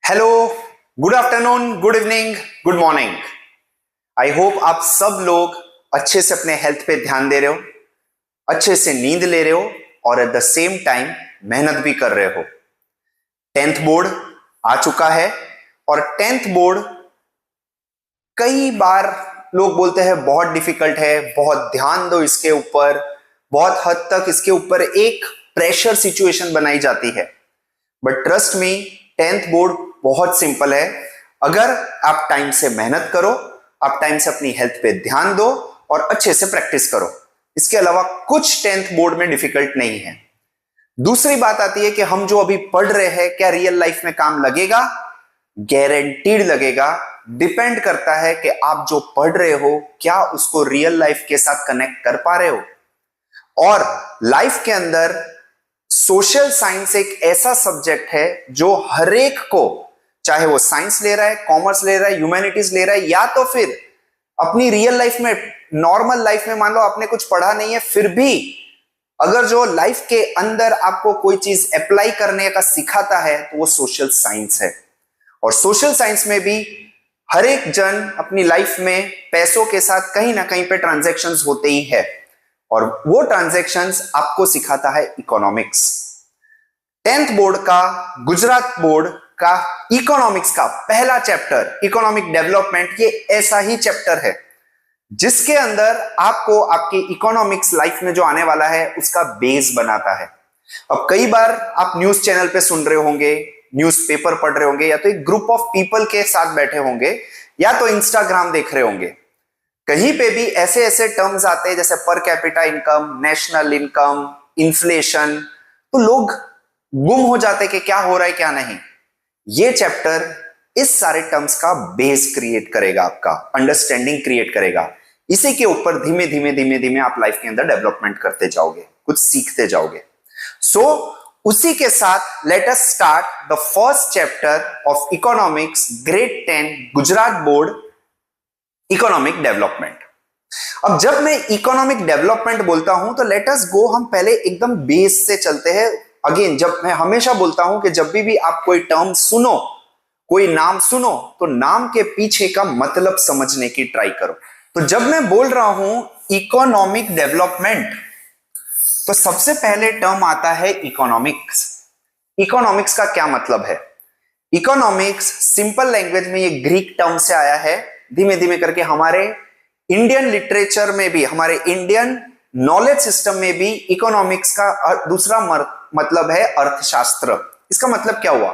Hello, good afternoon, good evening, good morning. I hope आप सब लोग अच्छे से अपने हेल्थ पे ध्यान दे रहे हो, अच्छे से नींद ले रहे हो और एट द सेम टाइम मेहनत भी कर रहे हो। 10th बोर्ड आ चुका है और 10th बोर्ड कई बार लोग बोलते हैं बहुत डिफिकल्ट है, बहुत ध्यान दो इसके ऊपर, बहुत हद तक इसके ऊपर एक प्रेशर सिचुएशन बनाई जाती है। But trust me, 10th board बहुत सिंपल है। अगर आप टाइम से मेहनत करो, आप टाइम से अपनी हेल्थ पे ध्यान दो और अच्छे से प्रैक्टिस करो, इसके अलावा कुछ 10th बोर्ड में डिफिकल्ट नहीं है। दूसरी बात आती है कि हम जो अभी पढ़ रहे हैं क्या रियल लाइफ में काम लगेगा? गारंटीड लगेगा। डिपेंड करता है कि आप जो पढ़ रहे हो क्या उसको रियल लाइफ के साथ कनेक्ट कर पा रहे हो। और लाइफ के अंदर सोशल साइंस एक ऐसा सब्जेक्ट है जो हर एक को, चाहे वो साइंस ले रहा है, कॉमर्स ले रहा है, ह्यूमैनिटीज ले रहा है, या तो फिर अपनी रियल लाइफ में, नॉर्मल लाइफ में मान लो आपने कुछ पढ़ा नहीं है, फिर भी अगर जो लाइफ के अंदर आपको कोई चीज अप्लाई करने का सिखाता है तो वो सोशल साइंस है। और सोशल साइंस में भी हर एक जन अपनी लाइफ में पैसों के साथ कहीं ना कहीं पे ट्रांजैक्शंस होते ही है, और वो ट्रांजैक्शंस आपको सिखाता है इकोनॉमिक्स। 10th बोर्ड का, गुजरात बोर्ड का इकोनॉमिक्स का पहला चैप्टर इकोनॉमिक डेवलपमेंट, ये ऐसा ही चैप्टर है जिसके अंदर आपको आपकी इकोनॉमिक्स लाइफ में जो आने वाला है उसका बेस बनाता है। अब कई बार आप न्यूज चैनल पे सुन रहे होंगे, न्यूज़पेपर पढ़ रहे होंगे, या तो एक ग्रुप ऑफ पीपल के साथ बैठे होंगे, या तो इंस्टाग्राम देख रहे होंगे। कहीं पे भी ऐसे ऐसे टर्म्स आते हैं जैसे पर capita income, national income, inflation, तो लोग गुम हो जाते कि क्या हो रहा है क्या नहीं। ये चैप्टर इस सारे टर्म्स का बेस क्रिएट करेगा, आपका अंडरस्टैंडिंग क्रिएट करेगा। इसी के ऊपर धीमे धीमे धीमे धीमे आप लाइफ के अंदर डेवलपमेंट करते जाओगे, कुछ सीखते जाओगे। सो उसी के साथ let us start the first chapter of economics, grade 10 Gujarat board, economic development. अब जब मैं इकोनॉमिक डेवलपमेंट बोलता हूं तो लेट अस गो, हम पहले एकदम बेस से चलते हैं। अगेन, जब मैं हमेशा बोलता हूं कि जब भी आप कोई टर्म सुनो, कोई नाम सुनो, तो नाम के पीछे का मतलब समझने की ट्राई करो। तो जब मैं बोल रहा हूं इकोनॉमिक डेवलपमेंट, तो सबसे पहले टर्म आता है इकोनॉमिक्स। इकोनॉमिक्स का क्या मतलब है? इकोनॉमिक्स सिंपल लैंग्वेज में ये ग्रीक टर्म से आया है। धीमे धीमे करके हमारे इंडियन लिटरेचर में भी, हमारे इंडियन नॉलेज सिस्टम में भी इकोनॉमिक्स का दूसरा मतलब है अर्थशास्त्र। इसका मतलब क्या हुआ?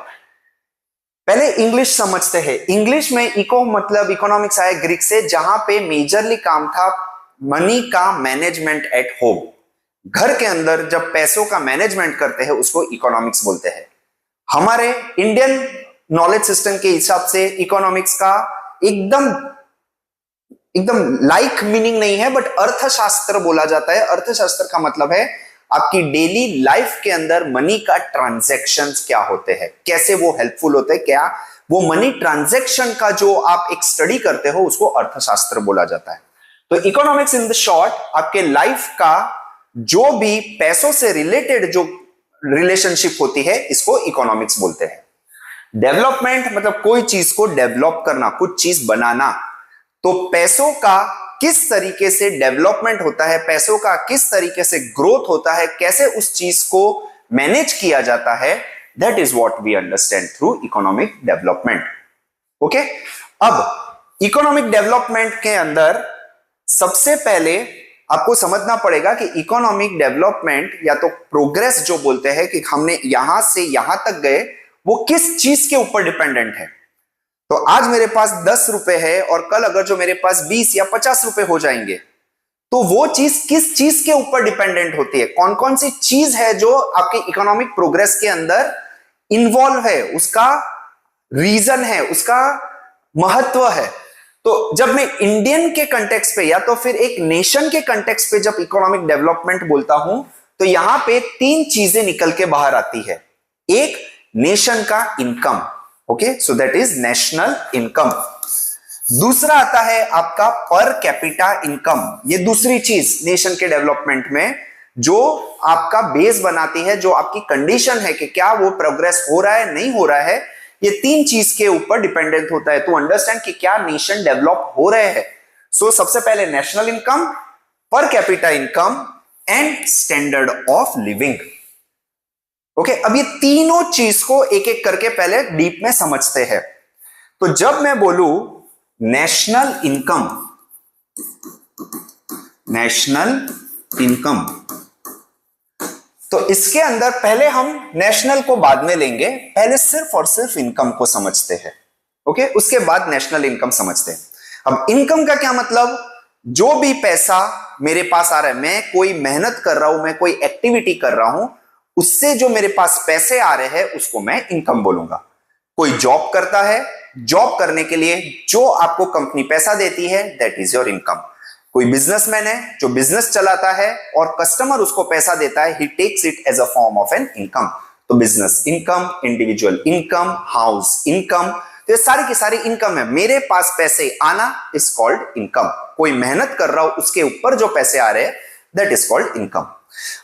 पहले इंग्लिश समझते हैं। इंग्लिश में इको मतलब इकोनॉमिक्स आया ग्रीक से, जहां पे मेजरली काम था मनी का मैनेजमेंट एट होम। घर के अंदर जब पैसों का मैनेजमेंट करते हैं उसको इकोनॉमिक्स बोलते हैं। हमारे इंडियन नॉलेज सिस्टम के हिसाब से इकोनॉमिक्स का एकदम लाइक मीनिंग नहीं है, बट अर्थशास्त्र बोला जाता है। अर्थशास्त्र का मतलब है आपकी डेली लाइफ के अंदर मनी का ट्रांजैक्शंस क्या होते हैं, कैसे वो हेल्पफुल होते हैं, क्या वो मनी ट्रांजैक्शन का जो आप एक स्टडी करते हो उसको अर्थशास्त्र बोला जाता है। तो इकोनॉमिक्स इन द शॉर्ट आपके लाइफ का जो भी पैसों से रिलेटेड जो रिलेशनशिप होती है, इसको इकोनॉमिक्स बोलते हैं। डेवलपमेंट मतलब कोई चीज को डेवलप करना, कुछ चीज बनाना। तो पैसों का किस तरीके से डेवलपमेंट होता है, पैसों का किस तरीके से ग्रोथ होता है, कैसे उस चीज को मैनेज किया जाता है, that is what we understand through economic development. Okay, अब इकोनॉमिक डेवलपमेंट के अंदर सबसे पहले आपको समझना पड़ेगा कि इकोनॉमिक डेवलपमेंट या तो प्रोग्रेस जो बोलते हैं कि हमने यहां से यहां तक गए, वो किस चीज के ऊपर डिपेंडेंट है। तो आज मेरे पास 10 रुपए है और कल अगर जो मेरे पास 20 या 50 रुपए हो जाएंगे, तो वो चीज किस चीज के ऊपर डिपेंडेंट होती है? कौन कौन सी चीज है जो आपके इकोनॉमिक प्रोग्रेस के अंदर इन्वॉल्व है, उसका रीजन है, उसका महत्व है। तो जब मैं इंडियन के कंटेक्स्ट पे या तो फिर एक नेशन के कंटेक्स्ट पे जब इकोनॉमिक डेवलपमेंट बोलता हूं, तो यहां पे 3 चीजें निकल के बाहर आती है। एक, नेशन का income, okay, so that is national income. दूसरा आता है आपका पर कैपिटा इनकम। ये दूसरी चीज नेशन के डेवलपमेंट में जो आपका बेस बनाती है, जो आपकी कंडीशन है कि क्या वो प्रोग्रेस हो रहा है, नहीं हो रहा है, ये तीन चीज के ऊपर डिपेंडेंट होता है टू अंडरस्टैंड कि क्या नेशन डेवलप हो रहे हैं। सो सबसे पहले नेशनल इनकम, पर capita income and standard of living. Okay, अब ये तीनों चीज को एक एक करके पहले डीप में समझते हैं। तो जब मैं बोलूं नेशनल इनकम, तो इसके अंदर पहले हम नेशनल को बाद में लेंगे, पहले सिर्फ और सिर्फ इनकम को समझते हैं। ओके, उसके बाद नेशनल इनकम समझते हैं। अब इनकम का क्या मतलब, जो भी पैसा मेरे पास आ रहा है, मैं कोई मेहनत कर रहा हूं, मैं कोई एक्टिविटी कर रहा हूं, उससे जो मेरे पास पैसे आ रहे हैं उसको मैं इनकम बोलूंगा। कोई जॉब करता है, जॉब करने के लिए जो आपको कंपनी पैसा देती है दैट इज योर इनकम। कोई बिजनेसमैन है जो बिजनेस चलाता है और कस्टमर उसको पैसा देता है, he takes it as a form of an income. तो business income, individual income, house income, तो ये सारी की सारी इनकम है। मेरे पास पैसे आना इज कॉल्ड इनकम। कोई मेहनत कर रहा हो उसके ऊपर जो पैसे आ रहे हैं दैट इज कॉल्ड इनकम।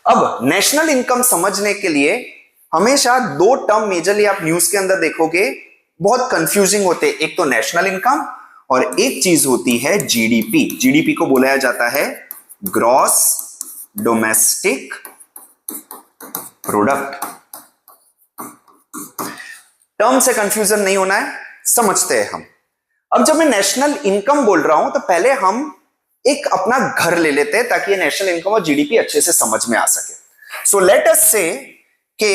अब नेशनल इनकम समझने के लिए हमेशा दो टर्म मेजरली आप न्यूज के अंदर देखोगे बहुत कंफ्यूजिंग होते हैं। एक तो नेशनल इनकम और एक चीज होती है जीडीपी। जीडीपी को बुलाया जाता है ग्रॉस डोमेस्टिक प्रोडक्ट। टर्म से कंफ्यूजन नहीं होना है, समझते हैं हम। अब जब मैं नेशनल इनकम बोल रहा हूं तो पहले हम एक अपना घर ले लेते हैं ताकि ये नेशनल इनकम और जीडीपी अच्छे से समझ में आ सके। सो लेट अस से कि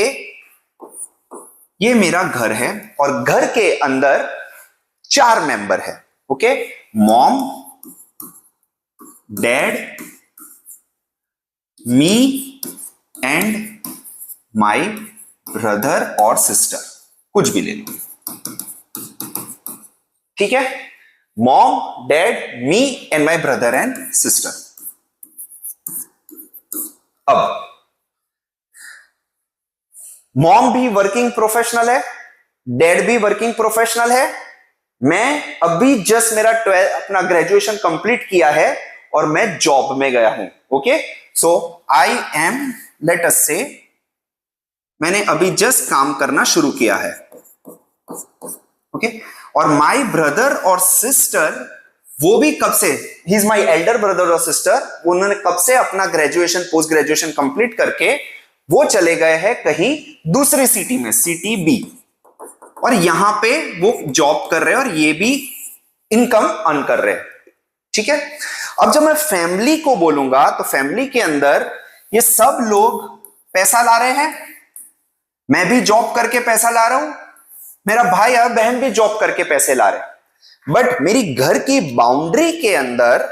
ये मेरा घर है और घर के अंदर 4 मेंबर है। Okay, mom, dad, me and my brother और सिस्टर, कुछ भी ले लो, ठीक है। Mom, dad, me and my brother and sister. अब मॉम भी वर्किंग प्रोफेशनल है, डैड भी वर्किंग प्रोफेशनल है, मैं अभी जस्ट मेरा 12 अपना ग्रेजुएशन कंप्लीट किया है और मैं जॉब में गया हूं। Okay, so I am, late us से मैंने अभी जस्ट काम करना शुरू किया है। ओके, और माय ब्रदर और सिस्टर वो भी कब से, he is my Elder brother और सिस्टर, उन्होंने कब से अपना ग्रेजुएशन पोस्ट ग्रेजुएशन कंप्लीट करके वो चले गए हैं कहीं दूसरी सिटी में, सिटी बी, और यहां पे वो जॉब कर रहे हैं और ये भी इनकम अर्न कर रहे हैं। ठीक है, अब जब मैं फैमिली को बोलूंगा तो फैमिली के अंदर ये सब लोग पैसा ला रहे हैं, मैं भी जॉब करके पैसा ला रहा हूं, मेरा भाई और बहन भी जॉब करके पैसे ला रहे हैं, बट मेरी घर की बाउंड्री के अंदर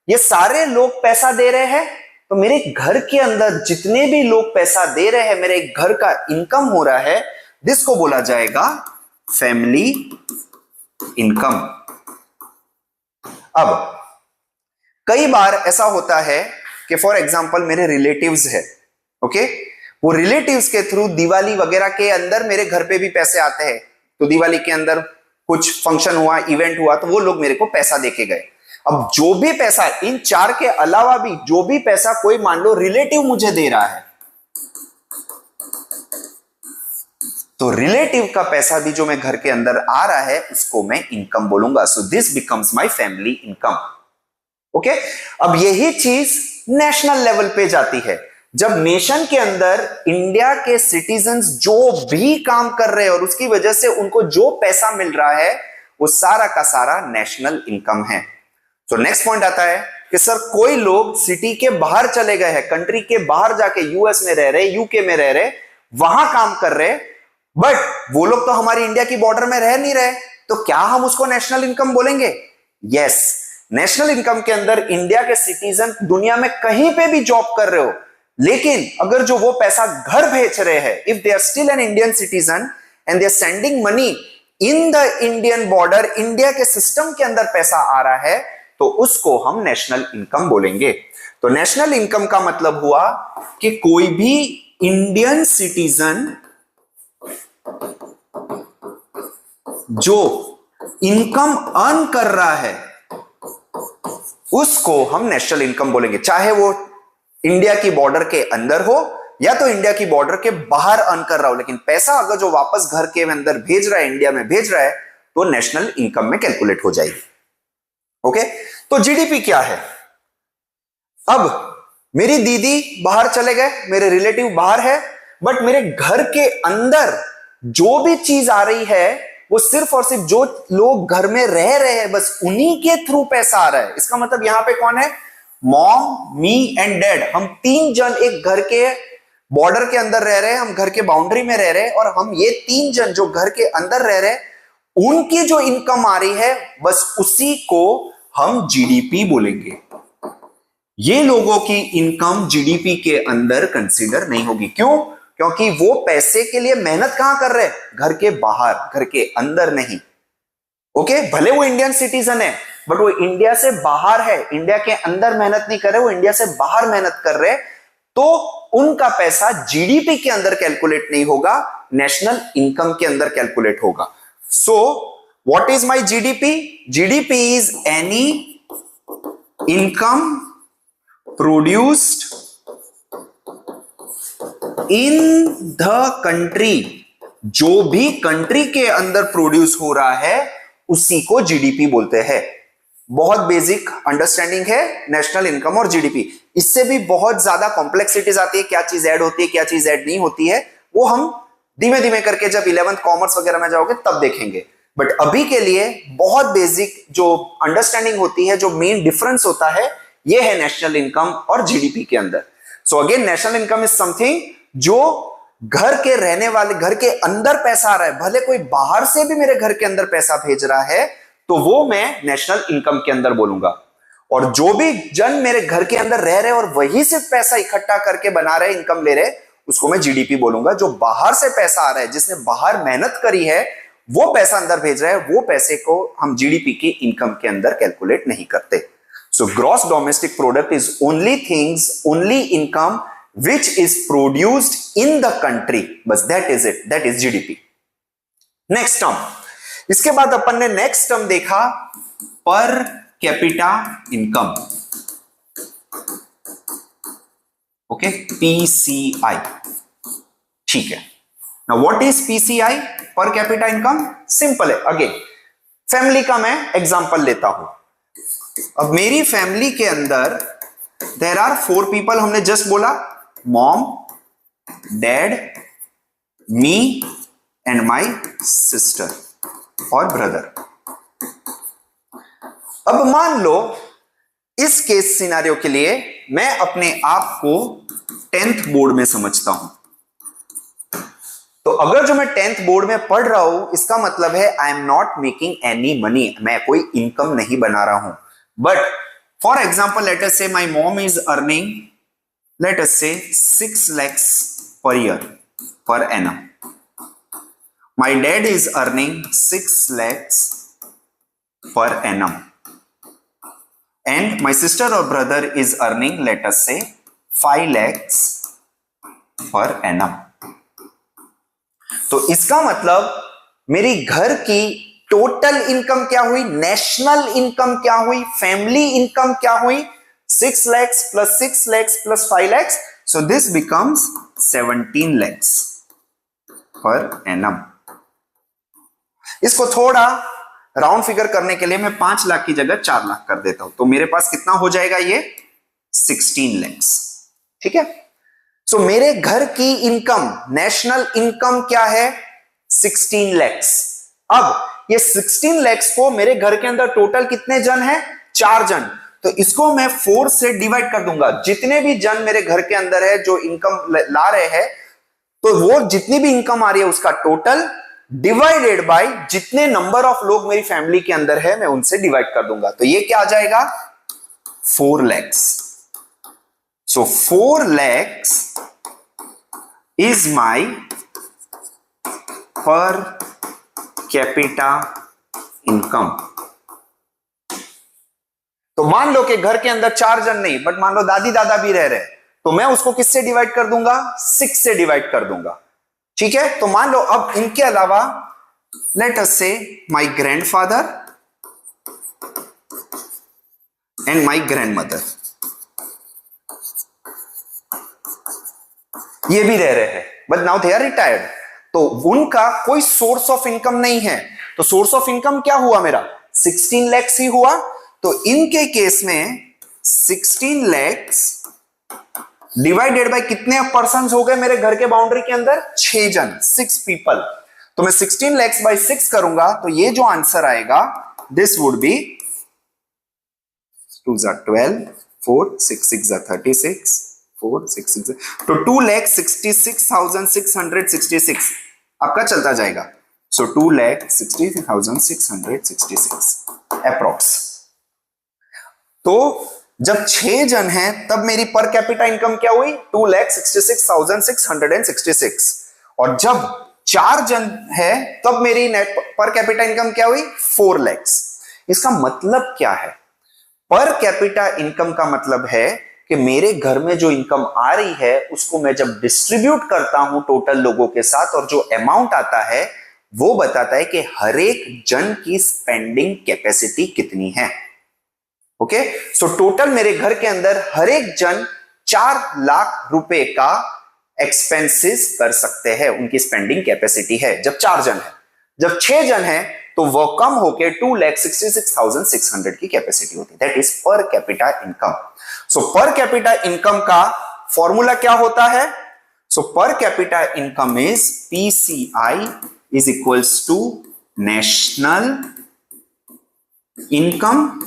ये सारे लोग पैसा दे रहे हैं। तो मेरे घर के अंदर जितने भी लोग पैसा दे रहे हैं, मेरे घर का इनकम हो रहा है, जिसको बोला जाएगा फैमिली इनकम। अब कई बार ऐसा होता है कि फॉर एग्जांपल मेरे रिलेटिव्स है, ओके, वो रिलेटिव्स के थ्रू दिवाली वगैरह के अंदर मेरे घर पे भी पैसे आते हैं। तो दिवाली के अंदर कुछ फंक्शन हुआ, इवेंट हुआ, तो वो लोग मेरे को पैसा देके गए। अब जो भी पैसा, इन 4 के अलावा भी जो भी पैसा कोई मान लो रिलेटिव मुझे दे रहा है, तो रिलेटिव का पैसा भी जो मैं घर के अंदर आ रहा है उसको मैं इनकम बोलूंगा। So this becomes my family income. Okay, अब यही चीज नेशनल लेवल पे जाती है। जब नेशन के अंदर इंडिया के सिटीजन्स जो भी काम कर रहे हैं और उसकी वजह से उनको जो पैसा मिल रहा है वो सारा का सारा नेशनल इनकम है। तो नेक्स्ट पॉइंट आता है कि सर कोई लोग सिटी के बाहर चले गए हैं, कंट्री के बाहर जाके यूएस में रह रहे, यूके में रह रहे, वहां काम कर रहे, बट वो लोग तो हमारी इंडिया की बॉर्डर में रह नहीं रहे, तो क्या हम उसको नेशनल इनकम बोलेंगे? यस, नेशनल इनकम के अंदर इंडिया के सिटीजन दुनिया में कहीं पे भी जॉब कर रहे हो, लेकिन अगर जो वो पैसा घर भेज रहे हैं, if they are still an Indian citizen and they are sending money in the Indian border, India के सिस्टम के अंदर पैसा आ रहा है, तो उसको हम नेशनल इनकम बोलेंगे। तो नेशनल इनकम का मतलब हुआ कि कोई भी इंडियन सिटीजन जो इनकम अर्न कर रहा है उसको हम नेशनल इनकम बोलेंगे, चाहे वो इंडिया की बॉर्डर के अंदर हो या तो इंडिया की बॉर्डर के बाहर अर्न कर रहा हो, लेकिन पैसा अगर जो वापस घर के अंदर भेज रहा है, इंडिया में भेज रहा है, तो नेशनल इनकम में कैलकुलेट हो जाएगी। ओके, तो जीडीपी क्या है? अब मेरी दीदी बाहर चले गए, मेरे रिलेटिव बाहर है, बट मेरे घर के अंदर जो भी चीज आ रही है वो सिर्फ और सिर्फ जो लोग घर में रह रहे हैं बस उन्हीं के थ्रू पैसा आ रहा है। इसका मतलब यहां पे कौन है? Mom, me and dad. हम तीन जन एक घर के बॉर्डर के अंदर रह रहे हैं, हम घर के बाउंड्री में रह रहे हैं, और हम ये तीन जन जो घर के अंदर रह रहे हैं उनकी जो इनकम आ रही है बस उसी को हम जीडीपी बोलेंगे। ये लोगों की इनकम जीडीपी के अंदर कंसीडर नहीं होगी। क्यों? क्योंकि वो पैसे के लिए मेहनत कहां कर रहे हैं? घर के बाहर, घर के अंदर नहीं। ओके, भले वो इंडियन सिटीजन है बट वो इंडिया से बाहर है, इंडिया के अंदर मेहनत नहीं कर रहे, वो इंडिया से बाहर मेहनत कर रहे, तो उनका पैसा जीडीपी के अंदर कैलकुलेट नहीं होगा, नेशनल इनकम के अंदर कैलकुलेट होगा। So what is my GDP? GDP is any income produced in the country. जो भी कंट्री के अंदर प्रोड्यूस हो रहा है उसी को जीडीपी बोलते हैं। बहुत बेसिक अंडरस्टैंडिंग है नेशनल इनकम और जीडीपी। इससे भी बहुत ज्यादा कॉम्प्लेक्सिटीज आती है, क्या चीज ऐड होती है, क्या चीज ऐड नहीं होती है, वो हम धीमे धीमे करके जब 11th कॉमर्स वगैरह में जाओगे तब देखेंगे। बट अभी के लिए बहुत बेसिक जो अंडरस्टैंडिंग होती है, जो मेन डिफरेंस होता है, ये है नेशनल इनकम और जीडीपी के अंदर। So again national income is something जो घर के रहने वाले, घर के अंदर पैसा आ रहा है, भले कोई बाहर से भी मेरे घर के अंदर पैसा भेज रहा है तो वो मैं नेशनल इनकम के अंदर बोलूंगा। और जो भी जन मेरे घर के अंदर रह रहे और वही से पैसा इकट्ठा करके बना रहे, इनकम ले रहे, उसको मैं जीडीपी बोलूंगा। जो बाहर से पैसा आ रहा है, जिसने बाहर मेहनत करी है, वो पैसा अंदर भेज रहा है, वो पैसे को हम जीडीपी की इनकम के अंदर कैलकुलेट नहीं करते। So gross domestic product is only things, only income which is produced in the country, बस that is it, that is GDP। Next term, इसके बाद अपन ने नेक्स्ट टर्म देखा पर कैपिटा इनकम। Okay, PCI। ठीक है, नाउ व्हाट इज PCI, पर capita income? Simple है। अगेन फैमिली का मैं एग्जांपल लेता हूं। अब मेरी फैमिली के अंदर देयर आर 4 पीपल, हमने जस्ट बोला mom, dad, me and my sister और ब्रदर। अब मान लो इस केस सिनारियो के लिए मैं अपने आप को 10th बोर्ड में समझता हूं। तो अगर जो मैं 10th बोर्ड में पढ़ रहा हूं, इसका मतलब है I am not making any money, मैं कोई इनकम नहीं बना रहा हूं। But for example let us say my mom is earning, let us say 6 lakhs per year per annum. My dad is earning 6 lakhs per annum. And my sister or brother is earning, let us say 5 lakhs per annum. तो इसका मतलब मेरी घर की total income क्या हुई, national income क्या हुई, फैमिली इनकम क्या हुई? 6 lakhs plus 6 lakhs plus 5 lakhs. So this becomes 17 lakhs per annum. इसको थोड़ा राउंड फिगर करने के लिए मैं 5 लाख की जगह 4 लाख कर देता हूं, तो मेरे पास कितना हो जाएगा? ये 16 lakhs। ठीक है, सो मेरे घर की इनकम, नेशनल इनकम क्या है? 16 lakhs। अब ये 16 lakhs को मेरे घर के अंदर टोटल कितने जन हैं? 4 जन। तो इसको मैं 4 से डिवाइड कर दूंगा। जितने भी जन मेरे घर के अंदर है जो इनकम ला रहे हैं, तो वो जितनी भी इनकम आ रही है उसका टोटल डिवाइडेड बाय जितने नंबर ऑफ लोग मेरी फैमिली के अंदर है, मैं उनसे डिवाइड कर दूंगा। तो ये क्या आ जाएगा? 4 lakhs। So 4 lakhs is my पर कैपिटा इनकम। तो मान लो कि घर के अंदर 4 जन नहीं, बट मान लो दादी दादा भी रह रहे, तो मैं उसको किससे डिवाइड कर दूंगा? 6 से डिवाइड कर दूंगा। ठीक है, तो मान लो अब इनके अलावा let us say my grandfather and my grandmother, ये भी रह रहे हैं, but now they are retired, तो उनका कोई सोर्स ऑफ इनकम नहीं है। तो सोर्स ऑफ इनकम क्या हुआ मेरा? 16 lakhs ही हुआ। तो इनके केस में 16 lakhs डिवाइडेड बाय कितने पर्सन हो गए मेरे घर के बाउंड्री के अंदर? 6 जन, 6 पीपल। तो मैं 16 lakhs बाय 6 करूंगा, तो ये जो आंसर आएगा दिस वुड बी 2 * 12, 4 6 6 36, 4 6 6, तो 2,66,666 आपका चलता जाएगा। सो 2,66,666 अप्रॉक्स। तो जब 6 जन हैं तब मेरी पर कैपिटा इनकम क्या हुई? 2,66,666। और जब 4 जन है तब मेरी नेट पर कैपिटा इनकम क्या हुई? 4 lakhs। इसका मतलब क्या है? पर कैपिटा इनकम का मतलब है कि मेरे घर में जो इनकम आ रही है उसको मैं जब डिस्ट्रीब्यूट करता हूं टोटल लोगों के साथ, और जो अमाउंट आता है वो बताता है कि हर एक जन की स्पेंडिंग कैपेसिटी कितनी है। ओके, सो टोटल मेरे घर के अंदर हर एक जन 4 लाख रुपए का एक्सपेंसेस कर सकते हैं, उनकी स्पेंडिंग कैपेसिटी है जब 4 जन है। जब 6 जन है तो वो कम होके 2,66,600 की कैपेसिटी होती है। दैट इज पर कैपिटा इनकम। सो पर कैपिटा इनकम का फॉर्मूला क्या होता है? So per capita income is PCI is equals to national income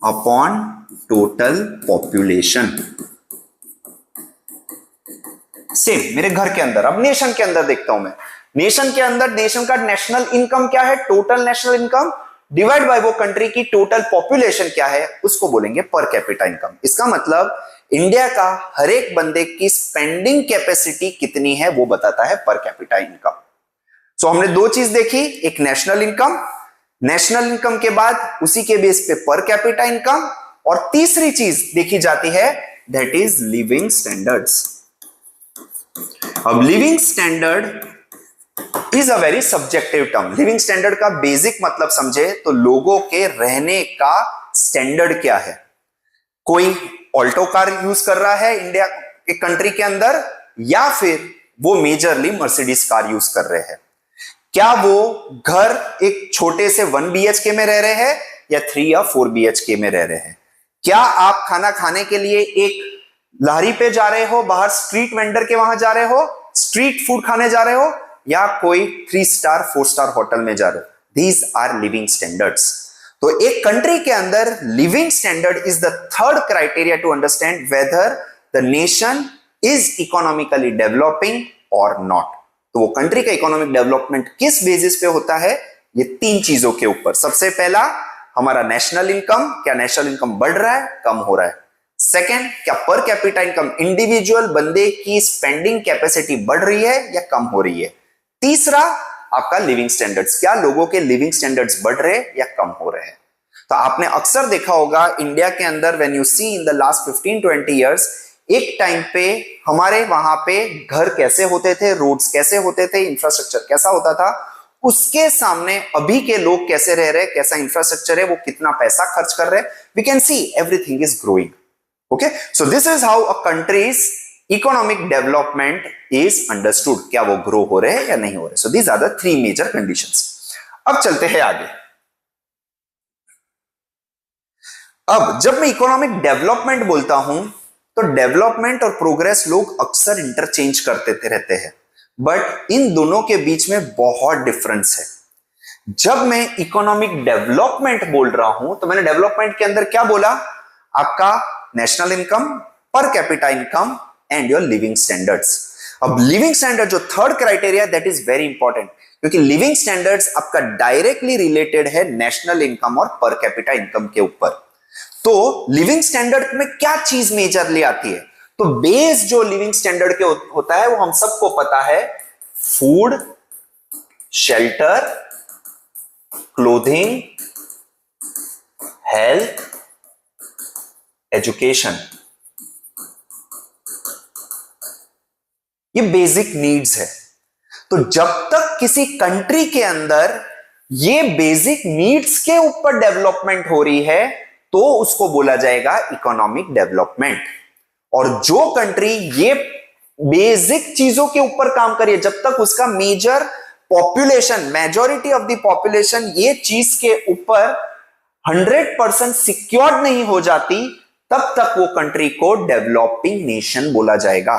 upon total population. Same मेरे घर के अंदर। अब नेशन के अंदर देखता हूं मैं। नेशन के अंदर नेशन का नेशनल इनकम क्या है? Total national income divide by वो कंट्री की टोटल पॉपुलेशन क्या है, उसको बोलेंगे पर कैपिटा इनकम। इसका मतलब इंडिया का हर एक बंदे की स्पेंडिंग कैपेसिटी कितनी है वो बताता है पर कैपिटा इनकम। सो हमने 2 चीज देखी, एक नेशनल इनकम, नेशनल इनकम के बाद उसी के बेस पे पर कैपिटा इनकम, और तीसरी चीज देखी जाती है दैट इज लिविंग स्टैंडर्ड्स। अब living standard is a very subjective term. Living standard का बेसिक मतलब समझे तो लोगों के रहने का स्टैंडर्ड क्या है। कोई ऑल्टो कार यूज कर रहा है इंडिया के कंट्री के अंदर, या फिर वो मेजरली मर्सिडीज कार यूज कर रहे हैं। क्या वो घर एक छोटे से 1 BHK में रह रहे हैं या 3 या 4 BHK में रह रहे हैं। क्या आप खाना खाने के लिए एक लारी पे जा रहे हो, बाहर स्ट्रीट वेंडर के वहां जा रहे हो, स्ट्रीट फूड खाने जा रहे हो, या कोई 3 स्टार 4 स्टार होटल में जा रहे हो। These are living standards. तो एक कंट्री के अंदर living standard is the third criteria to understand whether the nation is economically developing और नॉट। तो वो कंट्री का इकोनॉमिक डेवलपमेंट किस बेसिस पे होता है? ये 3 चीजों के ऊपर। सबसे पहला हमारा नेशनल इनकम, क्या नेशनल इनकम बढ़ रहा है, कम हो रहा है। सेकेंड, क्या पर कैपिटा इनकम, इंडिविजुअल बंदे की स्पेंडिंग कैपेसिटी बढ़ रही है या कम हो रही है। तीसरा आपका लिविंग स्टैंडर्ड्स, क्या लोगों के लिविंग स्टैंडर्ड्स बढ़ रहे या कम हो रहे हैं। तो आपने अक्सर देखा होगा इंडिया के अंदर when you see in the last 15-20 years, एक टाइम पे हमारे वहां पे घर कैसे होते थे, रोड्स कैसे होते थे, इंफ्रास्ट्रक्चर कैसा होता था, उसके सामने अभी के लोग कैसे रह रहे, कैसा इंफ्रास्ट्रक्चर है, वो कितना पैसा खर्च कर रहे, we can see everything is growing. Okay, so this is how a country's economic development is understood. क्या वो ग्रो हो रहे हैं या नहीं हो रहे। So these are the 3 major conditions. अब चलते हैं आगे। अब जब मैं इकोनॉमिक डेवलपमेंट बोलता हूं तो डेवलपमेंट और प्रोग्रेस लोग अक्सर इंटरचेंज करते रहते हैं, बट इन दोनों के बीच में बहुत डिफरेंस है। जब मैं इकोनॉमिक डेवलपमेंट बोल रहा हूं तो मैंने डेवलपमेंट के अंदर क्या बोला? आपका नेशनल इनकम, पर capita income and your living standards. अब लिविंग स्टैंडर्ड जो third criteria, that is very important, क्योंकि लिविंग स्टैंडर्ड्स आपका डायरेक्टली रिलेटेड है नेशनल इनकम और पर कैपिटा इनकम के ऊपर। तो लिविंग स्टैंडर्ड में क्या चीज मेजरली आती है? तो बेस जो लिविंग स्टैंडर्ड के होता है वो हम सबको पता है, food, shelter, clothing, health, education. ये बेसिक नीड्स है। तो जब तक किसी कंट्री के अंदर ये बेसिक नीड्स के ऊपर डेवलपमेंट हो रही है तो उसको बोला जाएगा इकोनॉमिक डेवलपमेंट। और जो कंट्री ये बेसिक चीजों के ऊपर काम करिए। जब तक उसका major population, majority of the population ये चीज के ऊपर 100% सिक्योर्ड नहीं हो जाती, तब तक वो कंट्री को डेवलपिंग नेशन बोला जाएगा।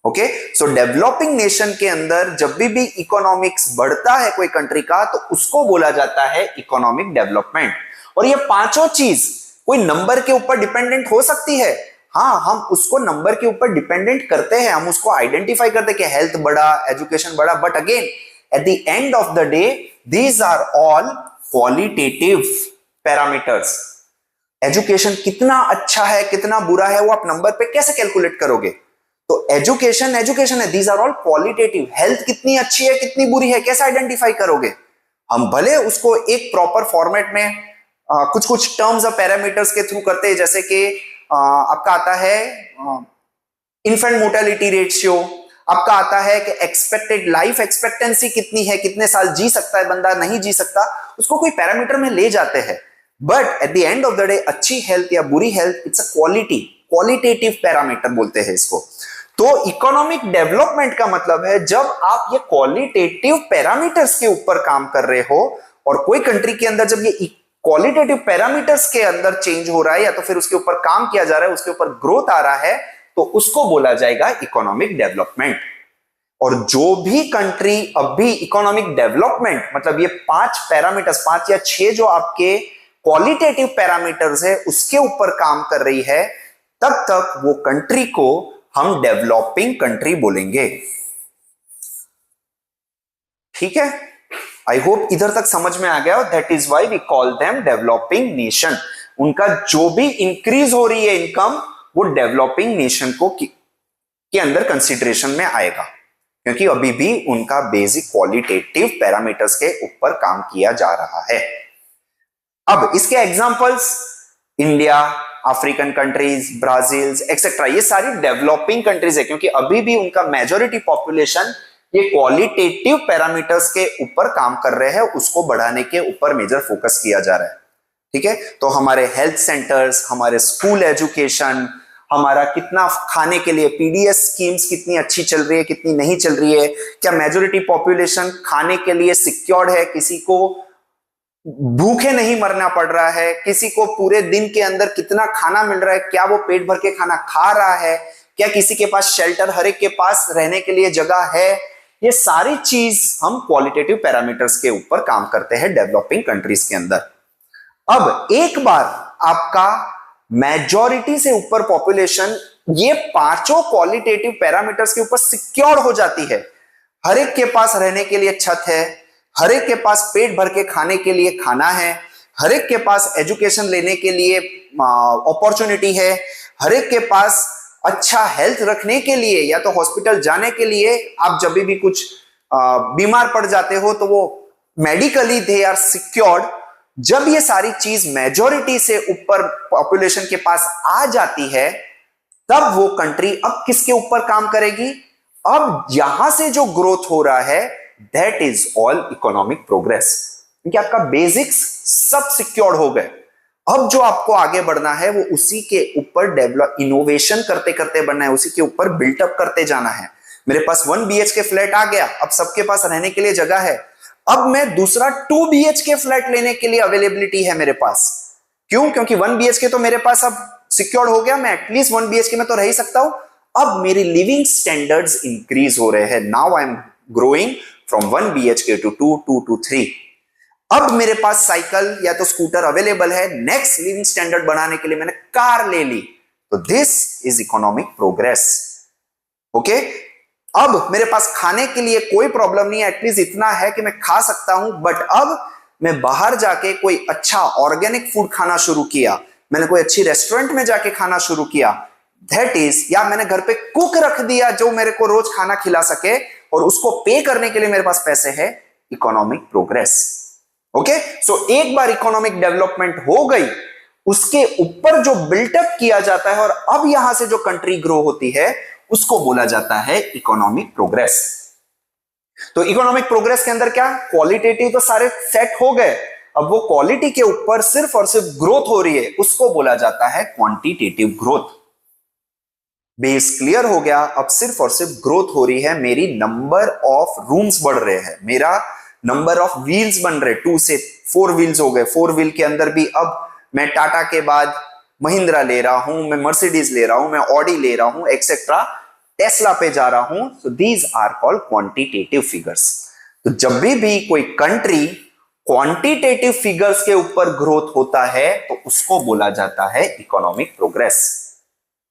ओके, सो डेवलपिंग नेशन के अंदर जब भी इकोनॉमिक्स बढ़ता है कोई कंट्री का, तो उसको बोला जाता है इकोनॉमिक डेवलपमेंट। और ये पांचों चीज कोई नंबर के ऊपर डिपेंडेंट हो सकती है। हाँ, हम उसको नंबर के ऊपर डिपेंडेंट करते हैं, हम उसको आइडेंटिफाई करते हैं कि हेल्थ बढ़ा, एजुकेशन बढ़ा, but again at the end of the day these are all qualitative parameters. Education कितना अच्छा है, कितना बुरा है, वो आप नंबर पे कैसे कैलकुलेट करोगे? तो एजुकेशन एजुकेशन है, these are all qualitative. Health कितनी अच्छी है, कितनी बुरी है, कैसे आइडेंटिफाई करोगे? हम भले उसको एक प्रॉपर फॉर्मेट में कुछ कुछ टर्म्स और पैरामीटर्स के थ्रू करते हैं, जैसे कि आपका आता है इन्फेंट मोर्टेलिटी रेशियो, आपका आता है कि एक्सपेक्टेड लाइफ एक्सपेक्टेंसी कितनी है, कितने साल जी सकता है बंदा, नहीं जी सकता, उसको कोई पैरामीटर में ले जाते हैं। But at the end of the day अच्छी हेल्थ या बुरी health, it's a qualitative parameter बोलते हैं इसको। तो इकोनॉमिक डेवलपमेंट का मतलब है जब आप ये क्वालिटेटिव पैरामीटर्स के ऊपर काम कर रहे हो, और कोई कंट्री के अंदर जब ये क्वालिटेटिव पैरामीटर्स के अंदर चेंज हो रहा है या तो फिर उसके ऊपर काम किया जा रहा है, उसके ऊपर ग्रोथ आ रहा है, तो उसको बोला जाएगा इकोनॉमिक डेवलपमेंट। और जो भी कंट्री अभी इकोनॉमिक डेवलपमेंट मतलब ये 5 पैरामीटर्स, 5 या 6 जो आपके क्वालिटेटिव पैरामीटर्स है, उसके ऊपर काम कर रही है, तब तक वो कंट्री को हम डेवलपिंग कंट्री बोलेंगे। ठीक है, आई होप इधर तक समझ में आ गया। That is why we call them developing nation. उनका जो भी इंक्रीज हो रही है इनकम, वो डेवलपिंग नेशन को के अंदर कंसीडरेशन में आएगा, क्योंकि अभी भी उनका बेसिक क्वालिटेटिव पैरामीटर्स के ऊपर काम किया जा रहा है। अब इसके examples India, African countries, Brazil etcetera, ये सारी डेवलपिंग कंट्रीज है, क्योंकि अभी भी उनका मेजॉरिटी पॉपुलेशन ये क्वालिटेटिव पैरामीटर्स के ऊपर काम कर रहे हैं, उसको बढ़ाने के ऊपर मेजर फोकस किया जा रहा है। ठीक है, तो हमारे हेल्थ सेंटर्स, हमारे स्कूल एजुकेशन, हमारा कितना खाने के लिए पीडीएस स्कीम्स कितनी अच्छी चल रही है, कितनी नहीं चल रही है, क्या मेजॉरिटी पॉपुलेशन खाने के लिए सिक्योर्ड है, किसी को भूखे नहीं मरना पड़ रहा है, किसी को पूरे दिन के अंदर कितना खाना मिल रहा है, क्या वो पेट भर के खाना खा रहा है, क्या किसी के पास शेल्टर, हर एक के पास रहने के लिए जगह है, ये सारी चीज हम क्वालिटेटिव पैरामीटर्स के ऊपर काम करते हैं डेवलपिंग कंट्रीज के अंदर। अब एक बार आपका मेजॉरिटी से ऊपर पॉपुलेशन ये पांचों क्वालिटेटिव पैरामीटर्स के ऊपर सिक्योर हो जाती है, हर एक के पास रहने के लिए छत है, हर एक के पास पेट भर के खाने के लिए खाना है, हर एक के पास एजुकेशन लेने के लिए अपॉर्चुनिटी है, हर एक के पास अच्छा हेल्थ रखने के लिए या तो हॉस्पिटल जाने के लिए, आप जब भी कुछ बीमार पड़ जाते हो तो वो मेडिकली दे आर सिक्योर्ड। जब ये सारी चीज मेजॉरिटी से ऊपर पॉपुलेशन के पास आ जाती है, तब वो कंट्री अब किसके ऊपर काम करेगी? अब यहां से जो ग्रोथ हो रहा है that is all economic progress, क्योंकि आपका बेसिक्स सब सिक्योर्ड हो गए। अब जो आपको आगे बढ़ना है वो उसी के ऊपर डेवलप, इनोवेशन करते करते बढ़ना है, उसी के ऊपर बिल्टअप करते जाना है। मेरे पास 1 BHK फ्लैट आ गया, अब सबके पास रहने के लिए जगह है, अब मैं दूसरा 2 BHK फ्लैट लेने के लिए अवेलेबिलिटी है मेरे पास। क्यों? क्योंकि 1 BHK तो मेरे पास अब सिक्योर्ड हो गया, मैं एटलीस्ट 1 BHK में तो रह ही सकता हूं। अब मेरी लिविंग स्टैंडर्ड्स इंक्रीज हो रहे हैं, now I am growing from 1 BHK to 2, 2 to 3। अब मेरे पास साइकिल या तो स्कूटर अवेलेबल है, नेक्स्ट लिविंग स्टैंडर्ड बढ़ाने के लिए मैंने कार ले ली, तो this is economic progress. Okay, अब मेरे पास खाने के लिए कोई प्रॉब्लम नहीं है, एटलीस्ट इतना है कि मैं खा सकता हूं, बट अब मैं बाहर जाके कोई अच्छा ऑर्गेनिक फूड खाना शुरू किया, मैंने कोई अच्छी रेस्टोरेंट में जाके खाना शुरू किया, दैट इज, या मैंने घर पे कुक रख दिया जो मेरे को रोज खाना खिला सके और उसको पे करने के लिए मेरे पास पैसे है, इकोनॉमिक प्रोग्रेस। ओके, सो एक बार इकोनॉमिक डेवलपमेंट हो गई, उसके ऊपर जो बिल्टअप किया जाता है और अब यहां से जो कंट्री ग्रो होती है उसको बोला जाता है इकोनॉमिक प्रोग्रेस। तो इकोनॉमिक प्रोग्रेस के अंदर क्या, क्वालिटेटिव तो सारे सेट हो गए, अब वो क्वालिटी के ऊपर सिर्फ और सिर्फ ग्रोथ हो रही है, उसको बोला जाता है क्वांटिटेटिव ग्रोथ। बेस क्लियर हो गया, अब सिर्फ और सिर्फ ग्रोथ हो रही है, मेरी नंबर ऑफ रूम्स बढ़ रहे हैं, मेरा नंबर ऑफ व्हील्स बन रहे, 2 से 4 व्हील्स हो गए, 4 व्हील के अंदर भी अब मैं टाटा के बाद महिंद्रा ले रहा हूं, मैं मर्सिडीज ले रहा हूं, मैं ऑडी ले रहा हूं, एक्सेट्रा, टेस्ला पे जा रहा हूं। So these are called quantitative figures. तो जब भी कोई कंट्री क्वांटिटेटिव फिगर्स के ऊपर ग्रोथ होता है तो उसको बोला जाता है इकोनॉमिक प्रोग्रेस।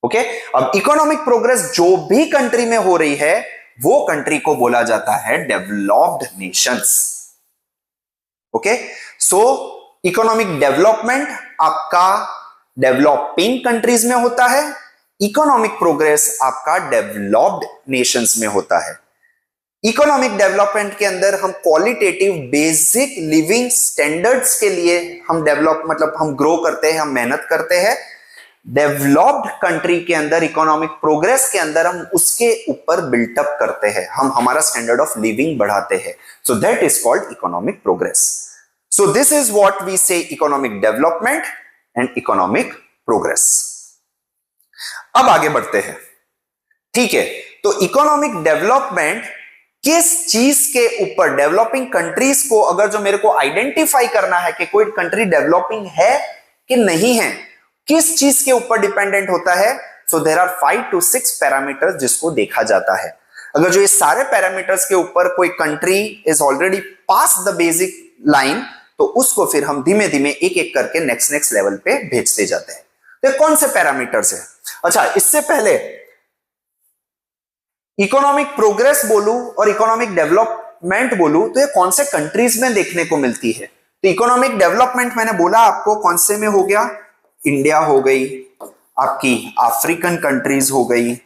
ओके, अब इकोनॉमिक प्रोग्रेस जो भी कंट्री में हो रही है वो कंट्री को बोला जाता है डेवलप्ड नेशंस। ओके, सो इकोनॉमिक डेवलपमेंट आपका डेवलपिंग कंट्रीज में होता है, इकोनॉमिक प्रोग्रेस आपका डेवलप्ड नेशंस में होता है। इकोनॉमिक डेवलपमेंट के अंदर हम क्वालिटेटिव बेसिक लिविंग स्टैंडर्ड्स के लिए हम डेवलप मतलब हम ग्रो करते हैं, हम मेहनत करते हैं। डेवलप्ड कंट्री के अंदर इकोनॉमिक प्रोग्रेस के अंदर हम उसके ऊपर बिल्टअप करते हैं, हम हमारा स्टैंडर्ड ऑफ लिविंग बढ़ाते हैं। So that is called economic progress. So this is what we say economic development and economic progress. अब आगे बढ़ते हैं। ठीक है, तो इकोनॉमिक डेवलपमेंट किस चीज के ऊपर, डेवलपिंग कंट्रीज को अगर जो मेरे को आइडेंटिफाई करना है कि कोई कंट्री डेवलपिंग है कि नहीं है, किस चीज के ऊपर डिपेंडेंट होता है। So there are 5 to 6 parameters जिसको देखा जाता है। अगर जो ये सारे पैरामीटर्स के ऊपर कोई country is already pass the basic line, तो उसको फिर हम धीमे धीमे एक एक करके नेक्स्ट लेवल पे भेजते जाते हैं। तो कौन से पैरामीटर्स है? अच्छा, इससे पहले इकोनॉमिक प्रोग्रेस बोलूं और इकोनॉमिक डेवलपमेंट बोलूं तो ये कौन से कंट्रीज में देखने को मिलती है। तो इकोनॉमिक डेवलपमेंट मैंने बोला आपको कौन से में हो गया, इंडिया हो गई, आपकी अफ्रीकन कंट्रीज हो गई,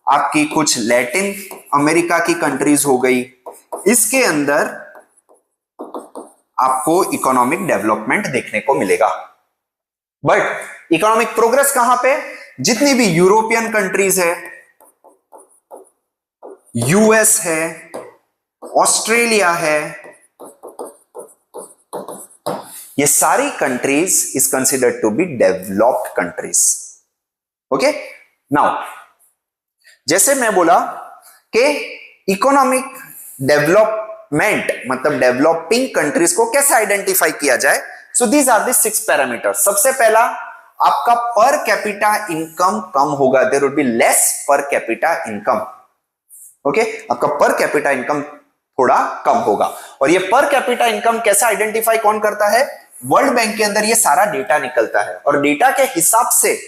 आपकी कुछ लैटिन अमेरिका की कंट्रीज हो गई। इसके अंदर आपको इकोनॉमिक डेवलपमेंट देखने को मिलेगा। बट इकोनॉमिक प्रोग्रेस कहां पे? जितनी भी यूरोपियन कंट्रीज है, यूएस है, ऑस्ट्रेलिया है, ये सारी countries is considered to be developed countries. Okay, now जैसे मैं बोला कि इकोनॉमिक डेवलपमेंट मतलब डेवलपिंग कंट्रीज को कैसे आइडेंटिफाई किया जाए। So these are the 6 parameters. सबसे पहला, आपका पर कैपिटा इनकम कम होगा, there would be less per capita income. Okay, आपका पर कैपिटा इनकम थोड़ा कम होगा। और ये पर कैपिटा इनकम कैसे आइडेंटिफाई कौन करता है? वर्ल्ड बैंक के अंदर ये सारा डेटा निकलता है, और डेटा के हिसाब से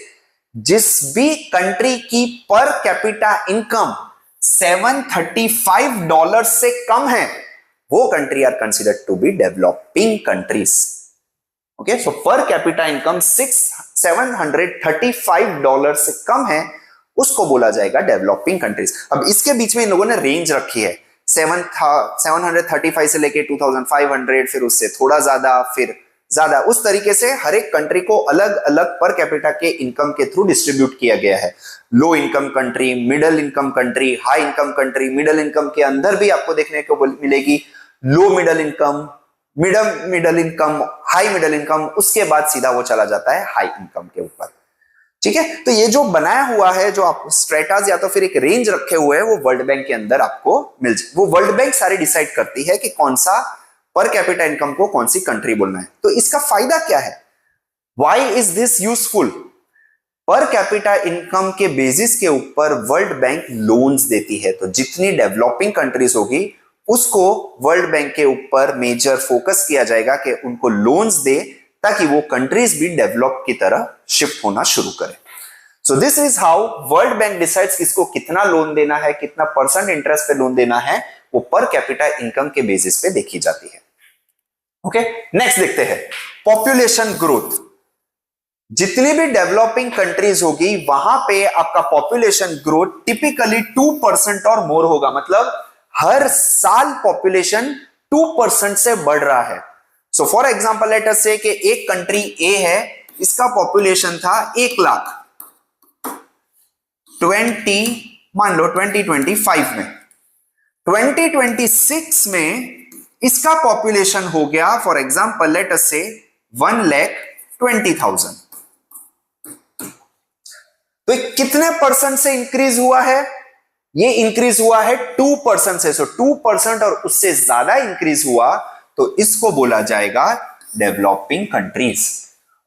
जिस भी कंट्री की पर कैपिटा इनकम $735 से कम है, वो country are considered to be developing countries. Okay, so per capita income $735 से कम है, उसको बोला जाएगा डेवलपिंग कंट्रीज। अब इसके बीच में इन लोगों ने रेंज रखी है, 735 से लेके 2500, फिर उससे थोड़ा ज्यादा, फिर ज्यादा, उस तरीके से हर एक कंट्री को अलग अलग पर कैपिटा के इनकम के थ्रू डिस्ट्रीब्यूट किया गया है। Low income country, middle income country, high income country. Middle income के अंदर भी आपको देखने को मिलेगी low middle income, middle income, high middle income, उसके बाद सीधा वो चला जाता है हाई इनकम के ऊपर। ठीक है, तो ये जो बनाया हुआ है, जो आप स्ट्रेटास या तो फिर एक रेंज रखे हुए हैं, वो वर्ल्ड बैंक के अंदर आपको मिल जाए। वो वर्ल्ड बैंक सारे डिसाइड करती है कि कौन सा पर कैपिटा इनकम को कौन सी कंट्री बोलना है। तो इसका फायदा क्या है? Why is this useful? पर कैपिटा इनकम के बेसिस के ऊपर वर्ल्ड बैंक लोन्स देती है। तो जितनी डेवलपिंग कंट्रीज होगी उसको वर्ल्ड बैंक के ऊपर मेजर फोकस किया जाएगा कि उनको लोन्स दे, ताकि वो कंट्रीज भी डेवलप की तरह शिफ्ट होना शुरू करें। सो this is how world bank decides किसको कितना लोन देना है, कितना परसेंट इंटरेस्ट पे लोन देना है, वो पर कैपिटा इनकम के बेसिस पे देखी जाती है। ओके, नेक्स्ट देखते हैं पॉपुलेशन ग्रोथ। जितनी भी डेवलपिंग कंट्रीज होगी वहां पे आपका पॉपुलेशन ग्रोथ टिपिकली 2% और मोर होगा। मतलब हर साल पॉपुलेशन 2% से बढ़ रहा है। So for example let us से कि एक कंट्री ए है, इसका पॉपुलेशन था 1 लाख, मान लो 2025 में। 2026 में इसका पॉपुलेशन हो गया फॉर एग्जांपल लेट अस से 1,20,000। तो ये कितने परसेंट से इंक्रीज हुआ है? ये इंक्रीज हुआ है 2% से। सो 2% और उससे ज्यादा इंक्रीज हुआ तो इसको बोला जाएगा डेवलपिंग कंट्रीज।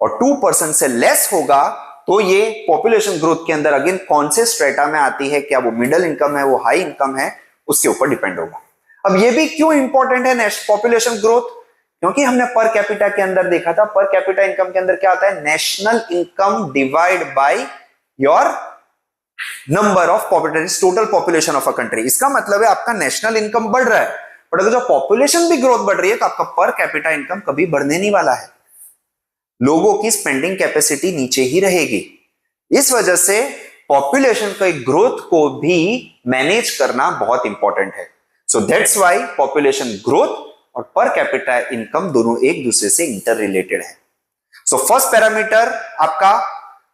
और 2% से लेस होगा तो ये पॉपुलेशन ग्रोथ के अंदर अगेन कौन से स्ट्रेटा में आती है, क्या वो मिडिल इनकम है, वो हाई इनकम है, उसके ऊपर डिपेंड होगा। अब ये भी क्यों इंपॉर्टेंट है पॉपुलेशन ग्रोथ? क्योंकि हमने पर कैपिटा के अंदर देखा था, पर कैपिटा इनकम के अंदर क्या आता है, national income divide by your number of population, total population of a country. इसका मतलब है आपका नेशनल इनकम बढ़ रहा है, बट अगर जो पॉपुलेशन भी ग्रोथ बढ़ रही है तो आपका पर कैपिटा इनकम कभी बढ़ने नहीं वाला है, लोगों की स्पेंडिंग कैपेसिटी नीचे ही रहेगी। इस वजह से पॉपुलेशन के ग्रोथ को भी मैनेज करना बहुत इंपॉर्टेंट है। So that's why population growth और पर कैपिटा इनकम दोनों एक दूसरे से इंटर रिलेटेड है। सो फर्स्ट पैरामीटर आपका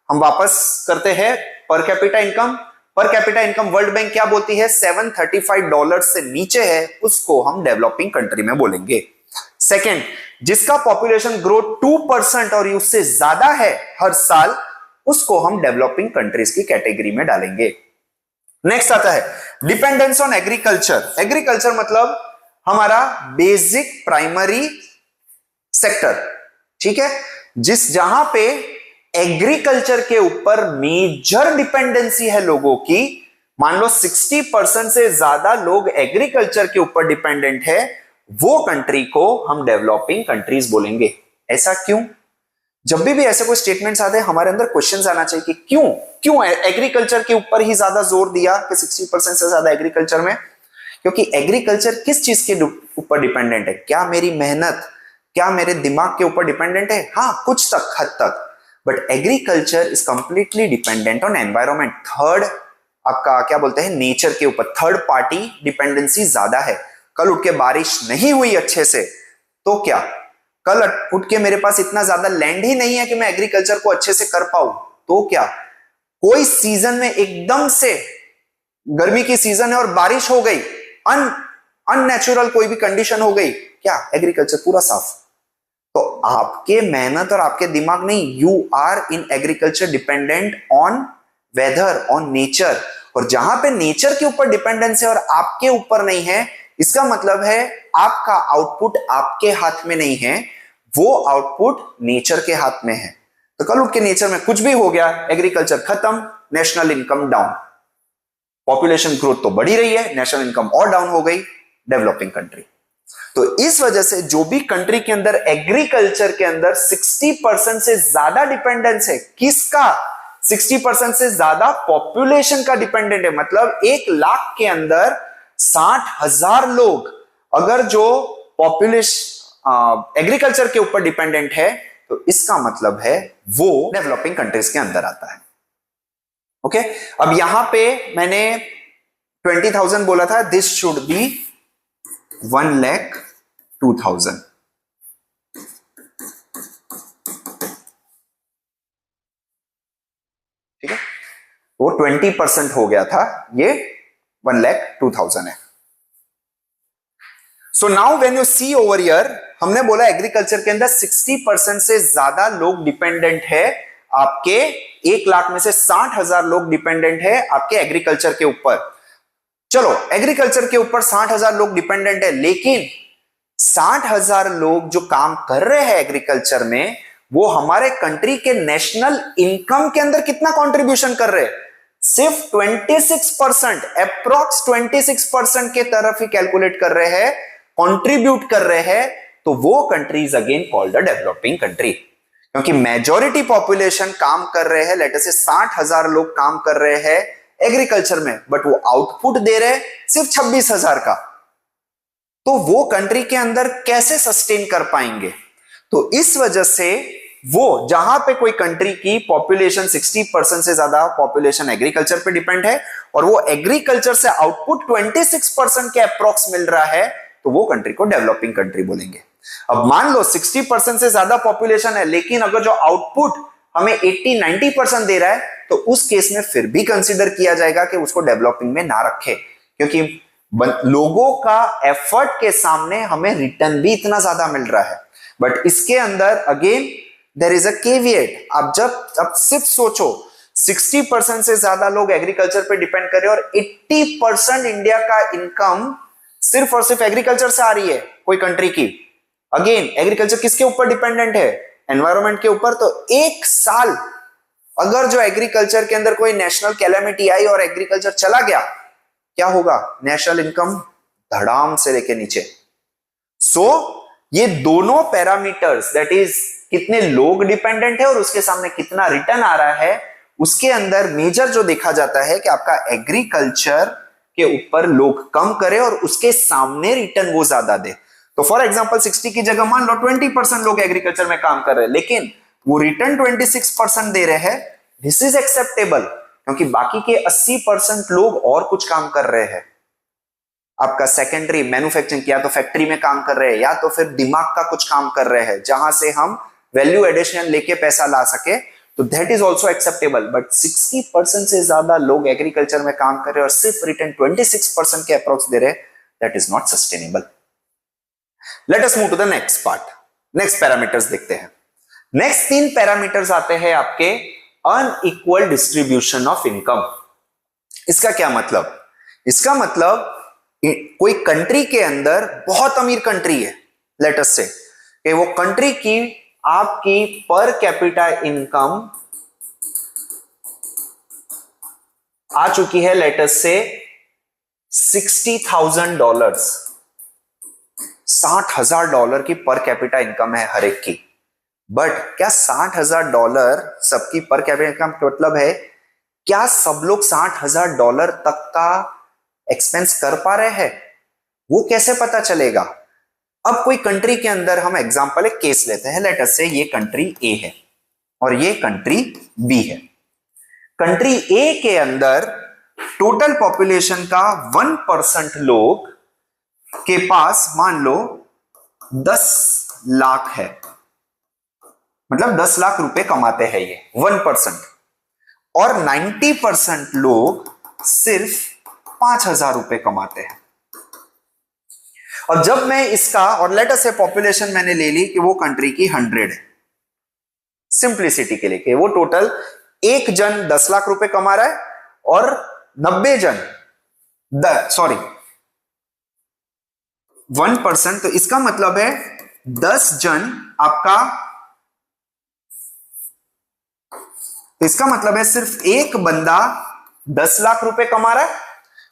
हम वापस करते हैं, पर कैपिटा इनकम। पर कैपिटा इनकम वर्ल्ड बैंक क्या बोलती है, $735 से नीचे है उसको हम डेवलपिंग कंट्री में बोलेंगे। सेकेंड, जिसका पॉपुलेशन ग्रोथ 2% और उससे ज्यादा है हर साल, उसको हम डेवलपिंग कंट्रीज की कैटेगरी में डालेंगे। नेक्स्ट आता है डिपेंडेंस ऑन एग्रीकल्चर। एग्रीकल्चर मतलब हमारा बेसिक प्राइमरी सेक्टर, ठीक है, जहां पे एग्रीकल्चर के ऊपर मेजर डिपेंडेंसी है लोगों की। मान लो 60% से ज्यादा लोग एग्रीकल्चर के ऊपर डिपेंडेंट है, वो कंट्री को हम डेवलपिंग कंट्रीज बोलेंगे। ऐसा क्यों? जब भी ऐसे कोई स्टेटमेंट्स आते हैं हमारे अंदर क्वेश्चंस आना चाहिए कि क्यों एग्रीकल्चर के ऊपर ही ज्यादा जोर दिया कि 60% से ज्यादा एग्रीकल्चर में। क्योंकि एग्रीकल्चर किस चीज के ऊपर डिपेंडेंट है? क्या मेरी मेहनत, क्या मेरे दिमाग के ऊपर डिपेंडेंट है? हाँ, कुछ तक हद तक, but agriculture is completely dependent on environment. Third आपका क्या बोलते हैं, नेचर के ऊपर थर्ड पार्टी डिपेंडेंसी ज्यादा है। कल उठ के बारिश नहीं हुई अच्छे से तो क्या, कल उठ के मेरे पास इतना ज्यादा लैंड ही नहीं है कि मैं एग्रीकल्चर को अच्छे से कर पाऊं तो क्या, कोई सीजन में एकदम से गर्मी की सीजन है और बारिश हो गई, अननेचुरल कोई भी कंडीशन हो गई, क्या एग्रीकल्चर पूरा साफ? तो आपके मेहनत और आपके दिमाग नहीं, you are in agriculture dependent on weather, on nature. और जहां पे नेचर के ऊपर डिपेंडेंस है और आपके ऊपर नहीं है, इसका मतलब है आपका आउटपुट आपके हाथ में नहीं है, वो आउटपुट नेचर के हाथ में है। तो कल उठ के नेचर में कुछ भी हो गया, एग्रीकल्चर खत्म, national income down, population growth तो बढ़ी रही है, नेशनल इनकम और डाउन हो गई, डेवलपिंग कंट्री। तो इस वजह से जो भी कंट्री के अंदर एग्रीकल्चर के अंदर 60% से ज्यादा डिपेंडेंस है, किसका? 60% से ज्यादा पॉपुलेशन का डिपेंडेंट है। मतलब 1 लाख के अंदर 60,000 लोग अगर जो पॉपुलेशन एग्रीकल्चर के ऊपर डिपेंडेंट है, तो इसका मतलब है वो डेवलपिंग कंट्रीज के अंदर आता है। ओके, अब यहां पे मैंने 20,000 बोला था, दिस शुड बी 1,02,000। ठीक है, वो 20% हो गया था, ये 1,02,000 है। So now when you see over here, हमने बोला एग्रीकल्चर के अंदर 60% से ज्यादा लोग डिपेंडेंट है आपके, 1 लाख में से 60,000 लोग डिपेंडेंट है आपके एग्रीकल्चर के ऊपर। चलो, एग्रीकल्चर के ऊपर 60,000 लोग डिपेंडेंट है, लेकिन 60,000 लोग जो काम कर रहे हैं एग्रीकल्चर में, वो हमारे कंट्री के नेशनल इनकम के अंदर कितना कंट्रीब्यूशन कर रहे हैं? सिर्फ 26%, अप्रॉक्स 26% के तरफ ही कैलकुलेट कर रहे हैं, कंट्रीब्यूट कर रहे हैं, तो वो countries again called a developing country. क्योंकि मेजॉरिटी पॉपुलेशन काम कर रहे हैं, लेट अस से 60,000 लोग काम कर रहे हैं एग्रीकल्चर में, बट वो आउटपुट दे रहे हैं सिर्फ 26,000 का, तो वो कंट्री के अंदर कैसे सस्टेन कर पाएंगे? तो इस वजह से वो जहां पे कोई कंट्री की पॉपुलेशन 60% से ज्यादा पॉपुलेशन एग्रीकल्चर पे डिपेंड है और वो एग्रीकल्चर से आउटपुट 26% के अप्रॉक्स मिल रहा है, तो वो कंट्री को डेवलपिंग कंट्री बोलेंगे। अब मान लो 60% से ज्यादा पॉपुलेशन है, लेकिन अगर जो आउटपुट हमें 80-90% दे रहा है, तो उस केस में फिर भी कंसीडर किया जाएगा कि उसको डेवलपिंग में ना रखे, क्योंकि लोगों का एफर्ट के सामने हमें रिटर्न भी इतना ज्यादा मिल रहा है। बट इसके अंदर again there is a caveat. आप सिर्फ सोचो 60% से ज्यादा लोग एग्रीकल्चर पे डिपेंड कर रहे हैं और 80% इंडिया का इनकम सिर्फ और सिर्फ एग्रीकल्चर से आ रही है कोई कंट्री की। अगेन एग्रीकल्चर किसके ऊपर डिपेंडेंट है? एनवायरमेंट के ऊपर। तो एक साल अगर जो एग्रीकल्चर के अंदर कोई नेशनल कैलेमिटी आई और एग्रीकल्चर चला गया, क्या होगा? नेशनल इनकम धड़ाम से लेके नीचे। सो ये दोनों पैरामीटर्स, दैट इज कितने लोग डिपेंडेंट है और उसके सामने कितना रिटर्न आ रहा है, उसके अंदर मेजर जो देखा जाता है कि आपका एग्रीकल्चर के ऊपर लोग कम करे और उसके सामने रिटर्न वो ज्यादा दे। तो फॉर एग्जांपल 60 की जगह मान लो 20% लोग एग्रीकल्चर में काम कर रहे हैं, लेकिन वो रिटर्न 26% दे रहे हैं। दिस इज एक्सेप्टेबल, क्योंकि बाकी के 80% लोग और कुछ काम कर रहे हैं। आपका सेकेंडरी मैन्युफैक्चरिंग, या तो फैक्ट्री में काम कर रहे हैं या तो फिर दिमाग का कुछ काम कर रहे हैं जहां से हम वैल्यू एडिशन लेके पैसा ला सके, तो that is also acceptable. But 60% से ज्यादा लोग एग्रीकल्चर में काम कर रहे हैं और सिर्फ रिटर्न 26% के अप्रोक्स दे रहे हैं, that is not sustainable. Let us move to the next part. Next parameters देखते हैं। नेक्स्ट 3 पैरामीटर्स आते हैं आपके अनइक्वल डिस्ट्रीब्यूशन ऑफ इनकम। इसका क्या मतलब? इसका मतलब कोई कंट्री के अंदर बहुत अमीर कंट्री है, लेट अस से कि वो कंट्री की आपकी पर कैपिटा इनकम आ चुकी है लेट अस से $60,000, $60,000 की पर कैपिटा इनकम है हर एक की। बट क्या $60,000 सबकी पर कैपिटा इनकम का मतलब है क्या सब लोग $60,000 तक का एक्सपेंस कर पा रहे हैं? वो कैसे पता चलेगा? अब कोई कंट्री के अंदर हम एग्जांपल एक केस लेते हैं, लेट अस से ये कंट्री ए है और ये कंट्री बी है। कंट्री ए के अंदर टोटल पॉपुलेशन का 1% लोग के पास मान लो 10 लाख है, मतलब 10 लाख रुपए कमाते हैं ये 1%, और 90% लोग सिर्फ 5,000 रुपए कमाते हैं। और जब मैं इसका, और लेट अस से पॉपुलेशन मैंने ले ली कि वो कंट्री की 100 है, सिंप्लिसिटी के लिए कि वो टोटल एक जन 10 लाख रुपए कमा रहा है और 90 जन 1%, तो इसका मतलब है 10 जन आपका, तो इसका मतलब है सिर्फ एक बंदा 10 लाख रुपए कमा रहा है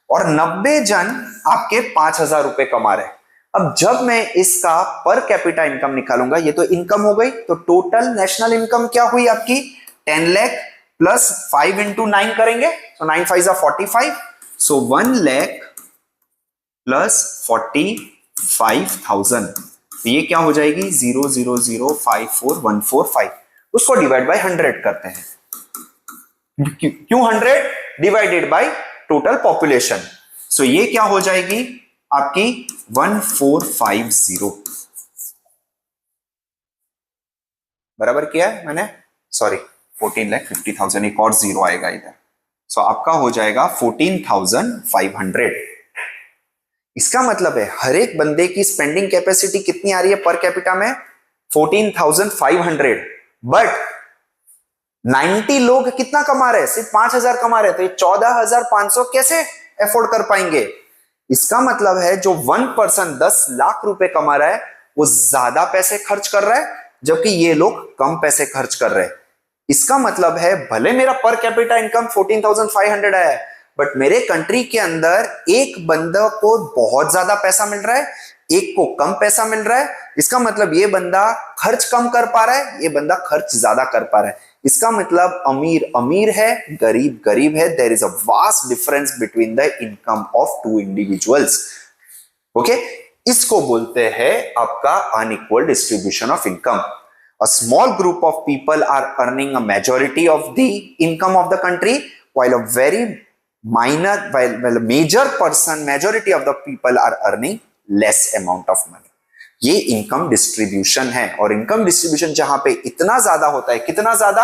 और 90 जन आपके 5,000 रुपए कमा रहे हैं। अब जब मैं इसका पर कैपिटा इनकम निकालूंगा, ये तो इनकम हो गई, तो टोटल नेशनल इनकम क्या हुई आपकी? 10 लाख प्लस 5 into 9 करेंगे, तो 9 5 जा 45, सो 1 लाख प्लस 45,000, तो ये क्या हो जाएगी? 0.0054145। उसको डिवाइड बाय 100 करते हैं। क्यों 100? डिवाइडेड बाय टोटल पॉपुलेशन, सो ये क्या हो जाएगी आपकी 1450। बराबर किया है मैंने, सॉरी 14,50,000, एक और जीरो आएगा इधर, सो आपका हो जाएगा 14,500। इसका मतलब है हर एक बंदे की स्पेंडिंग कैपेसिटी कितनी आ रही है पर कैपिटा में? 14,500, बट 90 लोग कितना कमा रहे हैं? सिर्फ 5,000 कमा रहे हैं, तो ये 14,500 कैसे एफोर्ड कर पाएंगे? इसका मतलब है जो 1% 10 लाख रुपए कमा रहा है वो ज्यादा पैसे खर्च कर रहा है, जबकि ये लोग कम पैसे खर्च कर रहे हैं। इसका मतलब है भले मेरा पर कैपिटा इनकम 14,500 है, बट मेरे कंट्री के अंदर एक बंदा को बहुत ज्यादा पैसा मिल रहा है, एक को कम पैसा मिल रहा है। इसका मतलब ये बंदा खर्च कम कर पा रहा है, ये बंदा खर्च ज्यादा कर पा रहा है। इसका मतलब अमीर अमीर है, गरीब गरीब है। There is a vast difference between the income of two individuals. Okay, इसको बोलते हैं आपका unequal distribution of income. A small group of people are earning a majority of the income of the country, while a very minor, while a majority of the people are earning less amount of money. ये income distribution है, और income distribution जहां पे इतना ज्यादा होता है, कितना ज्यादा?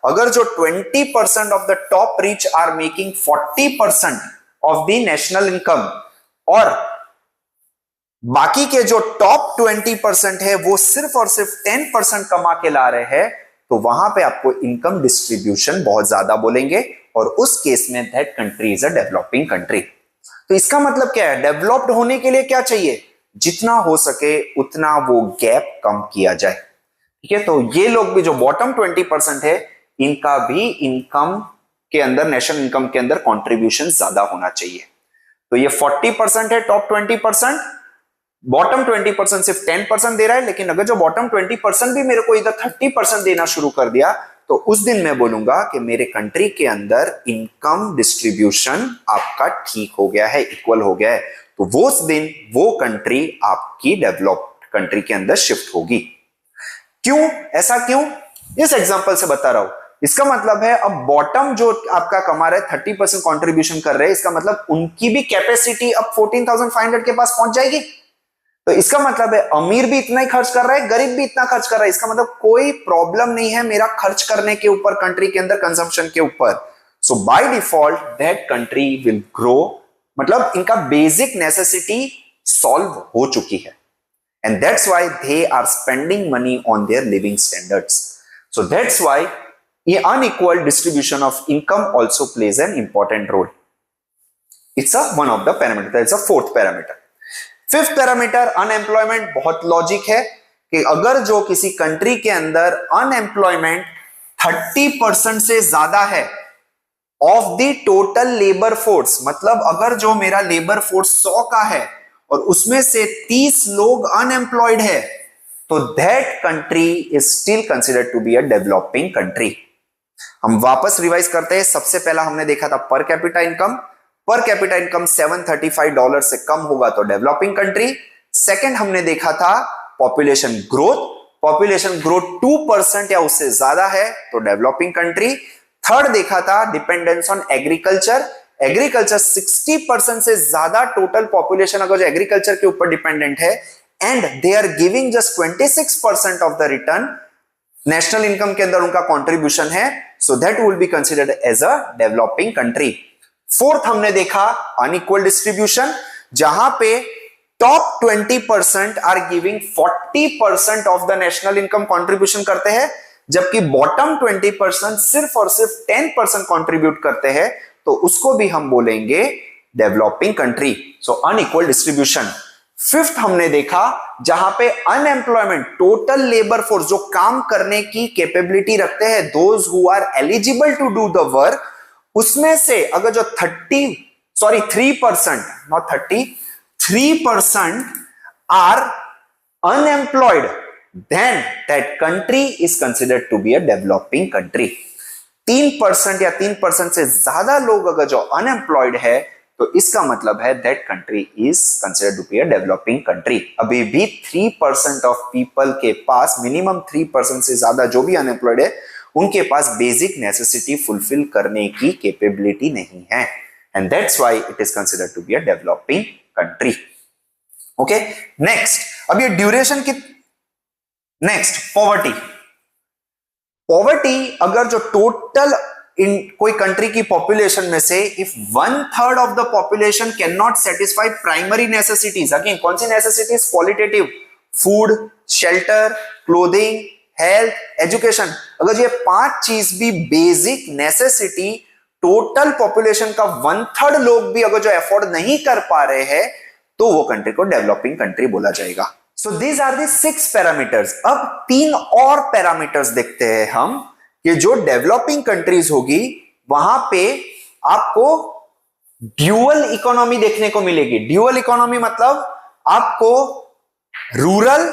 अगर जो 20% of the top rich are making 40% of the national income, और बाकी के जो टॉप 20% है वो सिर्फ और सिर्फ 10% कमा के ला रहे हैं, तो वहां पे आपको इनकम डिस्ट्रीब्यूशन बहुत ज्यादा बोलेंगे और उस केस में that country is a developing country. तो इसका मतलब क्या है, डेवलप्ड होने के लिए क्या चाहिए, जितना हो सके उतना वो गैप कम किया जाए। ठीक है, तो ये लोग भी जो बॉटम 20% है, इनका भी इनकम के अंदर, नेशनल इनकम के अंदर कंट्रीब्यूशन ज्यादा होना चाहिए। तो ये 40% है टॉप 20%, बॉटम 20% सिर्फ 10% दे रहा है, लेकिन अगर जो बॉटम 20% भी मेरे को इधर 30% देना शुरू कर दिया तो उस दिन मैं बोलूंगा कि मेरे कंट्री के अंदर इनकम डिस्ट्रीब्यूशन आपका ठीक हो गया है, इक्वल हो गया है। तो वो उस दिन वो कंट्री आपकी डेवलप्ड कंट्री के अंदर शिफ्ट होगी। क्यों, ऐसा क्यों, इस एग्जांपल से बता रहा हूं। इसका मतलब है अब बॉटम जो आपका कमा रहे 30% कंट्रीब्यूशन कर रहे हैं, इसका मतलब उनकी भी कैपेसिटी अब 14,500 के पास पहुंच जाएगी। तो इसका मतलब है अमीर भी इतना ही खर्च कर रहा है, गरीब भी इतना खर्च कर रहा है। इसका मतलब कोई प्रॉब्लम नहीं है मेरा खर्च करने के ऊपर, कंट्री के अंदर कंजम्पशन के ऊपर। So by default that country will grow, मतलब इनका बेसिक नेसेसिटी सॉल्व हो चुकी है, and that's why they are spending money on their living standards. So that's why the unequal distribution of income also plays an important role. It's one of the parameter, it's a fourth parameter. Fifth parameter unemployment. बहुत logic है कि अगर जो किसी country के अंदर unemployment 30% से ज्यादा है of the total labour force, मतलब अगर जो मेरा लेबर फोर्स 100 का है और उसमें से 30 लोग अनएम्प्लॉयड है, तो that country is still considered to be a developing country. हम वापस रिवाइज करते हैं। सबसे पहला हमने देखा था पर कैपिटा इनकम। पर कैपिटा इनकम $735 से कम होगा तो डेवलपिंग कंट्री। सेकंड हमने देखा था पॉपुलेशन ग्रोथ। पॉपुलेशन ग्रोथ 2% या उससे ज्यादा है तो डेवलपिंग कंट्री। थर्ड देखा था डिपेंडेंस ऑन एग्रीकल्चर। एग्रीकल्चर 60% से ज्यादा टोटल पॉपुलेशन अगर जो एग्रीकल्चर के ऊपर डिपेंडेंट है and they are giving just 26% of the return, national income के अंदर उनका कंट्रीब्यूशन है, so that will be considered as a developing country. Fourth हमने देखा अनइक्वल डिस्ट्रीब्यूशन, जहां पे top 20% are giving 40% of the national income contribution करते हैं, जबकि बॉटम 20% सिर्फ और सिर्फ 10% कंट्रीब्यूट करते हैं, तो उसको भी हम बोलेंगे डेवलपिंग कंट्री। सो अनइक्वल डिस्ट्रीब्यूशन। फिफ्थ हमने देखा जहां पे अनएम्प्लॉयमेंट, टोटल लेबर फोर्स जो काम करने की कैपेबिलिटी रखते हैं, those who are eligible to do the work, उसमें से अगर जो 3%, not 30, 3% are unemployed, then that country is considered to be a developing country. 3% या 3% से ज्यादा लोग अगर जो अनएम्प्लॉयड है तो इसका मतलब है that country is considered to be a developing country. अभी भी 3% ऑफ पीपल के पास, मिनिमम 3% से ज्यादा जो भी अनएम्प्लॉयड है उनके पास बेसिक नेसेसिटी फुलफिल करने की कैपेबिलिटी नहीं है, and that's why it is considered to be a developing country. Okay, next, अब ये ड्यूरेशन की, नेक्स्ट पॉवर्टी। पॉवर्टी अगर जो टोटल इन कोई कंट्री की पॉपुलेशन में से if 1/3 of the population can not satisfy primary necessities, again कौन सी necessities, qualitative, food, shelter, clothing, health, education, अगर ये 5 चीज भी बेसिक नेसेसिटी टोटल पॉपुलेशन का 1/3 लोग भी अगर जो एफोर्ड नहीं कर पा रहे हैं तो वो कंट्री को डेवलपिंग कंट्री बोला जाएगा। So these are the 6 parameters. अब 3 और पैरामीटर्स देखते हैं हम कि जो डेवलपिंग कंट्रीज होगी वहां पे आपको ड्यूअल इकोनॉमी देखने को मिलेगी। ड्यूअल इकोनॉमी मतलब आपको रूरल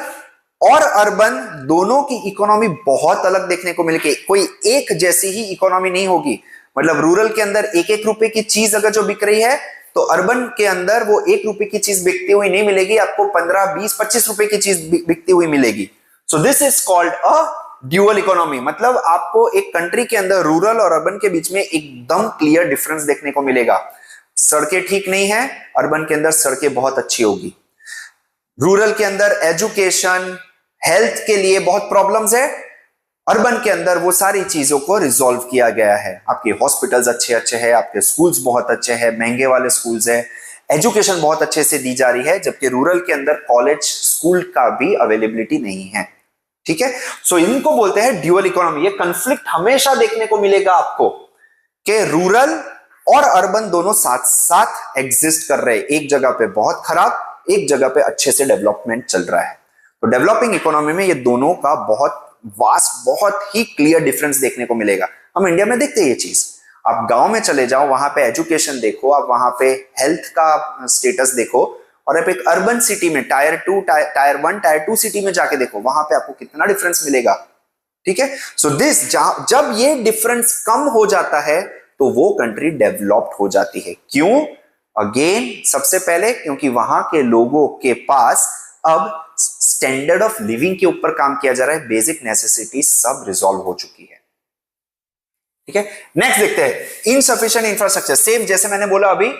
और अर्बन दोनों की इकोनॉमी बहुत अलग देखने को मिलेगी। कोई एक जैसी ही इकोनॉमी नहीं होगी। मतलब रूरल के अंदर 1-1 रुपए की चीज अगर जो बिक रही है तो अर्बन के अंदर वो 1 रुपए की चीज बिकती हुई नहीं मिलेगी, आपको 15, 20, 25 रुपए की चीज बिकती हुई मिलेगी। सो this is called a dual economy. मतलब आपको एक कंट्री के अंदर रूरल और अर्बन के बीच में एकदम क्लियर डिफरेंस देखने को मिलेगा। सड़कें ठीक नहीं है, अर्बन के अंदर सड़कें बहुत अच्छी होगी। रूरल के अंदर एजुकेशन, हेल्थ के लिए बहुत प्रॉब्लम्स है, अर्बन के अंदर वो सारी चीजों को रिजॉल्व किया गया है। आपके हॉस्पिटल्स अच्छे हैं, आपके स्कूल्स बहुत अच्छे हैं, महंगे वाले स्कूल्स हैं, एजुकेशन बहुत अच्छे से दी जा रही है, जबकि रूरल के अंदर कॉलेज, स्कूल का भी अवेलेबिलिटी नहीं है। ठीक है, सो इनको बोलते हैं ड्यूअल इकोनॉमी। ये कंफ्लिक्ट हमेशा देखने को मिलेगा आपको कि रूरल और अर्बन दोनों साथ साथ एग्जिस्ट कर रहे हैं, एक जगह पे बहुत खराब, एक जगह पे अच्छे से डेवलपमेंट चल रहा है। तो डेवलपिंग इकोनॉमी में ये दोनों का बहुत वास्ट, बहुत ही क्लियर डिफरेंस देखने को मिलेगा। हम इंडिया में देखते हैं ये चीज। आप गांव में चले जाओ, वहां पे एजुकेशन देखो, आप वहां पे हेल्थ का स्टेटस देखो, और आप एक अर्बन सिटी में टायर 2, टायर 1, टायर 2 सिटी में जाके देखो, वहां पे आपको कितना डिफरेंस मिलेगा। ठीक है, सो दिस जब ये डिफरेंस कम हो जाता है तो वो कंट्री डेवलप्ड हो जाती है। क्यों? अगेन सबसे पहले क्योंकि वहां के लोगों के पास अब स्टैंडर्ड ऑफ लिविंग के ऊपर काम किया जा रहा है, बेसिक नेसेसिटी सब रिजॉल्व हो चुकी है। ठीक है, नेक्स्ट देखते हैं इनसफिशिएंट इंफ्रास्ट्रक्चर। सेम जैसे मैंने बोला अभी,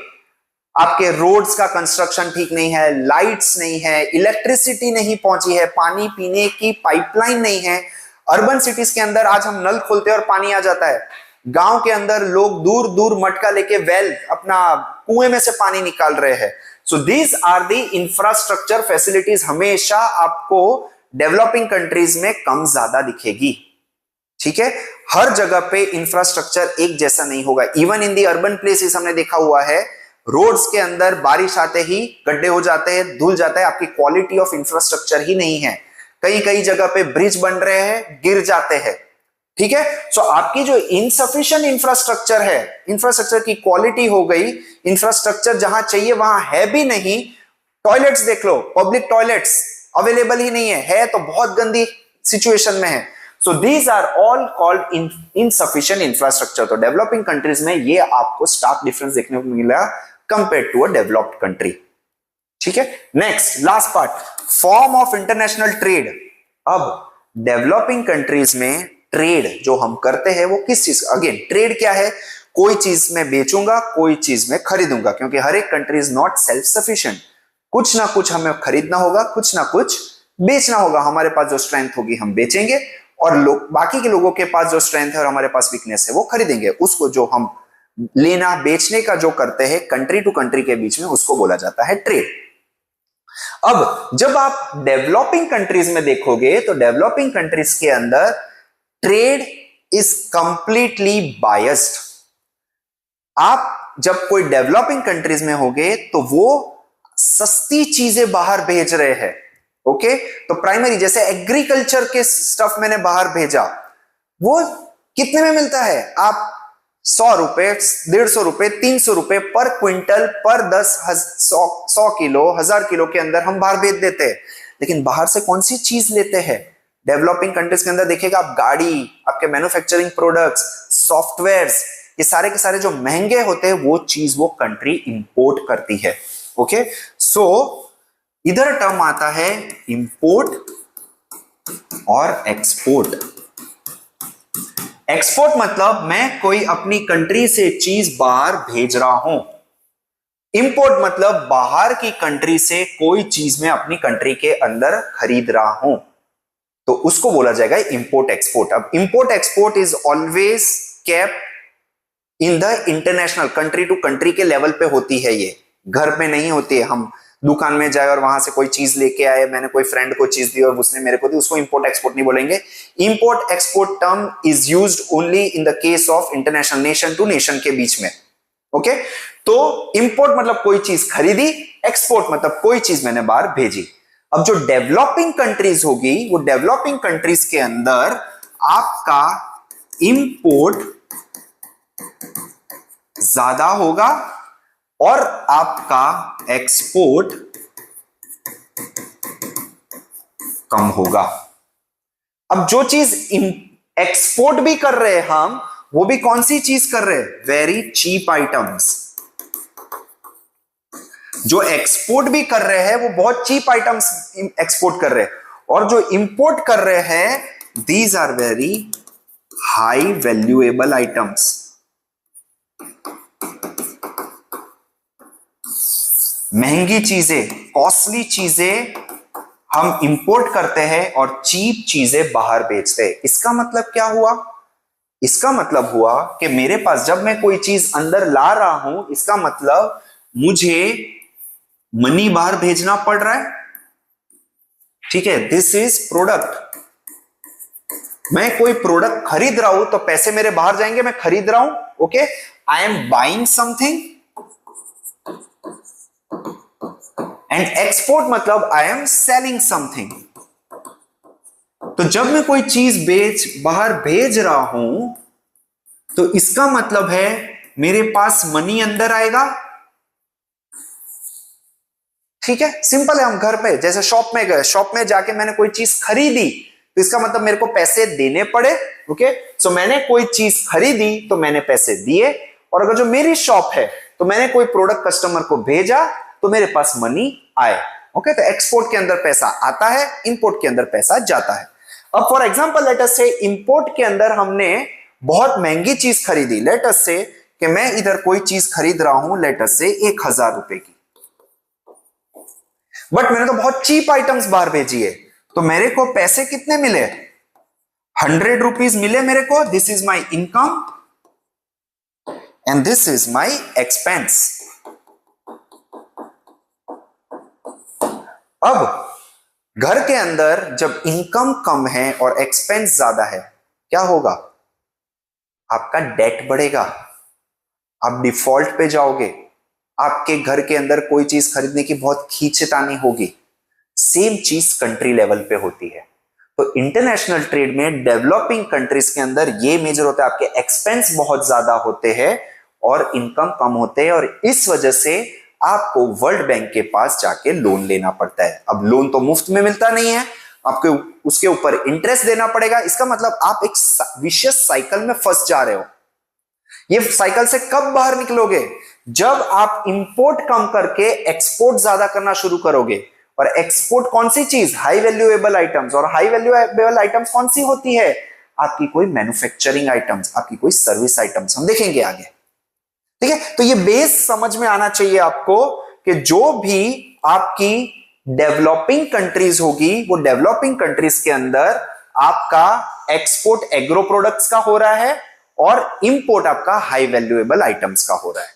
आपके रोड्स का कंस्ट्रक्शन ठीक नहीं है, लाइट्स नहीं है, इलेक्ट्रिसिटी नहीं पहुंची है, पानी पीने की पाइपलाइन नहीं है। अर्बन सिटीज के अंदर आज हम नल खोलते हैं और पानी आ जाता है, गांव के अंदर लोग दूर दूर मटका लेके वेल अपना कुएं में से पानी निकाल रहे हैं। So these are the infrastructure facilities हमेशा आपको डेवलपिंग कंट्रीज में कम ज्यादा दिखेगी। ठीक है, हर जगह पे इंफ्रास्ट्रक्चर एक जैसा नहीं होगा। Even in the urban places हमने देखा हुआ है, रोड्स के अंदर बारिश आते ही गड्ढे हो जाते हैं, धुल जाता है, आपकी क्वालिटी ऑफ इंफ्रास्ट्रक्चर ही नहीं है। कई कई जगह पे ब्रिज बन रहे हैं, गिर जाते हैं। ठीक है, सो आपकी जो इनसफिशिएंट इंफ्रास्ट्रक्चर है, इंफ्रास्ट्रक्चर की क्वालिटी हो गई, इंफ्रास्ट्रक्चर जहां चाहिए वहां है भी नहीं। टॉयलेट्स देख लो, पब्लिक टॉयलेट्स अवेलेबल ही नहीं है तो बहुत गंदी सिचुएशन में है। So these are all called insufficient infrastructure. तो डेवलपिंग कंट्रीज में ये आपको स्टार्क डिफरेंस देखने को मिला compare to a developed country. ठीक है, next last part, form of international trade. अब डेवलपिंग कंट्रीज में ट्रेड जो हम करते हैं वो किस चीज, अगेन ट्रेड क्या है? कोई चीज में बेचूंगा, कोई चीज में खरीदूंगा, क्योंकि हर एक country is not self sufficient. कुछ ना कुछ हमें खरीदना होगा, कुछ ना कुछ बेचना होगा। हमारे पास जो स्ट्रेंथ होगी हम बेचेंगे, और लोग, बाकी के लोगों के पास जो स्ट्रेंथ है और हमारे पास वीकनेस है वो खरीदेंगे। उसको जो हम लेना बेचने का जो करते हैं कंट्री टू कंट्री के बीच में, उसको बोला जाता है ट्रेड। अब जब आप डेवलपिंग कंट्रीज में देखोगे तो डेवलपिंग कंट्रीज के अंदर ट्रेड इज कंप्लीटली बायस्ड। आप जब कोई डेवलपिंग कंट्रीज में होगे तो वो सस्ती चीजें बाहर भेज रहे हैं। ओके, तो प्राइमरी जैसे एग्रीकल्चर के स्टफ मैंने बाहर भेजा, वो कितने में मिलता है? आप 100 रुपए, 150 रुपए, 300 रुपए पर क्विंटल पर 100 किलो, 1000 किलो के अंदर हम बाहर भेज देते हैं। लेकिन बाहर से कौन सी चीज लेते हैं? डेवलपिंग कंट्रीज के अंदर देखिएगा आप, गाड़ी, आपके मैन्युफैक्चरिंग प्रोडक्ट्स, सॉफ्टवेयर्स, ये सारे के सारे जो महंगे होते हैं वो चीज वो कंट्री इंपोर्ट करती है। ओके, सो इधर टर्म आता है इंपोर्ट और एक्सपोर्ट। एक्सपोर्ट मतलब मैं कोई अपनी कंट्री से चीज बाहर भेज रहा हूं। इंपोर्ट मतलब बाहर की कंट्री से कोई चीज मैं अपनी कंट्री के अंदर खरीद रहा हूं, तो उसको बोला जाएगा इंपोर्ट एक्सपोर्ट। अब import export is always kept in the international, country to country के लेवल पे होती है, ये घर में नहीं होती है। हम दुकान में जाए और वहां से कोई चीज लेके आए, मैंने कोई फ्रेंड को चीज दी और उसने मेरे को दी, उसको इंपोर्ट एक्सपोर्ट नहीं बोलेंगे। Import export term is used only in the case of international, nation to nation के बीच में। ओके, तो इंपोर्ट मतलब कोई चीज खरीदी, एक्सपोर्ट मतलब कोई चीज मैंने बाहर भेजी। अब जो डेवलपिंग कंट्रीज होगी, वो डेवलपिंग कंट्रीज के अंदर आपका इंपोर्ट ज्यादा होगा और आपका एक्सपोर्ट कम होगा। अब जो चीज एक्सपोर्ट भी कर रहे हैं हम, वो भी कौन सी चीज कर रहे हैं? Very cheap items. जो एक्सपोर्ट भी कर रहे हैं वो बहुत चीप आइटम्स एक्सपोर्ट कर रहे हैं, और जो इंपोर्ट कर रहे हैं these are very high valuable items. महंगी चीजें, कॉस्टली चीजें हम इंपोर्ट करते हैं और चीप चीजें बाहर बेचते हैं। इसका मतलब क्या हुआ? इसका मतलब हुआ कि मेरे पास जब मैं कोई चीज अंदर ला रहा हूं, इसका मतलब मुझे मनी बाहर भेजना पड़ रहा है। ठीक है, दिस इज प्रोडक्ट। मैं कोई प्रोडक्ट खरीद रहा हूं तो पैसे मेरे बाहर जाएंगे, मैं खरीद रहा हूं, okay. I am buying something, and export मतलब आई एम सेलिंग समथिंग। तो जब मैं कोई चीज बाहर भेज रहा हूं तो इसका मतलब है मेरे पास मनी अंदर आएगा, ठीक है। सिंपल है, हम घर पे जैसे शॉप में गए, शॉप में जाके मैंने कोई चीज खरीदी तो इसका मतलब मेरे को पैसे देने पड़े, ओके। सो मैंने कोई चीज खरीदी तो मैंने पैसे दिए, और अगर जो मेरी शॉप है तो मैंने कोई प्रोडक्ट कस्टमर को भेजा तो मेरे पास मनी आए, ओके। तो एक्सपोर्ट के अंदर पैसा आता है, इंपोर्ट के अंदर पैसा जाता है। अब फॉर एग्जांपल लेट अस से इंपोर्ट के अंदर हमने बहुत महंगी चीज खरीदी, लेट अस से कि मैं इधर कोई चीज खरीद रहा हूं लेट अस से 1000 रुपए की, बट मैंने तो बहुत चीप आइटम्स बाहर भेजी है, तो मेरे को पैसे कितने मिले, 100 रुपीज मिले मेरे को। This is my income and this is my expense. अब घर के अंदर जब इनकम कम है और एक्सपेंस ज्यादा है, क्या होगा, आपका डेट बढ़ेगा, आप डिफॉल्ट पे जाओगे, आपके घर के अंदर कोई चीज खरीदने की बहुत खींचतानी होगी। सेम चीज कंट्री लेवल पे होती है। तो इंटरनेशनल ट्रेड में डेवलपिंग कंट्रीज के अंदर ये मेजर होता है, आपके एक्सपेंस बहुत ज्यादा होते हैं और इनकम कम होते हैं, और इस वजह से आपको वर्ल्ड बैंक के पास जाके लोन लेना पड़ता है। अब लोन तो मुफ्त में मिलता नहीं है, आपको उसके ऊपर इंटरेस्ट देना पड़ेगा। इसका मतलब आप एक विशियस साइकिल में फंस जा रहे हो। ये साइकिल से कब बाहर निकलोगे, जब आप इंपोर्ट कम करके एक्सपोर्ट ज्यादा करना शुरू करोगे। और एक्सपोर्ट कौन सी चीज, हाई वैल्यूएबल आइटम्स। और हाई वैल्यूएबल आइटम्स कौन सी होती है, आपकी कोई मैन्युफैक्चरिंग आइटम्स, आपकी कोई सर्विस आइटम्स, हम देखेंगे आगे, ठीक है। तो ये बेस समझ में आना चाहिए आपको कि जो भी आपकी डेवलपिंग कंट्रीज होगी, वो डेवलपिंग कंट्रीज के अंदर आपका एक्सपोर्ट एग्रो प्रोडक्ट्स का हो रहा है और इंपोर्ट आपका हाई वैल्यूएबल आइटम्स का हो रहा है।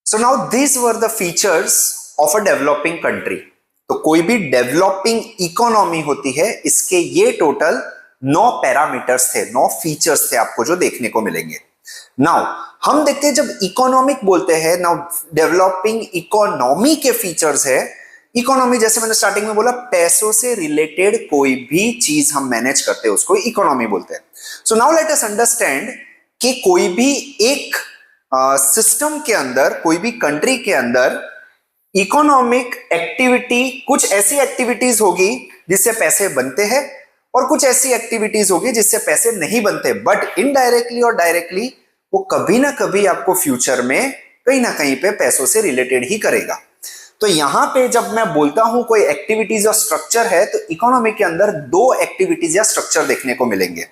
So now this were the features of a developing country. तो कोई भी डेवलपिंग इकोनॉमी होती है, इसके ये टोटल 9 पैरामीटर्स थे, 9 फीचर्स थे आपको जो देखने को मिलेंगे। नाउ हम देखते हैं जब इकोनॉमिक बोलते हैं, नाउ डेवलपिंग इकोनॉमी के फीचर्स है। इकोनॉमी जैसे मैंने स्टार्टिंग में बोला, पैसों से रिलेटेड कोई भी चीज हम मैनेज करते हैं उसको इकोनॉमी बोलते हैं। So now let us understand कि कोई भी एक सिस्टम के अंदर, कोई भी कंट्री के अंदर इकोनॉमिक एक्टिविटी, कुछ ऐसी एक्टिविटीज होगी जिससे पैसे बनते हैं और कुछ ऐसी एक्टिविटीज होगी जिससे पैसे नहीं बनते, बट इनडायरेक्टली और डायरेक्टली वो कभी ना कभी आपको फ्यूचर में कहीं ना कहीं पे पैसों से रिलेटेड ही करेगा। तो यहां पे जब मैं बोलता हूं कोई एक्टिविटीज या स्ट्रक्चर है, तो इकोनॉमी के अंदर 2 एक्टिविटीज या स्ट्रक्चर देखने को मिलेंगे।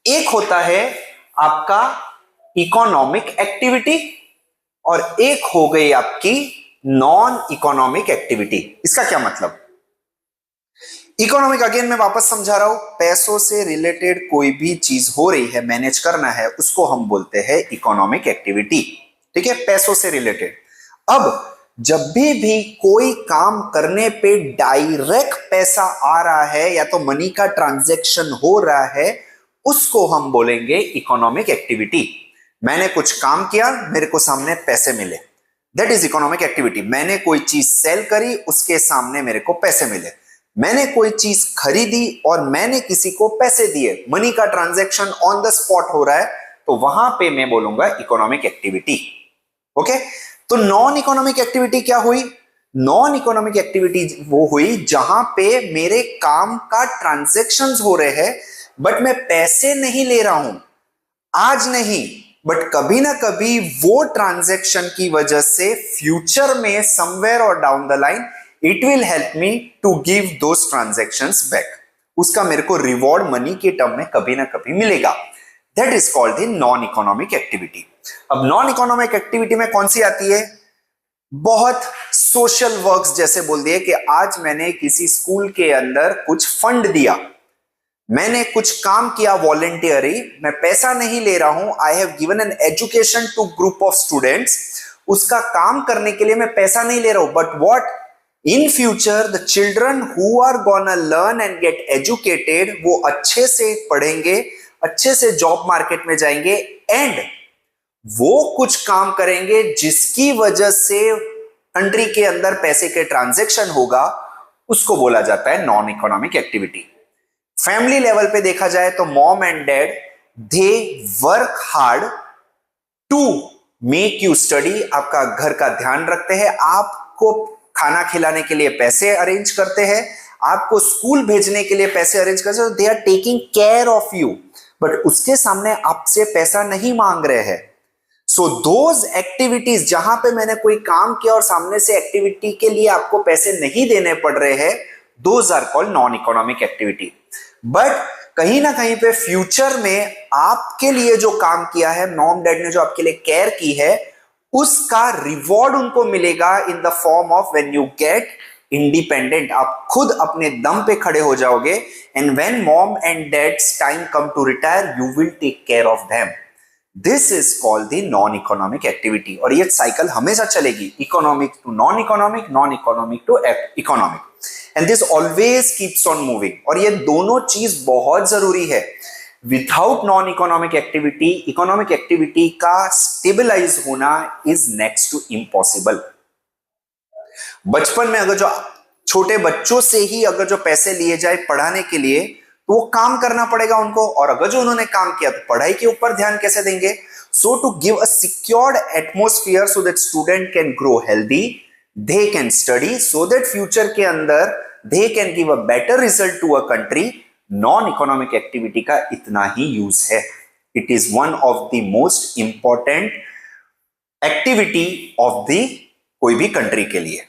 एक होता है आपका इकोनॉमिक एक्टिविटी और एक हो गई आपकी नॉन इकोनॉमिक एक्टिविटी। इसका क्या मतलब, इकोनॉमिक अगेन मैं वापस समझा रहा हूं, पैसों से रिलेटेड कोई भी चीज हो रही है, मैनेज करना है, उसको हम बोलते हैं इकोनॉमिक एक्टिविटी, ठीक है, पैसों से रिलेटेड। अब जब भी कोई काम करने पे डायरेक्ट पैसा आ रहा है या तो मनी का ट्रांजैक्शन हो रहा है, उसको हम बोलेंगे इकोनॉमिक एक्टिविटी। मैंने कुछ काम किया, मेरे को सामने पैसे मिले, दैट इज इकोनॉमिक एक्टिविटी। मैंने कोई चीज सेल करी, उसके सामने मेरे को पैसे मिले। मैंने कोई चीज खरीदी और मैंने किसी को पैसे दिए, मनी का ट्रांजैक्शन ऑन द स्पॉट हो रहा है, तो वहां पे मैं बोलूंगा इकोनॉमिक एक्टिविटी, ओके। तो नॉन इकोनॉमिक एक्टिविटी क्या हुई, नॉन इकोनॉमिक एक्टिविटी वो हुई जहां पे मेरे काम का ट्रांजैक्शंस हो रहे हैं, बट मैं पैसे नहीं ले रहा हूं, आज नहीं, बट कभी ना कभी वो ट्रांजैक्शन की वजह से फ्यूचर में समवेयर और down the line it will help me to give those transactions back. उसका मेरे को रिवॉर्ड मनी के टर्म में कभी ना कभी मिलेगा, that is called the non economic activity. अब नॉन इकोनॉमिक एक्टिविटी में कौन सी आती है, बहुत सोशल वर्क्स, जैसे बोल दिए कि आज मैंने किसी स्कूल के अंदर कुछ फंड दिया, मैंने कुछ काम किया वॉलंटियरी, मैं पैसा नहीं ले रहा हूं, I have given an education to group of students, उसका काम करने के लिए मैं पैसा नहीं ले रहा हूं, but what, in future the children who are gonna learn and get educated, वो अच्छे से पढ़ेंगे, अच्छे से जॉब मार्केट में जाएंगे एंड वो कुछ काम करेंगे जिसकी वजह से कंट्री के अंदर पैसे के ट्रांजैक्शन होगा, उसको बोला जाता है non economic activity. Family level पे देखा जाए तो mom and dad they work hard to make you study, आपका घर का ध्यान रखते हैं, आपको खाना खिलाने के लिए पैसे अरेंज करते हैं, आपको स्कूल भेजने के लिए पैसे अरेंज करते हैं, they are taking care of you, but उसके सामने आपसे पैसा नहीं मांग रहे हैं। सो दोज एक्टिविटीज जहां पे मैंने कोई काम किया और सामने से एक्टिविटी के लिए आपको पैसे नहीं देने पड़ रहे हैं, those are called non economic activity. But कहीं ना कहीं पे फ्यूचर में आपके लिए जो काम किया है, मॉम डैड ने जो आपके लिए केयर की है, उसका रिवॉर्ड उनको मिलेगा in the form of when you get independent, आप खुद अपने दम पे खड़े हो जाओगे and when mom and dad's time come to retire you will take care of them. This is called the non economic activity. और ये साइकिल हमेशा चलेगी, economic to non economic to economic, and this always keeps on moving. और ये दोनों चीज बहुत जरूरी है। Without non economic activity, economic activity का स्टेबलाइज होना इज नेक्स्ट टू इम्पॉसिबल। बचपन में अगर जो छोटे बच्चों से ही अगर जो पैसे लिए जाए पढ़ाने के लिए, तो वो काम करना पड़ेगा उनको, और अगर जो उन्होंने काम किया तो पढ़ाई के ऊपर ध्यान कैसे देंगे। So to give a secured atmosphere so that student can grow healthy, they can study, so that future के अंदर they can give a better result to a country, non economic activity का इतना ही यूज है। It is one of the most important activity of the कोई भी country के लिए।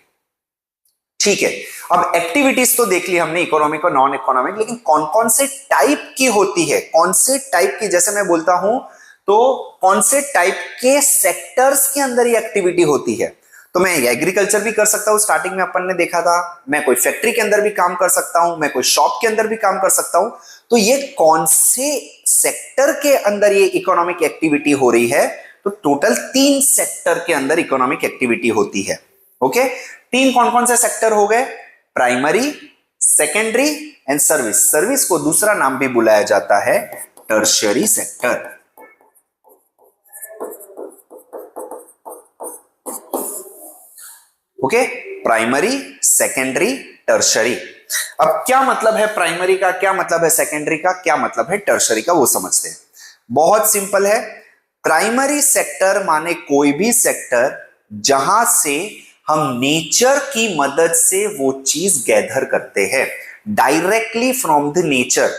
ठीक है, अब एक्टिविटीज तो देख ली हमने, इकोनॉमिक और नॉन इकोनॉमिक, लेकिन कौन कौन से टाइप की होती है, कौन से टाइप की, जैसे मैं बोलता हूं तो कौन से टाइप के सेक्टर्स के अंदर ये एक्टिविटी होती है। तो मैं एग्रीकल्चर भी कर सकता हूं, स्टार्टिंग में अपन ने देखा था, मैं कोई फैक्ट्री के अंदर भी काम कर सकता हूं, मैं कोई शॉप के अंदर भी काम कर सकता हूं। तो ये कौन से सेक्टर के अंदर ये इकोनॉमिक एक्टिविटी हो रही है, तो टोटल 3 सेक्टर के अंदर इकोनॉमिक एक्टिविटी होती है। ओके, 3 कौन कौन से सेक्टर हो गए, primary, secondary and service. Service को दूसरा नाम भी बुलाया जाता है tertiary sector. Okay, primary, secondary, tertiary. अब क्या मतलब है प्राइमरी का, क्या मतलब है सेकेंडरी का, क्या मतलब है टर्शरी का, वो समझते हैं। बहुत सिंपल है। प्राइमरी सेक्टर माने कोई भी सेक्टर जहां से हम नेचर की मदद से वो चीज गैदर करते हैं, डायरेक्टली फ्रॉम द नेचर।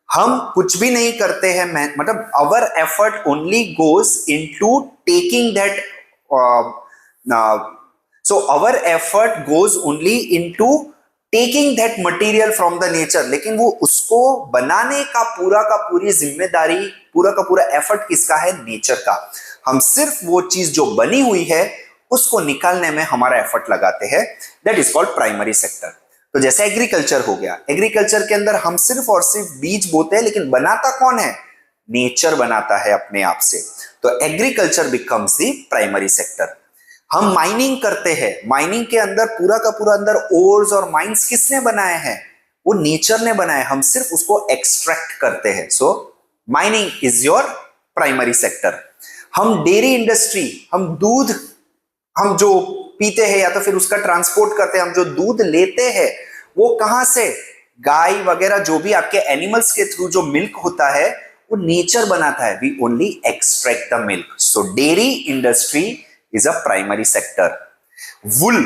हम कुछ भी नहीं करते हैं, मतलब our effort only goes into taking that, so our effort goes only into taking that material from the nature, लेकिन वो उसको बनाने का पूरी जिम्मेदारी, पूरा का पूरा एफर्ट किसका है, नेचर का। हम सिर्फ वो चीज जो बनी हुई है उसको निकालने में हमारा एफर्ट लगाते हैं, that is called primary sector. तो जैसे एग्रीकल्चर हो गया, एग्रीकल्चर के अंदर हम सिर्फ और सिर्फ बीज बोते हैं, लेकिन बनाता कौन है, नेचर बनाता है अपने आप से। तो agriculture becomes the primary sector. हम माइनिंग करते हैं, माइनिंग के अंदर पूरा का पूरा अंदर ओर्स और माइंस किसने बनाए हैं, वो नेचर ने बनाए, हम सिर्फ उसको एक्सट्रैक्ट करते हैं। So mining is your primary sector. हम डेयरी इंडस्ट्री, हम दूध हम जो पीते हैं या तो फिर उसका ट्रांसपोर्ट करते हैं, हम जो दूध लेते हैं वो कहां से, गाय वगैरह जो भी आपके एनिमल्स के थ्रू जो मिल्क होता है वो नेचर बनाता है, we only extract the milk. So dairy industry is a primary sector. Wool,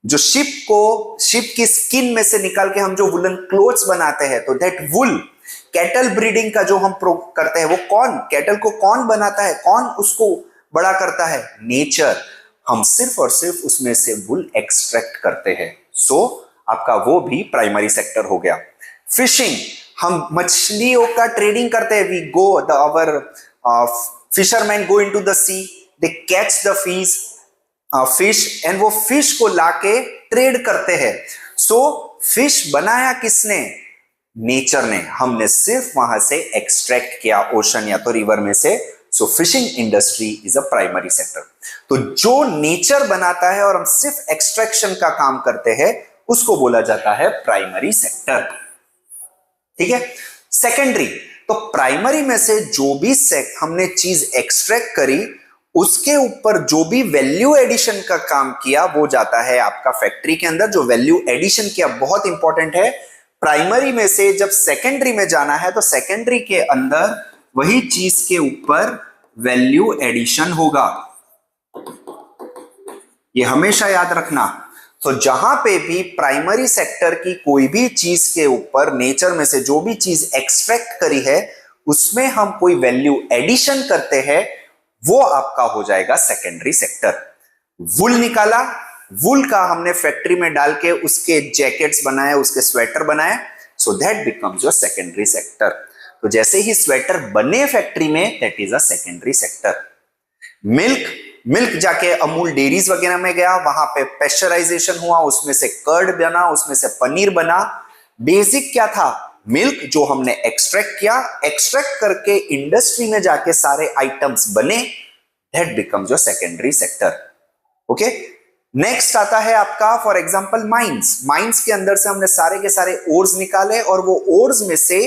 जो शिप की स्किन में से निकाल के हम जो वुलन क्लोथ्स बनाते हैं, तो दैट वुल, कैटल ब्रीडिंग का जो हम करते हैं, वो कौन, कैटल को कौन बनाता है, कौन उसको बड़ा करता है, नेचर। हम सिर्फ और सिर्फ उसमें से वुल एक्सट्रैक्ट करते हैं। सो आपका वो भी प्राइमरी सेक्टर हो गया। फिशिंग, हम मछलियों का ट्रेडिंग करते हैं, we go our fisherman go into the sea, they catch the fish and वो फिश को लाके ट्रेड करते हैं। सो फिश बनाया किसने, नेचर ने, हमने सिर्फ वहां से एक्सट्रैक्ट किया, ओशन या तो रिवर में से so fishing industry is a primary sector. तो जो नेचर बनाता है और हम सिर्फ एक्सट्रैक्शन का काम करते हैं उसको बोला जाता है प्राइमरी सेक्टर। ठीक है। सेकेंडरी, तो प्राइमरी में से जो भी हमने चीज एक्सट्रैक्ट करी उसके ऊपर जो भी वैल्यू एडिशन का काम किया वो जाता है आपका फैक्ट्री के अंदर। जो वैल्यू एडिशन किया बहुत इंपॉर्टेंट है। प्राइमरी में से जब सेकेंडरी में जाना है तो सेकेंडरी के अंदर वही चीज के ऊपर वैल्यू एडिशन होगा, ये हमेशा याद रखना। तो जहां पे भी प्राइमरी सेक्टर की कोई भी चीज के ऊपर नेचर में से जो भी चीज एक्सट्रैक्ट करी है उसमें हम कोई वैल्यू एडिशन करते हैं वो आपका हो जाएगा सेकेंडरी सेक्टर। वुल निकाला, वुल का हमने फैक्ट्री में डाल के उसके जैकेट्स बनाए, उसके स्वेटर बनाए, so that becomes your secondary sector. तो जैसे ही स्वेटर बने फैक्ट्री में, that is a secondary sector. Milk जाके अमूल डेयरीज वगैरह में गया, वहां पे पेस्चराइजेशन हुआ, उसमें से कर्ड बना, उसमें से पनीर बना। बेसिक क्या था? मिल्क जो हमने एक्सट्रैक्ट किया, एक्सट्रैक्ट करके इंडस्ट्री में जाके सारे आइटम्स बने, that becomes your secondary sector. Okay. Next आता है आपका फॉर एग्जांपल माइंस के अंदर से हमने सारे के सारे ओर्स निकाले और वो ओर्स में से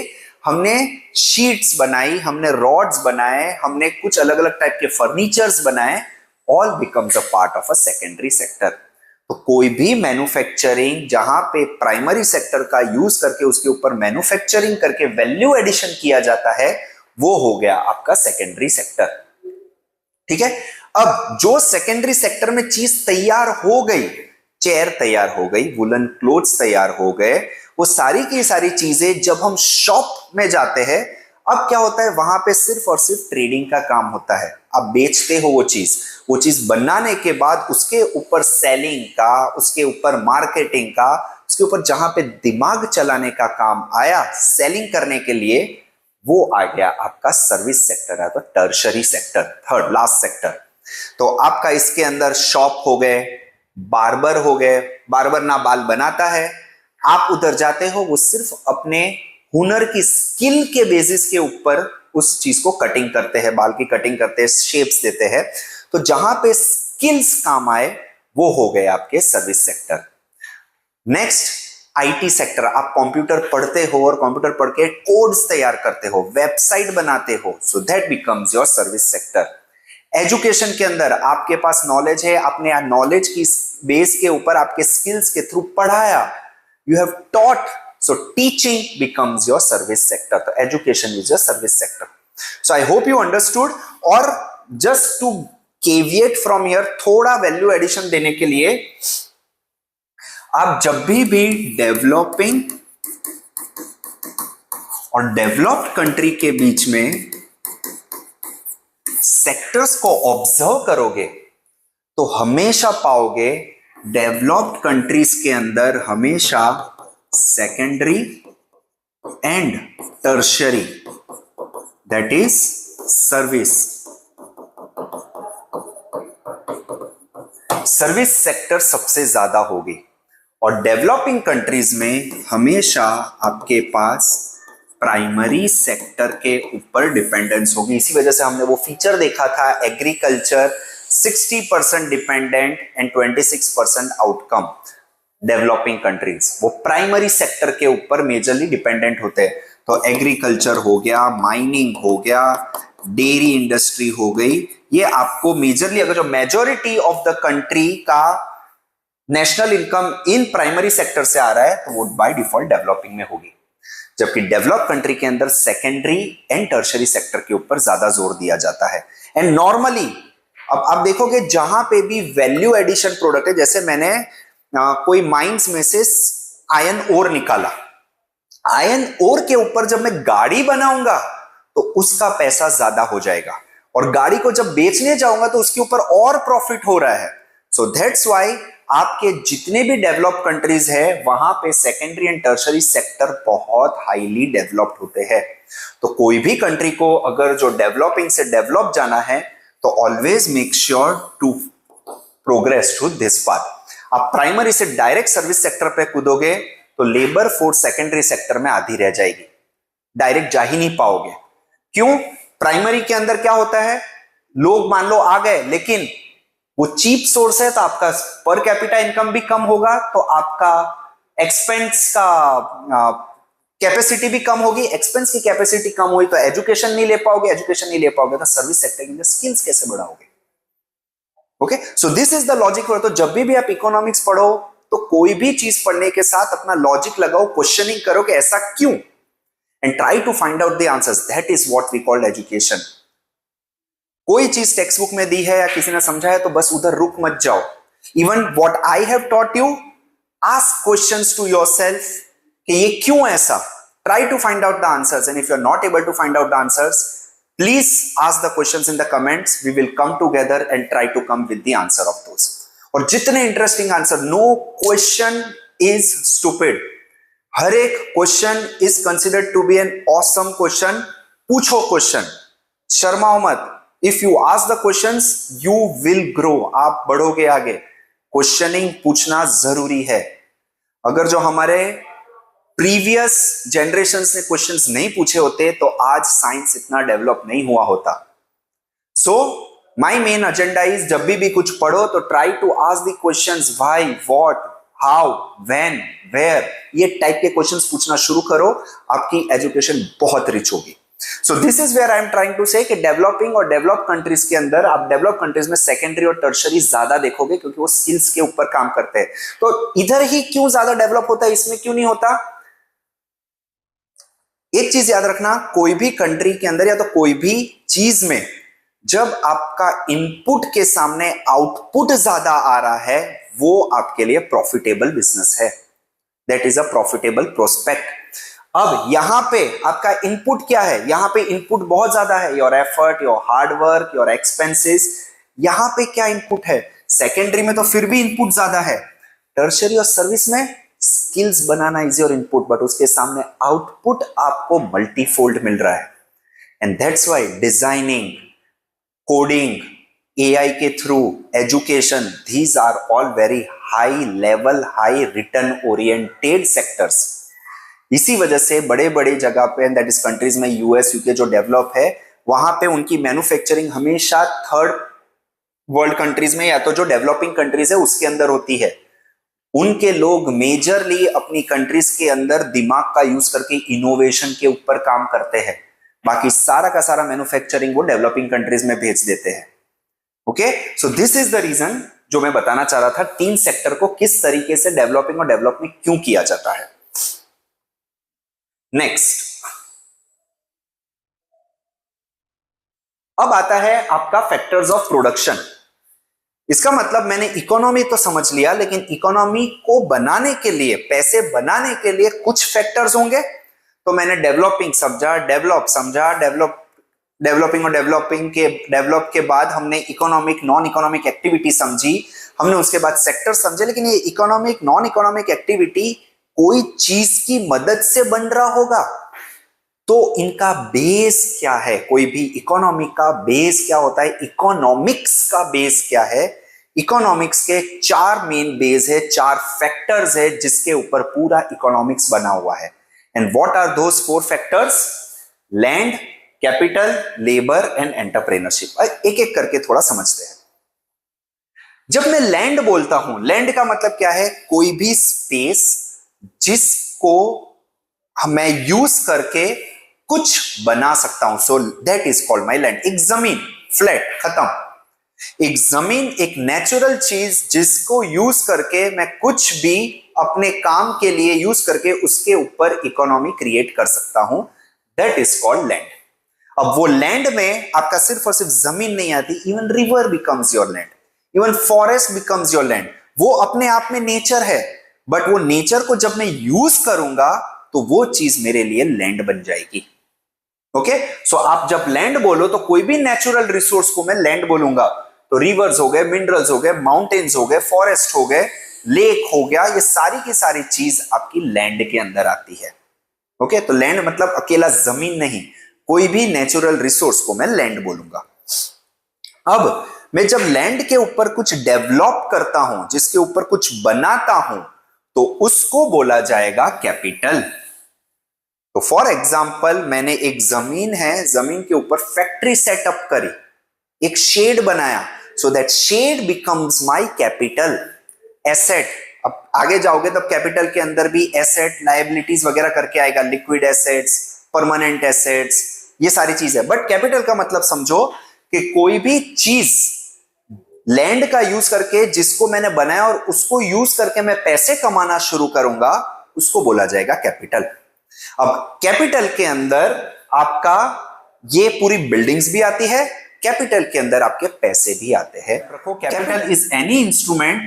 हमने शीट्स बनाई, हमने रॉड्स बनाए, हमने कुछ अलग अलग टाइप के फर्नीचर्स बनाए, all becomes a part of a secondary sector. तो कोई भी मैन्युफैक्चरिंग जहां पे प्राइमरी सेक्टर का यूज करके उसके ऊपर मैन्युफैक्चरिंग करके वैल्यू एडिशन किया जाता है वो हो गया आपका सेकेंडरी सेक्टर। ठीक है। अब जो सेकेंडरी सेक्टर में चीज तैयार हो गई, चेयर तैयार हो गई, वुलन क्लोथ्स तैयार हो गए, वो सारी की सारी चीजें जब हम शॉप में जाते हैं, अब क्या होता है वहां पे सिर्फ और सिर्फ ट्रेडिंग का काम होता है। आप बेचते हो वो चीज बनाने के बाद उसके ऊपर सेलिंग का, उसके ऊपर मार्केटिंग का, उसके ऊपर जहां पे दिमाग चलाने का काम आया सेलिंग करने के लिए, वो आ गया आपका सर्विस सेक्टर है, तो tertiary sector, third last sector. तो आपका इसके अंदर शॉप हो गए, बार्बर हो गए, बार्बर ना बाल बनाता है, आप उधर जाते हो, वो सिर्फ अपने हुनर की स्किल के बेसिस के ऊपर उस चीज को कटिंग करते हैं, बाल की कटिंग करते हैं, शेप्स देते हैं। तो जहां पे स्किल्स काम आए वो हो गए आपके service sector. Next IT sector, आप कंप्यूटर पढ़ते हो और कंप्यूटर पढ़ के कोड्स तैयार करते हो, वेबसाइट बनाते हो, so that becomes your service sector. Education के अंदर आपके पास नॉलेज है, आपने नॉलेज की बेस के ऊपर आपके स्किल्स के थ्रू पढ़ाया, you have taught, so teaching becomes your service sector. तो education is your service sector. So I hope you understood. और just to caveat from here, थोड़ा वैल्यू एडिशन देने के लिए, आप जब भी डेवलपिंग और डेवलप्ड कंट्री के बीच में सेक्टर्स को ऑब्जर्व करोगे तो हमेशा पाओगे डेवलप्ड कंट्रीज के अंदर हमेशा secondary and tertiary, that is service sector सबसे ज्यादा होगी। और डेवलपिंग कंट्रीज में हमेशा आपके पास प्राइमरी सेक्टर के ऊपर डिपेंडेंस होगी। इसी वजह से हमने वो फीचर देखा था, agriculture 60% dependent and 26% outcome. Developing countries वो प्राइमरी सेक्टर के ऊपर मेजरली डिपेंडेंट होते हैं। तो एग्रीकल्चर हो गया, माइनिंग हो गया, डेयरी इंडस्ट्री हो गई, ये आपको मेजरली, अगर जो मेजॉरिटी ऑफ द कंट्री का national income in primary sector से आ रहा है तो वो बाय डिफॉल्ट डेवलपिंग में होगी। जबकि डेवलप कंट्री के अंदर सेकेंडरी एंड टर्शरी सेक्टर के ऊपर ज्यादा जोर दिया जाता है। एंड नॉर्मली अब आप देखोगे जहां पे भी वैल्यू एडिशन प्रोडक्ट है, जैसे मैंने कोई माइंस में से आयरन ओर निकाला, आयरन ओर के ऊपर जब मैं गाड़ी बनाऊंगा तो उसका पैसा ज्यादा हो जाएगा, और गाड़ी को जब बेचने जाऊंगा तो उसके ऊपर और प्रॉफिट हो रहा है। सो दैट्स व्हाई आपके जितने भी डेवलप कंट्रीज है वहां पे सेकेंडरी एंड टर्शरी सेक्टर बहुत हाईली डेवलप्ड होते हैं। तो कोई भी कंट्री को अगर जो डेवलपिंग से डेवलप जाना है तो always make sure to progress to this path. आप प्राइमरी से डायरेक्ट सर्विस सेक्टर पे कूदोगे तो लेबर फोर्स सेकेंडरी सेक्टर में आधी रह जाएगी, डायरेक्ट जा ही नहीं पाओगे। क्यों? प्राइमरी के अंदर क्या होता है, लोग मान लो आ गए, लेकिन वो चीप सोर्स है तो आपका पर कैपिटा इनकम भी कम होगा, तो आपका एक्सपेंस का कैपेसिटी भी कम होगी। एक्सपेंस की कैपेसिटी कम हुई तो एजुकेशन नहीं ले पाओगे, एजुकेशन नहीं ले पाओगे तो सर्विस सेक्टर के अंदर स्किल्स कैसे बढ़ाओगे। Okay, so this is the logic. तो जब भी आप इकोनॉमिक्स पढ़ो तो कोई भी चीज पढ़ने के साथ अपना लॉजिक लगाओ, क्वेश्चनिंग करो कि ऐसा क्यों, and try to find out the answers. That is what we called education. कोई चीज टेक्स्ट बुक में दी है या किसी ने समझाया तो बस उधर रुक मत जाओ। Even what I have taught you, ask questions to yourself कि ये क्यों ऐसा। Try to find out the answers, and if you are not able to find out the answers, please ask the questions in the comments. We will come together and try to come with the answer of those. और जितने interesting answer, no question is stupid. हर एक question is considered to be an awesome question. पूछो question, शर्माओ मत। If you ask the questions, you will grow. आप बढ़ोगे आगे। Questioning पूछना जरूरी है। अगर जो हमारे प्रीवियस जनरेशंस ने क्वेश्चंस नहीं पूछे होते तो आज साइंस इतना डेवलप नहीं हुआ होता। So my main agenda is, जब भी कुछ पढ़ो तो try to ask the questions why, what, how, when, where, ये टाइप के क्वेश्चंस पूछना शुरू करो, आपकी एजुकेशन बहुत रिच होगी। So this is where I am trying to say कि डेवलपिंग और डेवलप कंट्रीज के अंदर, आप डेवलप कंट्रीज में सेकेंडरी और टर्शरी ज्यादा देखोगे क्योंकि वो स्किल्स के ऊपर काम करते हैं। तो इधर ही क्यों ज्यादा डेवलप होता है, इसमें क्यों नहीं होता? एक चीज याद रखना, कोई भी कंट्री के अंदर या तो कोई भी चीज में जब आपका इनपुट के सामने आउटपुट ज्यादा आ रहा है, वो आपके लिए प्रॉफिटेबल बिजनेस है। That is a profitable prospect. अब यहां पे आपका इनपुट क्या है? यहां पे इनपुट बहुत ज्यादा है, your effort, your hard work, your expenses. यहां पे क्या इनपुट है? सेकेंडरी में तो फिर भी इनपुट ज्यादा है, टर्शरी और सर्विस में स्किल्स बनाना इज योर इनपुट, बट उसके सामने आउटपुट आपको मल्टीफोल्ड मिल रहा है। And that's why designing, coding, AI के through, education, these are all very high level, high return oriented sectors. इसी वजह से बड़े बड़े जगह पे, दैट इज कंट्रीज में, यूएस, यूके जो डेवलप है, वहां पे उनकी मैन्युफैक्चरिंग हमेशा थर्ड वर्ल्ड कंट्रीज में या तो जो डेवलपिंग कंट्रीज है उसके अंदर होती है। उनके लोग मेजरली अपनी कंट्रीज के अंदर दिमाग का यूज करके इनोवेशन के ऊपर काम करते हैं, बाकी सारा का सारा मैन्युफैक्चरिंग वो डेवलपिंग कंट्रीज में भेज देते हैं। Okay, so this is the reason जो मैं बताना चाह रहा था, तीन सेक्टर को किस तरीके से डेवलपिंग और डेवलपमेंट क्यों किया जाता है। नेक्स्ट, अब आता है आपका फैक्टर्स ऑफ प्रोडक्शन। इसका मतलब मैंने इकोनॉमी तो समझ लिया, लेकिन इकोनॉमी को बनाने के लिए, पैसे बनाने के लिए कुछ फैक्टर्स होंगे। तो मैंने डेवलपिंग समझा, डेवलपिंग और डेवलप के बाद हमने इकोनॉमिक, नॉन इकोनॉमिक एक्टिविटी समझी, हमने उसके बाद सेक्टर समझे। लेकिन ये इकोनॉमिक, नॉन इकोनॉमिक एक्टिविटी कोई चीज की मदद से बन रहा होगा, तो इनका बेस क्या है? कोई भी इकोनॉमी का बेस क्या होता है? इकोनॉमिक्स का बेस क्या है? इकोनॉमिक्स के चार मेन बेस है, चार फैक्टर्स है जिसके ऊपर पूरा इकोनॉमिक्स बना हुआ है। And what are those four factors? Land, capital, labour and entrepreneurship. एक एक करके थोड़ा समझते हैं। जब मैं लैंड बोलता हूं, लैंड का मतलब क्या है? कोई भी स्पेस जिसको मैं यूज करके कुछ बना सकता हूं, सो that is called my land. एक जमीन, फ्लैट, खत्म। एक जमीन एक नेचुरल चीज जिसको यूज करके मैं कुछ भी अपने काम के लिए यूज करके उसके ऊपर इकोनॉमी क्रिएट कर सकता हूं, दैट इज कॉल्ड लैंड। अब वो लैंड में आपका सिर्फ और सिर्फ जमीन नहीं आती, even river becomes your land, even forest becomes your land. वो अपने आप में नेचर है, बट वो नेचर को जब मैं यूज करूंगा तो वो चीज मेरे लिए लैंड बन जाएगी। ओके, सो आप जब लैंड बोलो तो कोई भी नेचुरल रिसोर्स को मैं लैंड बोलूंगा, तो रिवर्स हो गए, मिनरल्स हो गए, माउंटेन्स हो गए, फॉरेस्ट हो गए, लेक हो गया, ये सारी की सारी चीज आपकी लैंड के अंदर आती है। ओके, तो लैंड मतलब अकेला जमीन नहीं, कोई भी नेचुरल रिसोर्स को मैं लैंड बोलूंगा। अब मैं जब लैंड के ऊपर कुछ डेवलप करता हूं, जिसके ऊपर कुछ बनाता हूं, तो उसको बोला जाएगा कैपिटल। तो फॉर एग्जाम्पल मैंने एक जमीन है, जमीन के ऊपर फैक्ट्री सेटअप करी, एक शेड बनाया, so that shed becomes my capital asset. अब आगे जाओगे तब कैपिटल के अंदर भी एसेट लायबिलिटीज वगैरह करके आएगा, लिक्विड एसेट्स, परमानेंट एसेट्स, ये सारी चीज है। बट कैपिटल का मतलब समझो कि कोई भी चीज लैंड का यूज करके जिसको मैंने बनाया और उसको यूज करके मैं पैसे कमाना शुरू करूंगा, उसको बोला जाएगा कैपिटल। अब कैपिटल के अंदर आपका ये पूरी बिल्डिंग्स भी आती है, कैपिटल के अंदर आपके पैसे भी आते हैं। रखो कैपिटल इज एनी इंस्ट्रूमेंट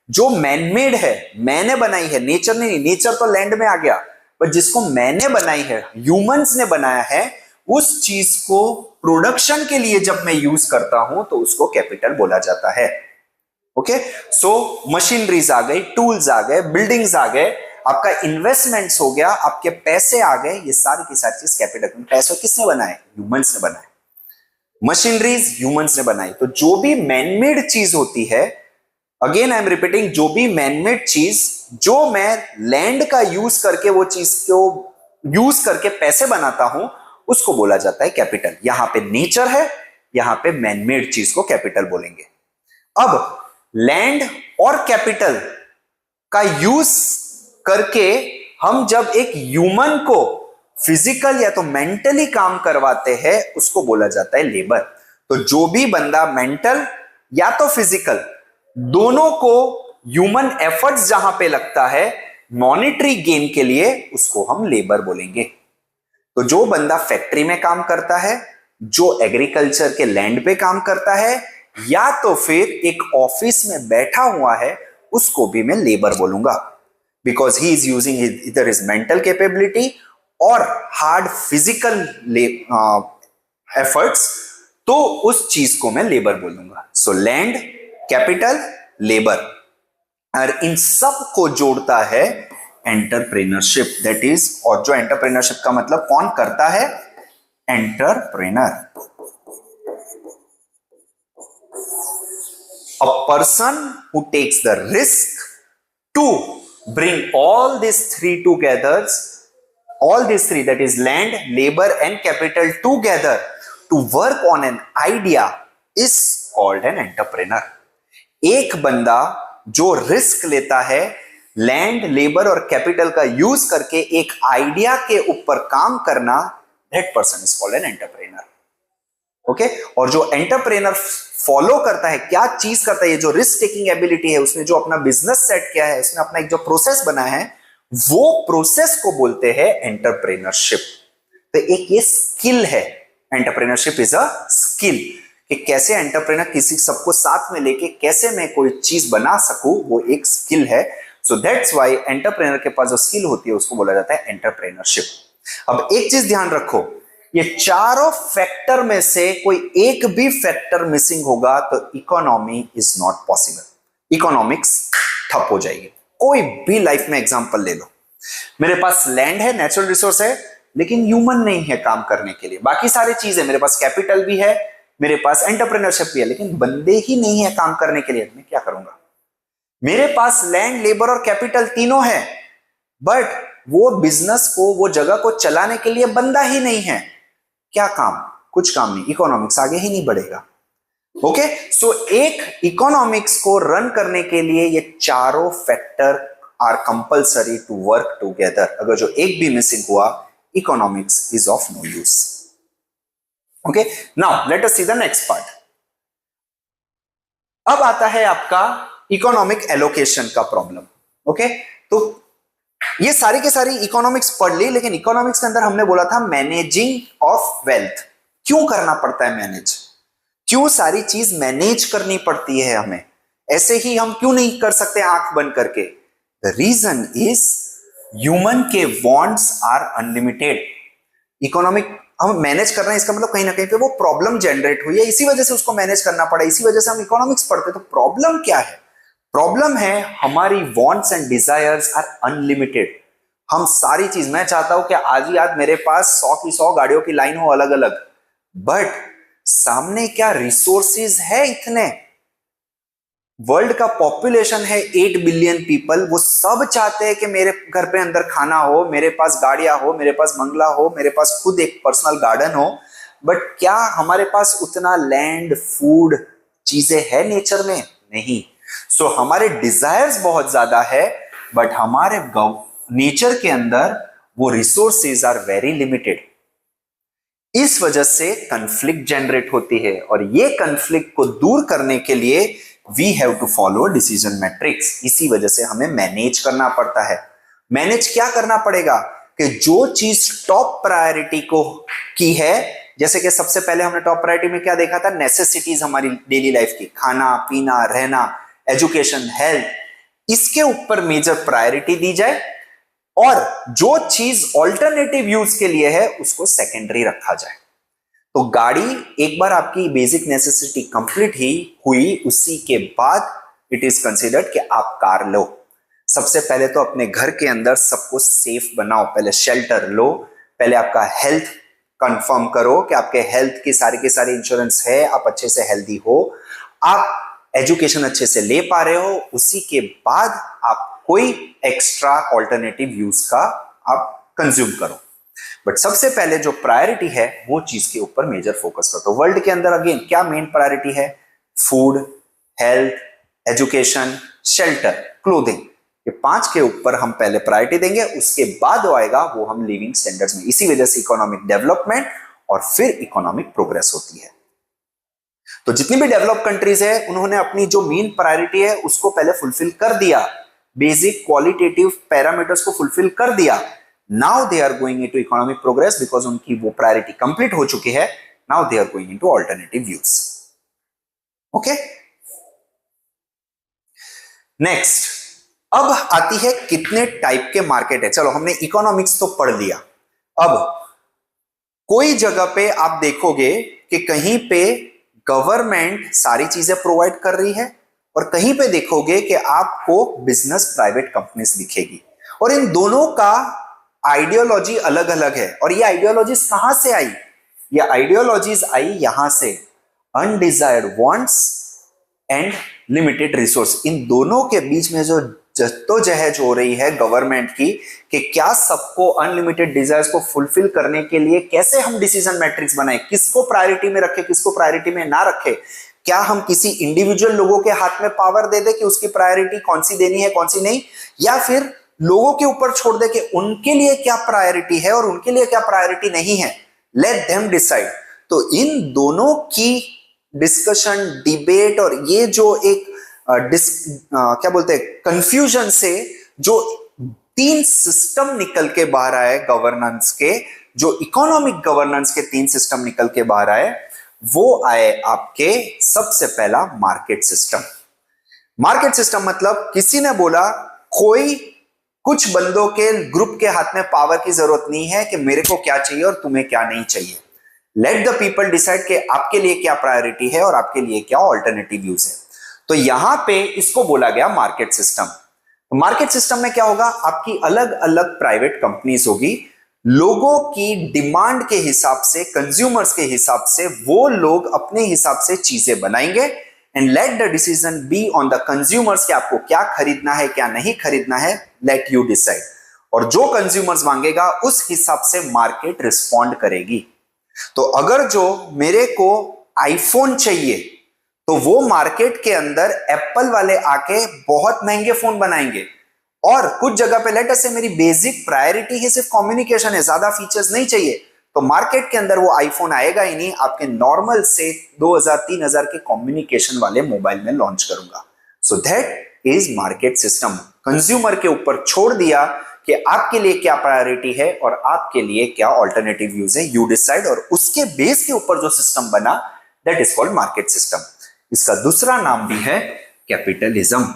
जो मैनमेड है, मैंने बनाई है, नेचर ने नहीं, नेचर तो लैंड में आ गया, पर जिसको मैंने बनाई है, ह्यूमंस ने बनाया है, उस चीज को प्रोडक्शन के लिए जब मैं यूज करता हूं तो उसको कैपिटल बोला जाता है। ओके, सो मशीनरीज आ गई, टूल्स आ गए, बिल्डिंग्स आ गए, आपका इन्वेस्टमेंट्स हो गया, आपके पैसे आ गए, ये सारी की सारी चीज कैपिटल। पैसे किसने बनाए? ह्यूमंस ने बनाए। मशीनरीज ह्यूमंस ने बनाई। तो जो भी मैनमेड चीज होती है, अगेन आई एम रिपीटिंग, जो भी मैनमेड चीज जो मैं लैंड का यूज करके वो चीज को यूज करके पैसे बनाता हूं, उसको बोला जाता है कैपिटल। यहां पे नेचर है, यहां पे मैनमेड चीज को कैपिटल बोलेंगे। अब लैंड और कैपिटल का यूज करके हम जब एक ह्यूमन को फिजिकल या तो मेंटली काम करवाते हैं, उसको बोला जाता है लेबर। तो जो भी बंदा मेंटल या तो फिजिकल, दोनों को ह्यूमन एफर्ट्स जहां पे लगता है मॉनेटरी गेन के लिए, उसको हम लेबर बोलेंगे। तो जो बंदा फैक्ट्री में काम करता है, जो एग्रीकल्चर के लैंड पे काम करता है, या तो फिर एक ऑफिस में बैठा हुआ है, उसको भी मैं लेबर बोलूंगा, बिकॉज ही इज यूजिंग इधर हिज मेंटल कैपेबिलिटी और हार्ड फिजिकल एफर्ट्स, तो उस चीज को मैं लेबर बोलूंगा। सो लैंड, कैपिटल, लेबर, और इन सब को जोड़ता है एंटरप्रेन्योरशिप, दैट इज, और जो एंटरप्रेन्योरशिप का मतलब कौन करता है? Entrepreneur. A person who takes the risk to bring all these three together, all these three, that is land, labor and capital together to work on an idea is called an entrepreneur. एक बंदा जो risk लेता है land, labour और capital का use करके एक idea के ऊपर काम करना, that person is called an entrepreneur. Okay, और जो एंटरप्रेनर फॉलो करता है, क्या चीज करता है, ये जो रिस्क टेकिंग एबिलिटी है, उसने जो अपना बिजनेस सेट किया है, उसने अपना एक जो प्रोसेस बनाया है, वो प्रोसेस को बोलते हैं एंटरप्रेन्योरशिप। तो एक ये स्किल है, एंटरप्रेन्योरशिप इज अ स्किल, कि कैसे एंटरप्रेनर किसी सबको साथ में लेके कैसे मैं कोई चीज बना सकूं, वो एक स्किल है। सो दैट्स व्हाई एंटरप्रेनर के पास जो स्किल होती है उसको बोला जाता है एंटरप्रेन्योरशिप। अब एक चीज ध्यान रखो, ये चारों फैक्टर में से कोई एक भी फैक्टर मिसिंग होगा तो economy is not possible, economics ठप हो जाएगी। कोई भी लाइफ में एग्जांपल ले लो, मेरे पास लैंड है, नेचुरल रिसोर्स है, लेकिन ह्यूमन नहीं है काम करने के लिए, बाकी सारी चीजें, मेरे पास कैपिटल भी है, मेरे पास एंटरप्रेन्योरशिप भी है, लेकिन बंदे ही नहीं है काम करने के लिए, मैं क्या करूंगा? मेरे पास लैंड, लेबर और कैपिटल तीनों है, बट वो बिजनेस को, वो जगह को चलाने के लिए बंदा ही नहीं है, क्या काम? कुछ काम नहीं, इकोनॉमिक्स आगे ही नहीं बढ़ेगा। ओके, सो एक इकोनॉमिक्स को रन करने के लिए ये चारों factor are compulsory to work together. अगर जो एक भी मिसिंग हुआ, economics is of no use. Okay, now let us see the next part. अब आता है आपका इकोनॉमिक एलोकेशन का प्रॉब्लम। ओके, तो ये सारी के सारी इकोनॉमिक्स पढ़ ली, लेकिन इकोनॉमिक्स के अंदर हमने बोला था मैनेजिंग ऑफ वेल्थ। क्यों करना पड़ता है मैनेज? क्यों सारी चीज मैनेज करनी पड़ती है हमें? ऐसे ही हम क्यों नहीं कर सकते आंख बंद करके? द रीजन इज ह्यूमन के वांट्स आर अनलिमिटेड। इकोनॉमिक हम मैनेज कर रहे हैं, इसका मतलब कहीं ना कहीं पे वो प्रॉब्लम जनरेट हुई है, इसी वजह से उसको मैनेज करना पड़ा, इसी वजह से हम इकोनॉमिक्स पढ़ते। तो प्रॉब्लम क्या है? प्रॉब्लम है हमारी wants and desires are unlimited. हम सारी चीज, मैं चाहता हूं कि आज ही आज मेरे पास 100 की 100 गाड़ियों की लाइन हो अलग अलग, बट सामने क्या रिसोर्सेज है इतने? वर्ल्ड का पॉपुलेशन है 8 बिलियन पीपल, वो सब चाहते हैं कि मेरे घर पे अंदर खाना हो, मेरे पास गाड़ियां हो, मेरे पास बंगला हो, मेरे पास खुद एक पर्सनल गार्डन हो। बट क्या हमारे पास उतना लैंड, फूड, चीजें है नेचर में? नहीं। सो हमारे डिजायर्स बहुत ज्यादा है, बट हमारे नेचर के अंदर वो रिसोर्सेज आर वेरी लिमिटेड। इस वजह से कंफ्लिक्ट जनरेट होती है, और ये कंफ्लिक्ट को दूर करने के लिए we have to follow decision matrix. इसी वजह से हमें मैनेज करना पड़ता है। मैनेज क्या करना पड़ेगा कि जो चीज टॉप प्रायोरिटी को की है, जैसे कि सबसे पहले हमने टॉप प्रायोरिटी में क्या देखा था, नेसेसिटीज हमारी डेली लाइफ की, खाना पीना रहना, एजुकेशन, हेल्थ, इसके ऊपर मेजर प्रायोरिटी दी जाए, और जो चीज ऑल्टरनेटिव यूज के लिए है उसको सेकेंडरी रखा जाए। तो गाड़ी एक बार आपकी बेसिक नेसेसिटी कंप्लीट ही हुई, उसी के बाद इट इज कंसिडर्ड कि आप कार लो। सबसे पहले तो अपने घर के अंदर सबको सेफ बनाओ, पहले शेल्टर लो, पहले आपका हेल्थ कंफर्म करो कि आपके हेल्थ की सारी इंश्योरेंस है, आप अच्छे से हेल्दी हो, आप एजुकेशन अच्छे से ले पा रहे हो, उसी के बाद आप कोई एक्स्ट्रा ऑल्टरनेटिव यूज का आप कंज्यूम करो। बट सबसे पहले जो प्रायोरिटी है वो चीज के ऊपर मेजर फोकस करो। तो वर्ल्ड के अंदर अगेन क्या मेन प्रायोरिटी है? Food, health, education, shelter, clothing, ये 5 के ऊपर हम पहले प्रायोरिटी देंगे, उसके बाद आएगा वो हम लिविंग स्टैंडर्ड्स में। इसी वजह से इकोनॉमिक डेवलपमेंट और फिर इकोनॉमिक प्रोग्रेस होती है। तो जितनी भी डेवलप कंट्रीज है उन्होंने अपनी जो मेन प्रायोरिटी है उसको पहले फुलफिल कर दिया, बेसिक क्वालिटेटिव पैरामीटर्स को फुलफिल कर दिया। Now they are going into economic progress, because उनकी वो प्रायोरिटी कंप्लीट हो चुकी है। Now they are going into alternative views. Okay, next, अब आती है कितने टाइप के मार्केट है। चलो हमने इकोनॉमिक्स तो पढ़ लिया। अब कोई जगह पे आप देखोगे कि कहीं पे गवर्नमेंट सारी चीजें प्रोवाइड कर रही है, और कहीं पे देखोगे कि आपको बिजनेस प्राइवेट कंपनीज दिखेगी, और इन दोनों का आइडियोलॉजी अलग अलग है। और ये आइडियोलॉजीज कहां से आई? ये आइडियोलॉजीज आई यहां से, undesired wants and limited resource. इन दोनों के बीच में जो जद्दोजहद हो रही है गवर्नमेंट की कि क्या सबको अनलिमिटेड डिजायर्स को फुलफिल करने के लिए कैसे हम डिसीजन मैट्रिक्स बनाए, किसको प्रायोरिटी में रखे, किसको प्रायोरिटी में ना रखे, क्या हम किसी इंडिविजुअल लोगों के हाथ में पावर दे दे कि उसकी प्रायोरिटी कौन सी देनी है कौन सी नहीं, या फिर लोगों के ऊपर छोड़ दे कि उनके लिए क्या प्रायोरिटी है और उनके लिए क्या प्रायोरिटी नहीं है, लेट देम डिसाइड। तो इन दोनों की डिस्कशन, डिबेट, और ये जो एक क्या बोलते हैं कंफ्यूजन से जो 3 सिस्टम निकल के बाहर आए गवर्नेंस के, जो इकोनॉमिक गवर्नेंस के 3 सिस्टम निकल के बाहर आए, वो आए आपके सबसे पहला मार्केट सिस्टम। मार्केट सिस्टम मतलब किसी ने बोला कोई कुछ बंदों के ग्रुप के हाथ में पावर की जरूरत नहीं है कि मेरे को क्या चाहिए और तुम्हें क्या नहीं चाहिए। लेट द पीपल डिसाइड कि आपके लिए क्या प्रायोरिटी है और आपके लिए क्या ऑल्टरनेटिव यूज है। तो यहां पे इसको बोला गया मार्केट सिस्टम। तो मार्केट सिस्टम में क्या होगा, आपकी अलग अलग प्राइवेट कंपनीज होगी, लोगों की डिमांड के हिसाब से, कंज्यूमर्स के हिसाब से वो लोग अपने हिसाब से चीजें बनाएंगे, and let the decision be on the consumers कि आपको क्या खरीदना है क्या नहीं खरीदना है, लेट यू डिसाइड। और जो कंज्यूमर्स मांगेगा उस हिसाब से मार्केट रिस्पॉन्ड करेगी। तो अगर जो मेरे को आईफोन चाहिए तो वो मार्केट के अंदर एप्पल वाले आके बहुत महंगे फोन बनाएंगे, और कुछ जगह पे लेट अस से मेरी बेसिक प्रायोरिटी ही सिर्फ कम्युनिकेशन है, ज्यादा फीचर्स नहीं चाहिए, तो मार्केट के अंदर वो आईफोन आएगा ही नहीं, आपके नॉर्मल से 2000-3000 के कम्युनिकेशन वाले मोबाइल में लॉन्च करूंगा। सो that is market system. Consumer के ऊपर छोड़ दिया कि आपके लिए क्या प्रायोरिटी है और आपके लिए क्या ऑल्टरनेटिव यूज है, यू डिसाइड, और उसके बेस के ऊपर जो सिस्टम बना that is called market system. इसका दूसरा नाम भी है capitalism.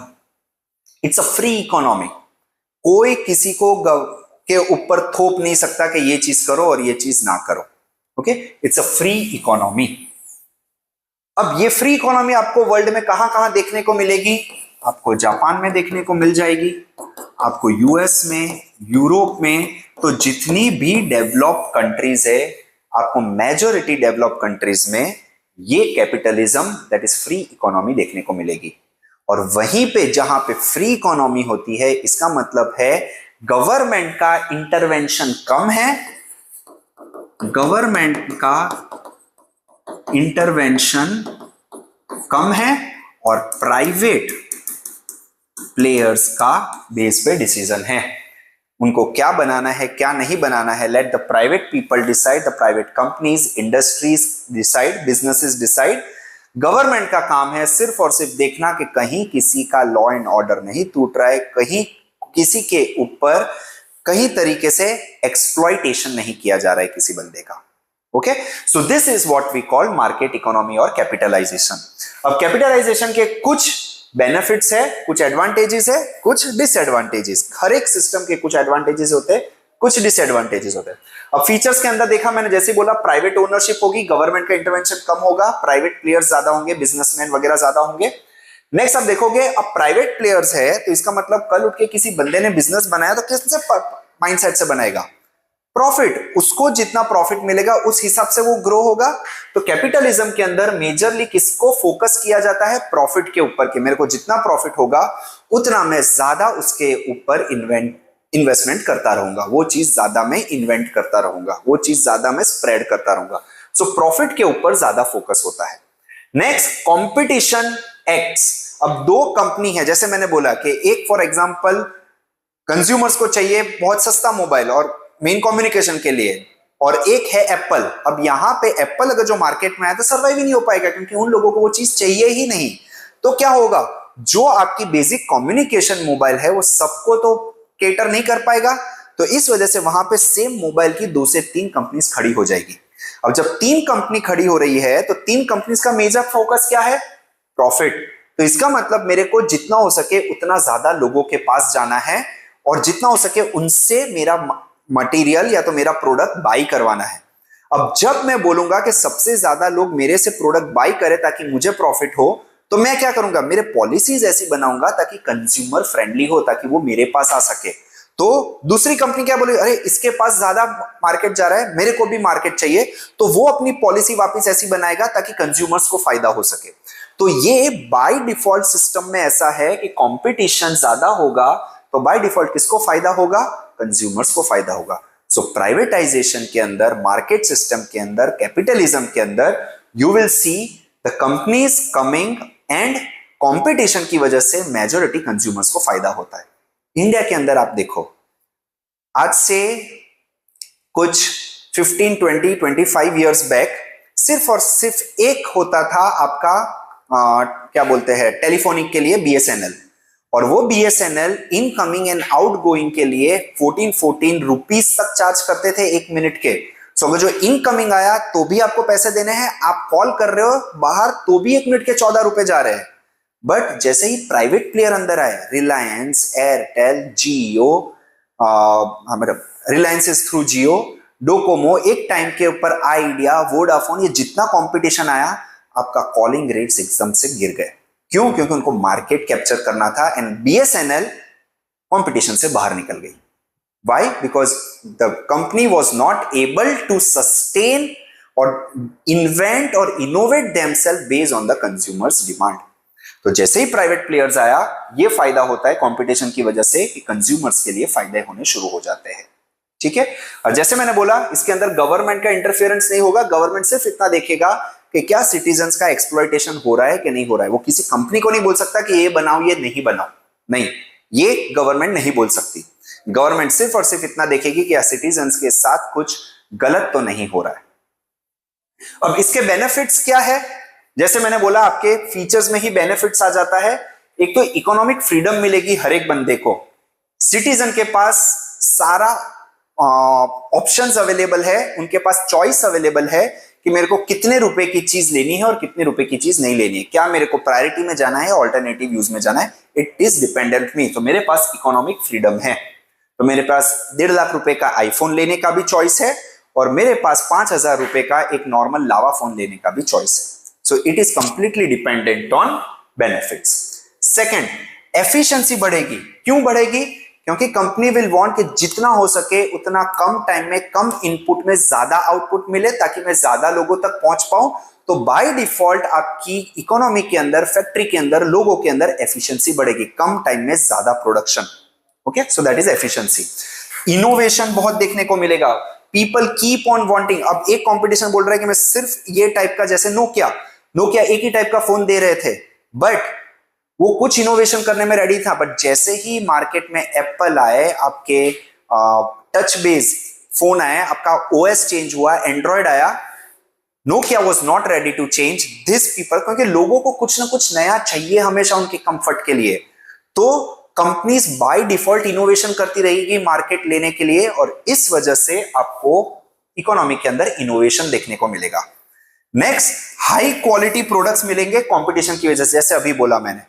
It's a free economy. कोई किसी को के ऊपर थोप नहीं सकता कि ये चीज करो और ये चीज ना करो। Okay, it's a free economy. अब ये फ्री इकोनॉमी आपको वर्ल्ड में कहां कहां देखने को मिलेगी? आपको जापान में देखने को मिल जाएगी, आपको यूएस में, यूरोप में, तो जितनी भी डेवलप्ड कंट्रीज है, आपको मेजॉरिटी डेवलप्ड कंट्रीज में ये capitalism that is free economy देखने को मिलेगी। और वहीं पे जहां पे फ्री इकोनॉमी होती है, इसका मतलब है गवर्नमेंट का इंटरवेंशन कम है, गवर्नमेंट का इंटरवेंशन कम है, और प्राइवेट प्लेयर्स का बेस पे डिसीजन है। उनको क्या बनाना है, क्या नहीं बनाना है, let the private people decide, the private companies, industries decide, businesses decide. Government का काम है सिर्फ और सिर्फ देखना कि कहीं किसी का लॉ एंड ऑर्डर नहीं टूट रहा है, कहीं किसी के ऊपर कहीं तरीके से एक्सप्लॉइटेशन नहीं किया जा रहा है किसी बंदे का। Okay, so this is what we call market economy और कैपिटलाइजेशन। अब कैपिटलाइजेशन के कुछ बेनिफिट्स है, कुछ एडवांटेजेस है, कुछ डिसएडवांटेजेस। हर एक सिस्टम के कुछ एडवांटेजेस होते हैं, कुछ डिसएडवांटेजेस होते हैं। अब फीचर्स के अंदर देखा मैंने, जैसे बोला प्राइवेट ओनरशिप होगी, गवर्नमेंट का इंटरवेंशन कम होगा, प्राइवेट प्लेयर्स ज्यादा होंगे, बिजनेसमैन वगैरह ज्यादा होंगे। नेक्स्ट आप देखोगे, अब प्राइवेट प्लेयर्स है तो इसका मतलब कल उठ के किसी बंदे ने बिजनेस बनाया तो किस माइंडसेट से बनाएगा, प्रॉफिट, उसको जितना प्रॉफिट मिलेगा उस हिसाब से वो ग्रो होगा। तो कैपिटलिज्म के अंदर मेजरली किसको फोकस किया जाता है, प्रॉफिट के ऊपर, कि मेरे को जितना प्रॉफिट होगा उतना मैं ज्यादा उसके ऊपर इन्वेस्टमेंट करता रहूंगा, वो चीज ज्यादा मैं इन्वेंट करता रहूंगा, वो चीज ज्यादा मैं स्प्रेड करता रहूंगा। सो प्रॉफिट के ऊपर ज्यादा फोकस होता है। Next, competition acts. अब दो कंपनी है, जैसे मैंने बोला कि एक फॉर एग्जांपल कंज्यूमर्स को चाहिए बहुत सस्ता मोबाइल और मेन कम्युनिकेशन के लिए, और एक है एप्पल। अब यहां पे एप्पल अगर जो मार्केट में आया तो सर्वाइव ही नहीं हो पाएगा, क्योंकि उन लोगों को वो चीज चाहिए ही नहीं। तो क्या होगा, जो आपकी बेसिक कम्युनिकेशन मोबाइल है वो सबको तो केटर नहीं कर पाएगा, तो इस वजह से वहां पे सेम मोबाइल की 2 से 3 कंपनीज खड़ी हो जाएगी। अब जब 3 कंपनी खड़ी हो रही है तो 3 कंपनीज का मेजर फोकस क्या है, प्रॉफिट। तो इसका मतलब मेरे को जितना हो सके उतना ज्यादा लोगों के पास जाना है, और जितना हो सके उनसे मेरा मटेरियल या तो मेरा प्रोडक्ट बाई करवाना है। अब जब मैं बोलूंगा कि सबसे ज्यादा लोग मेरे से प्रोडक्ट बाई करें ताकि मुझे प्रॉफिट हो, तो मैं क्या करूंगा, मेरे पॉलिसीज ऐसी बनाऊंगा ताकि कंज्यूमर फ्रेंडली हो, ताकि वो मेरे पास आ सके। तो दूसरी कंपनी क्या बोलेगी, अरे इसके पास ज्यादा मार्केट जा रहा है, मेरे को भी मार्केट चाहिए, तो वो अपनी पॉलिसी वापस ऐसी बनाएगा ताकि कंज्यूमर्स को फायदा हो सके। तो ये बाय डिफॉल्ट सिस्टम में ऐसा है कि कंपटीशन ज्यादा होगा तो बाय डिफॉल्ट किसको फायदा होगा, कंज्यूमर्स को फायदा होगा। सो प्राइवेटाइजेशन के अंदर, मार्केट सिस्टम के अंदर, कैपिटलिज्म के अंदर you will see the companies coming and competition की वजह से मेजॉरिटी कंज्यूमर्स को फायदा होता है। इंडिया के अंदर आप देखो, आज से कुछ 15, 20, 25 इयर्स बैक सिर्फ और सिर्फ एक होता था आपका क्या बोलते हैं, टेलीफोनिक के लिए बीएसएनएल, और वो बीएसएनएल इनकमिंग एंड आउटगोइंग के लिए 14 रुपीस तक चार्ज करते थे 1 मिनट के। सो अगर जो इनकमिंग आया तो भी आपको पैसे देने हैं, आप कॉल कर रहे हो बाहर तो भी 1 मिनट के 14 रुपए जा रहे हैं। बट जैसे ही प्राइवेट प्लेयर अंदर आए, Reliance, Airtel, Jio, Reliance is through Jio, Docomo, एक टाइम के ऊपर आइडिया, वोडाफोन, ये जितना कंपटीशन आया आपका कॉलिंग रेट्स एकदम से गिर गए। क्यों? क्योंकि उनको मार्केट कैप्चर करना था एंड बीएसएनएल कंपटीशन से बाहर निकल गई। Why? Because the company was not able to sustain or invent or innovate themselves based on the consumers demand. तो जैसे ही प्राइवेट प्लेयर्स आया, ये फायदा होता है कंपटीशन की वजह से कि कंज्यूमर्स के लिए फायदे होने शुरू हो जाते हैं। ठीक है, और जैसे मैंने बोला इसके अंदर गवर्नमेंट का इंटरफेरेंस नहीं होगा, गवर्नमेंट सिर्फ इतना देखेगा कि क्या सिटीजन्स का एक्सप्लॉइटेशन हो रहा है कि नहीं हो रहा है। वो किसी कंपनी को नहीं बोल सकता कि ये बनाओ ये नहीं बनाओ, नहीं, ये गवर्नमेंट नहीं बोल सकती। गवर्नमेंट सिर्फ और सिर्फ इतना देखेगी कि सिटीजन्स के साथ कुछ गलत तो नहीं हो रहा है। अब इसके बेनिफिट्स क्या है, जैसे मैंने बोला आपके फीचर्स में ही बेनिफिट्स आ जाता है। एक तो इकोनॉमिक फ्रीडम मिलेगी हर एक बंदे को, सिटीजन के पास सारा ऑप्शंस अवेलेबल है, उनके पास चॉइस अवेलेबल है कि मेरे को कितने रुपए की चीज लेनी है और कितने रुपए की चीज नहीं लेनी है, क्या मेरे को प्रायोरिटी में जाना है, ऑल्टरनेटिव यूज में जाना है, इट इज डिपेंडेंट मी। तो मेरे पास इकोनॉमिक फ्रीडम है, तो मेरे पास 1.5 लाख रुपए का आईफोन लेने का भी चॉइस है और मेरे पास 5,000 रुपए का एक नॉर्मल लावा फोन लेने का भी चॉइस है। So it is completely dependent on benefits. Second, efficiency बढ़ेगी। क्यों बढ़ेगी? क्योंकि कंपनी विल वांट कि जितना हो सके उतना कम टाइम में, कम इनपुट में ज्यादा आउटपुट मिले ताकि मैं ज्यादा लोगों तक पहुंच पाऊं। तो बाय डिफॉल्ट आपकी इकोनॉमी के अंदर, फैक्ट्री के अंदर, लोगों के अंदर एफिशिएंसी बढ़ेगी, कम टाइम में ज्यादा production. Okay, so that is efficiency. Innovation बहुत देखने को मिलेगा, पीपल कीप ऑन वांटिंग। अब एक कंपटीशन बोल रहा है कि मैं सिर्फ ये टाइप का, जैसे नोकिया एक ही टाइप का फोन दे रहे थे, बट वो कुछ इनोवेशन करने में रेडी था, बट जैसे ही मार्केट में एप्पल आए, आपके टच बेस फोन आए, आपका ओएस चेंज हुआ, एंड्रॉइड आया, Nokia was not ready to change this people, क्योंकि लोगों को कुछ ना कुछ नया चाहिए हमेशा उनके कंफर्ट के लिए। तो कंपनीज बाय डिफॉल्ट इनोवेशन करती रहेगी मार्केट लेने के लिए, और इस वजह से आपको इकोनॉमी के अंदर इनोवेशन देखने को मिलेगा। नेक्स्ट, हाई क्वालिटी प्रोडक्ट्स मिलेंगे कंपटीशन की वजह से, जैसे अभी बोला मैंने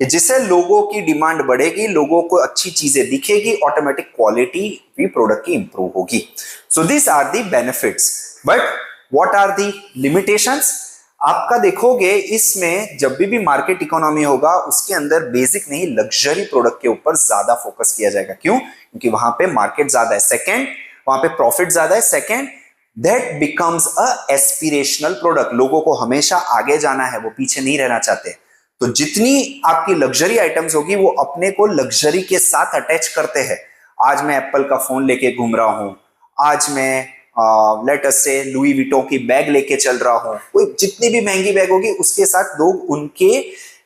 कि जिससे लोगों की डिमांड बढ़ेगी, लोगों को अच्छी चीजें दिखेगी, ऑटोमेटिक क्वालिटी भी प्रोडक्ट की इंप्रूव होगी। So this are the benefits, but what are the limitations? आपका देखोगे इसमें जब भी मार्केट इकोनॉमी होगा, उसके अंदर बेसिक नहीं, लग्जरी प्रोडक्ट के ऊपर ज्यादा फोकस किया जाएगा। क्यों? क्योंकि वहां पे मार्केट ज्यादा है, सेकेंड वहां पे प्रॉफिट ज्यादा है, second that becomes a aspirational product. लोगों को हमेशा आगे जाना है, वो पीछे नहीं रहना चाहते। तो जितनी आपकी लग्जरी आइटम्स होगी, वो अपने को लग्जरी के साथ अटैच करते हैं। आज मैं एप्पल का फोन लेके घूम रहा हूं, आज मैं लेट अस से लुई विटो की बैग लेके चल रहा हूं, कोई जितनी भी महंगी बैग होगी उसके साथ लोग उनके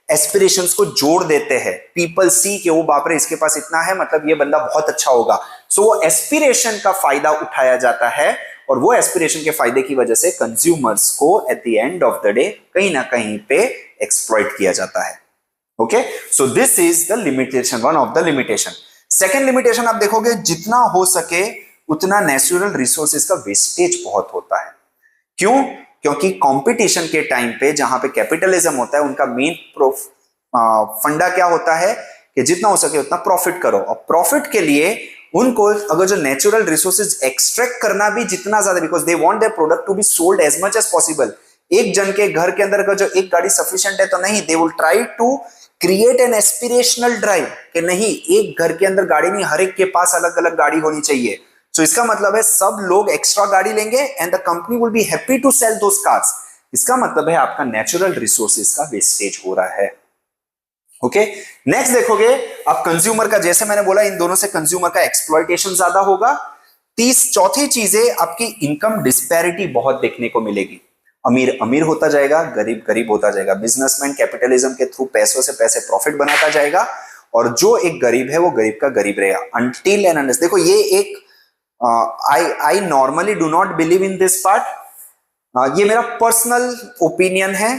एस्पिरेशंस को जोड़ देते हैं। पीपल सी के वो बाप रे इसके पास इतना है, मतलब ये बंदा बहुत अच्छा होगा। सो वो एस्पिरेशन का फायदा उठाया जाता है, और वो एस्पिरेशन के फायदे की वजह से कंज्यूमर्स को eight the end of the day कहीं ना कहीं पे एक्सप्लॉइट किया जाता है। Okay, so this is the limitation, one of the limitation. Second limitation आप देखोगे, जितना हो सके उतना नेचुरल रिसोर्सेज का वेस्टेज बहुत होता है। क्यों? क्योंकि कंपटीशन के टाइम पे जहां पे कैपिटलिज्म होता है, उनका मेन फंडा क्या होता है कि जितना हो सके उतना प्रॉफिट करो, और प्रॉफिट के लिए उनको अगर जो नेचुरल रिसोर्सेज एक्सट्रैक्ट करना भी जितना ज्यादा, because they want their product to be sold as much as possible. एक जन के घर के अंदर का जो एक गाड़ी सफिशिएंट है तो नहीं, they will try to create an aspirational drive कि नहीं, एक घर के अंदर गाड़ी नहीं, हर एक के पास अलग अलग गाड़ी होनी चाहिए। सो इसका मतलब है सब लोग एक्स्ट्रा गाड़ी लेंगे and the company will be happy to sell those cars. इसका मतलब है आपका नेचुरल रिसोर्सेज का वेस्टेज हो रहा है। ओके, नेक्स्ट देखोगे आप कंज्यूमर का, जैसे मैंने बोला इन दोनों से कंज्यूमर का एक्सप्लॉइटेशन ज्यादा होगा। चौथी चीजें, आपकी इनकम डिस्पैरिटी बहुत देखने को मिलेगी। अमीर अमीर होता जाएगा, गरीब गरीब होता जाएगा। बिजनेसमैन कैपिटलिज्म के थ्रू पैसों से पैसे प्रॉफिट बनाता जाएगा, और जो एक गरीब है वो गरीब का गरीब रहेगा अनटिल एंड अनलेस। देखो ये एक I normally do not believe in this part. ये मेरा पर्सनल ओपिनियन है,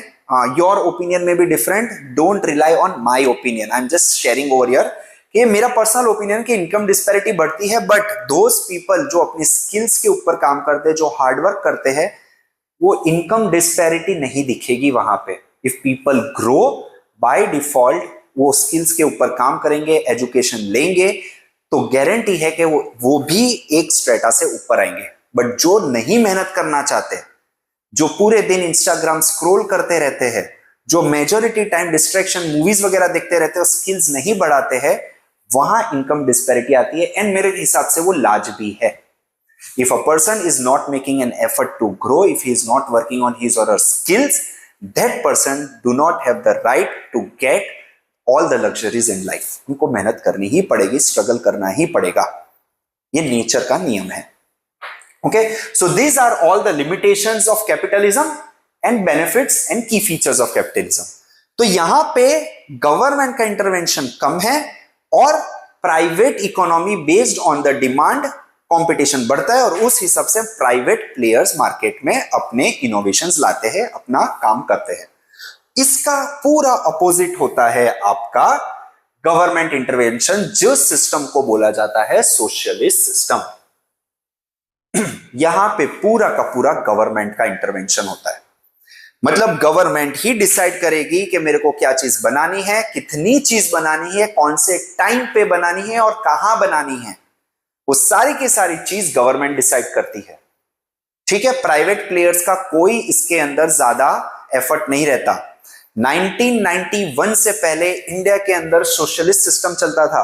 योर ओपिनियन में भी different, don't rely on my opinion, I am just sharing over here. ये मेरा पर्सनल ओपिनियन कि इनकम डिस्पैरिटी बढ़ती है, बट दोज पीपल जो अपनी स्किल्स के ऊपर काम करते हैं, जो हार्डवर्क करते हैं, वो इनकम डिस्पैरिटी नहीं दिखेगी वहां पे। If people grow by default, वो स्किल्स के ऊपर काम करेंगे, एजुकेशन लेंगे, तो गारंटी है कि वो भी एक स्ट्रेटा से ऊपर आएंगे। बट जो नहीं मेहनत करना चाहते, जो पूरे दिन इंस्टाग्राम स्क्रॉल करते रहते हैं, जो मेजॉरिटी टाइम डिस्ट्रैक्शन मूवीज वगैरह देखते रहते हैं, स्किल्स नहीं बढ़ाते हैं, वहां इनकम डिस्पैरिटी आती है। एंड मेरे हिसाब से वो लाज भी है। If a person is not making an effort to grow, if he is not working on his or her skills, that person do not have the right to get all the luxuries in life. उनको मेहनत करनी ही पड़ेगी, struggle करना ही पड़ेगा, ये nature का नियम है। Okay, so these are all the limitations of capitalism and benefits and key features of capitalism. तो यहां पे गवर्नमेंट का इंटरवेंशन कम है, और private economy based on the demand competition बढ़ता है, और उस हिसाब से प्राइवेट प्लेयर्स मार्केट में अपने इनोवेशंस लाते हैं, अपना काम करते हैं। इसका पूरा अपोजिट होता है आपका गवर्नमेंट इंटरवेंशन, जो सिस्टम को बोला जाता है सोशलिस्ट सिस्टम। यहां पे पूरा का पूरा गवर्नमेंट का इंटरवेंशन होता है। मतलब गवर्नमेंट ही डिसाइड करेगी कि मेरे को क्या चीज बनानी है, कितनी चीज बनानी है, कौन से टाइम पे बनानी है और कहां बनानी है, वो सारी की सारी चीज गवर्नमेंट डिसाइड करती है। ठीक है, प्राइवेट प्लेयर्स का कोई इसके अंदर ज्यादा एफर्ट नहीं रहता। 1991 से पहले इंडिया के अंदर सोशलिस्ट सिस्टम चलता था।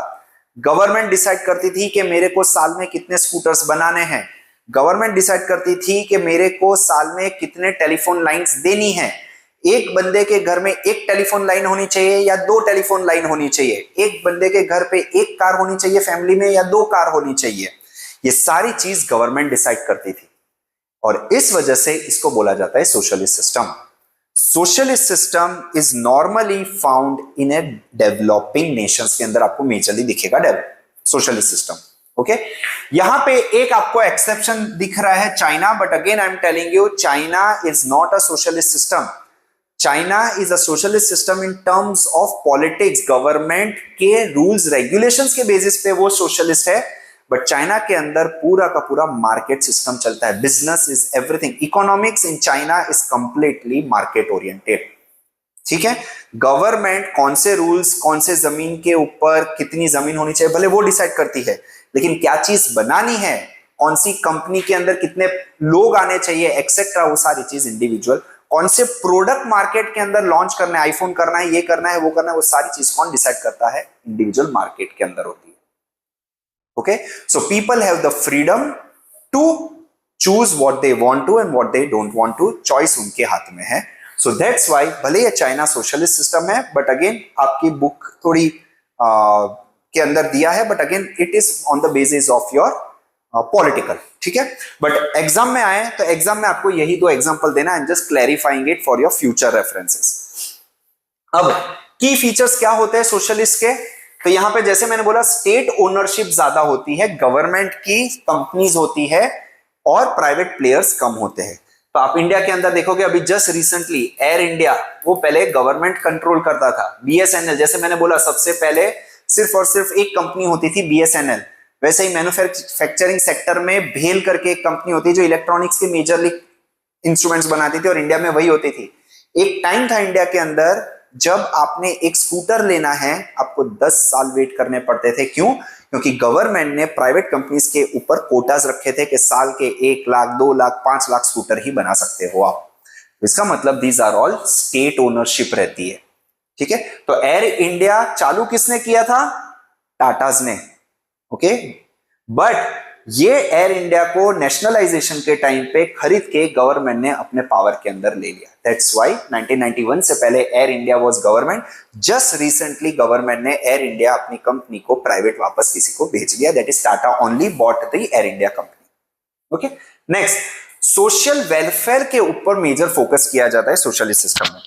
गवर्नमेंट डिसाइड करती थी कि मेरे को साल में कितने स्कूटर्स बनाने हैं, गवर्नमेंट डिसाइड करती थी कि मेरे को साल में कितने टेलीफोन लाइंस देनी है, एक बंदे के घर में एक टेलीफोन लाइन होनी चाहिए या दो टेलीफोन लाइन होनी चाहिए, एक बंदे के घर पे एक कार होनी चाहिए फैमिली में या दो कार होनी चाहिए, ये सारी चीज गवर्नमेंट डिसाइड करती थी। और इस वजह से इसको बोला जाता है socialist system. Socialist system is normally found in a developing Nations के अंदर आपको मेजरली दिखेगा सोशलिस्ट सिस्टम। ओके, यहां पे एक आपको एक्सेप्शन दिख रहा है China, but again I am telling you China is not a socialist system. China is a socialist system in terms of politics, government के रूल्स रेगुलेशंस के बेसिस पे वो सोशलिस्ट है, बट चाइना के अंदर पूरा का पूरा मार्केट सिस्टम चलता है। Business is everything, economics in China is completely market oriented. ठीक है, गवर्नमेंट कौन से रूल्स, कौन से जमीन के ऊपर कितनी जमीन होनी चाहिए भले वो डिसाइड करती है, लेकिन क्या चीज बनानी है, कौन सी कंपनी के अंदर कितने लोग आने चाहिए एक्सेट्रा, वो सारी चीज इंडिविजुअल, कौन से प्रोडक्ट मार्केट के अंदर लॉन्च करना है, आईफोन करना है, ये करना है, वो करना है, वो सारी चीज कौन डिसाइड करता है, इंडिविजुअल मार्केट के अंदर होती है। Okay, so people have the freedom to choose what they want to and what they don't want to, choice उनके हाथ में है। सो दैट्स व्हाई भले ये चाइना सोशलिस्ट सिस्टम है, बट अगेन आपकी बुक थोड़ी के अंदर दिया है, but again it is on the basis of your political. ठीक है, बट एग्जाम में आए तो एग्जाम में आपको यही दो एग्जांपल देना है, just clarifying it for your future references. अब की फीचर्स क्या होते हैं सोशलिस्ट के, तो यहां पे जैसे मैंने बोला स्टेट ओनरशिप ज्यादा होती है, गवर्नमेंट की कंपनीज होती है और प्राइवेट प्लेयर्स कम होते हैं। तो आप इंडिया के अंदर देखोगे अभी जस्ट रिसेंटली एयर इंडिया, वो पहले गवर्नमेंट कंट्रोल करता था। बीएसएनएल, जैसे मैंने बोला सबसे पहले सिर्फ और सिर्फ एक कंपनी होती थी बीएसएनएल, वैसे ही मैन्युफैक्चरिंग सेक्टर में भेल करके एक कंपनी होती है जो इलेक्ट्रॉनिक्स के मेजरली इंस्ट्रूमेंट्स बनाती थी और इंडिया में वही होती थी। एक टाइम था इंडिया के अंदर जब आपने एक स्कूटर लेना है आपको 10 साल वेट करने पड़ते थे। क्यों? क्योंकि गवर्नमेंट ने प्राइवेट कंपनीज के ऊपर कोटाज रखे थे कि साल के 1 लाख 2 लाख 5 लाख स्कूटर ही बना सकते हो आप। इसका मतलब these are all state ownership रहती है। ठीक है, तो एयर इंडिया चालू किसने किया था? टाटाज ने। ओके, बट ये एयर इंडिया को नेशनलाइजेशन के टाइम पे खरीद के गवर्नमेंट ने अपने पावर के अंदर ले लिया। दैट्स व्हाई 1991 से पहले air India was government. Just recently government ने एयर इंडिया अपनी कंपनी को प्राइवेट वापस किसी को भेज दिया, that is Tata only bought the air India company. Okay, next, social welfare के ऊपर मेजर फोकस किया जाता है सोशलिस्ट सिस्टम में।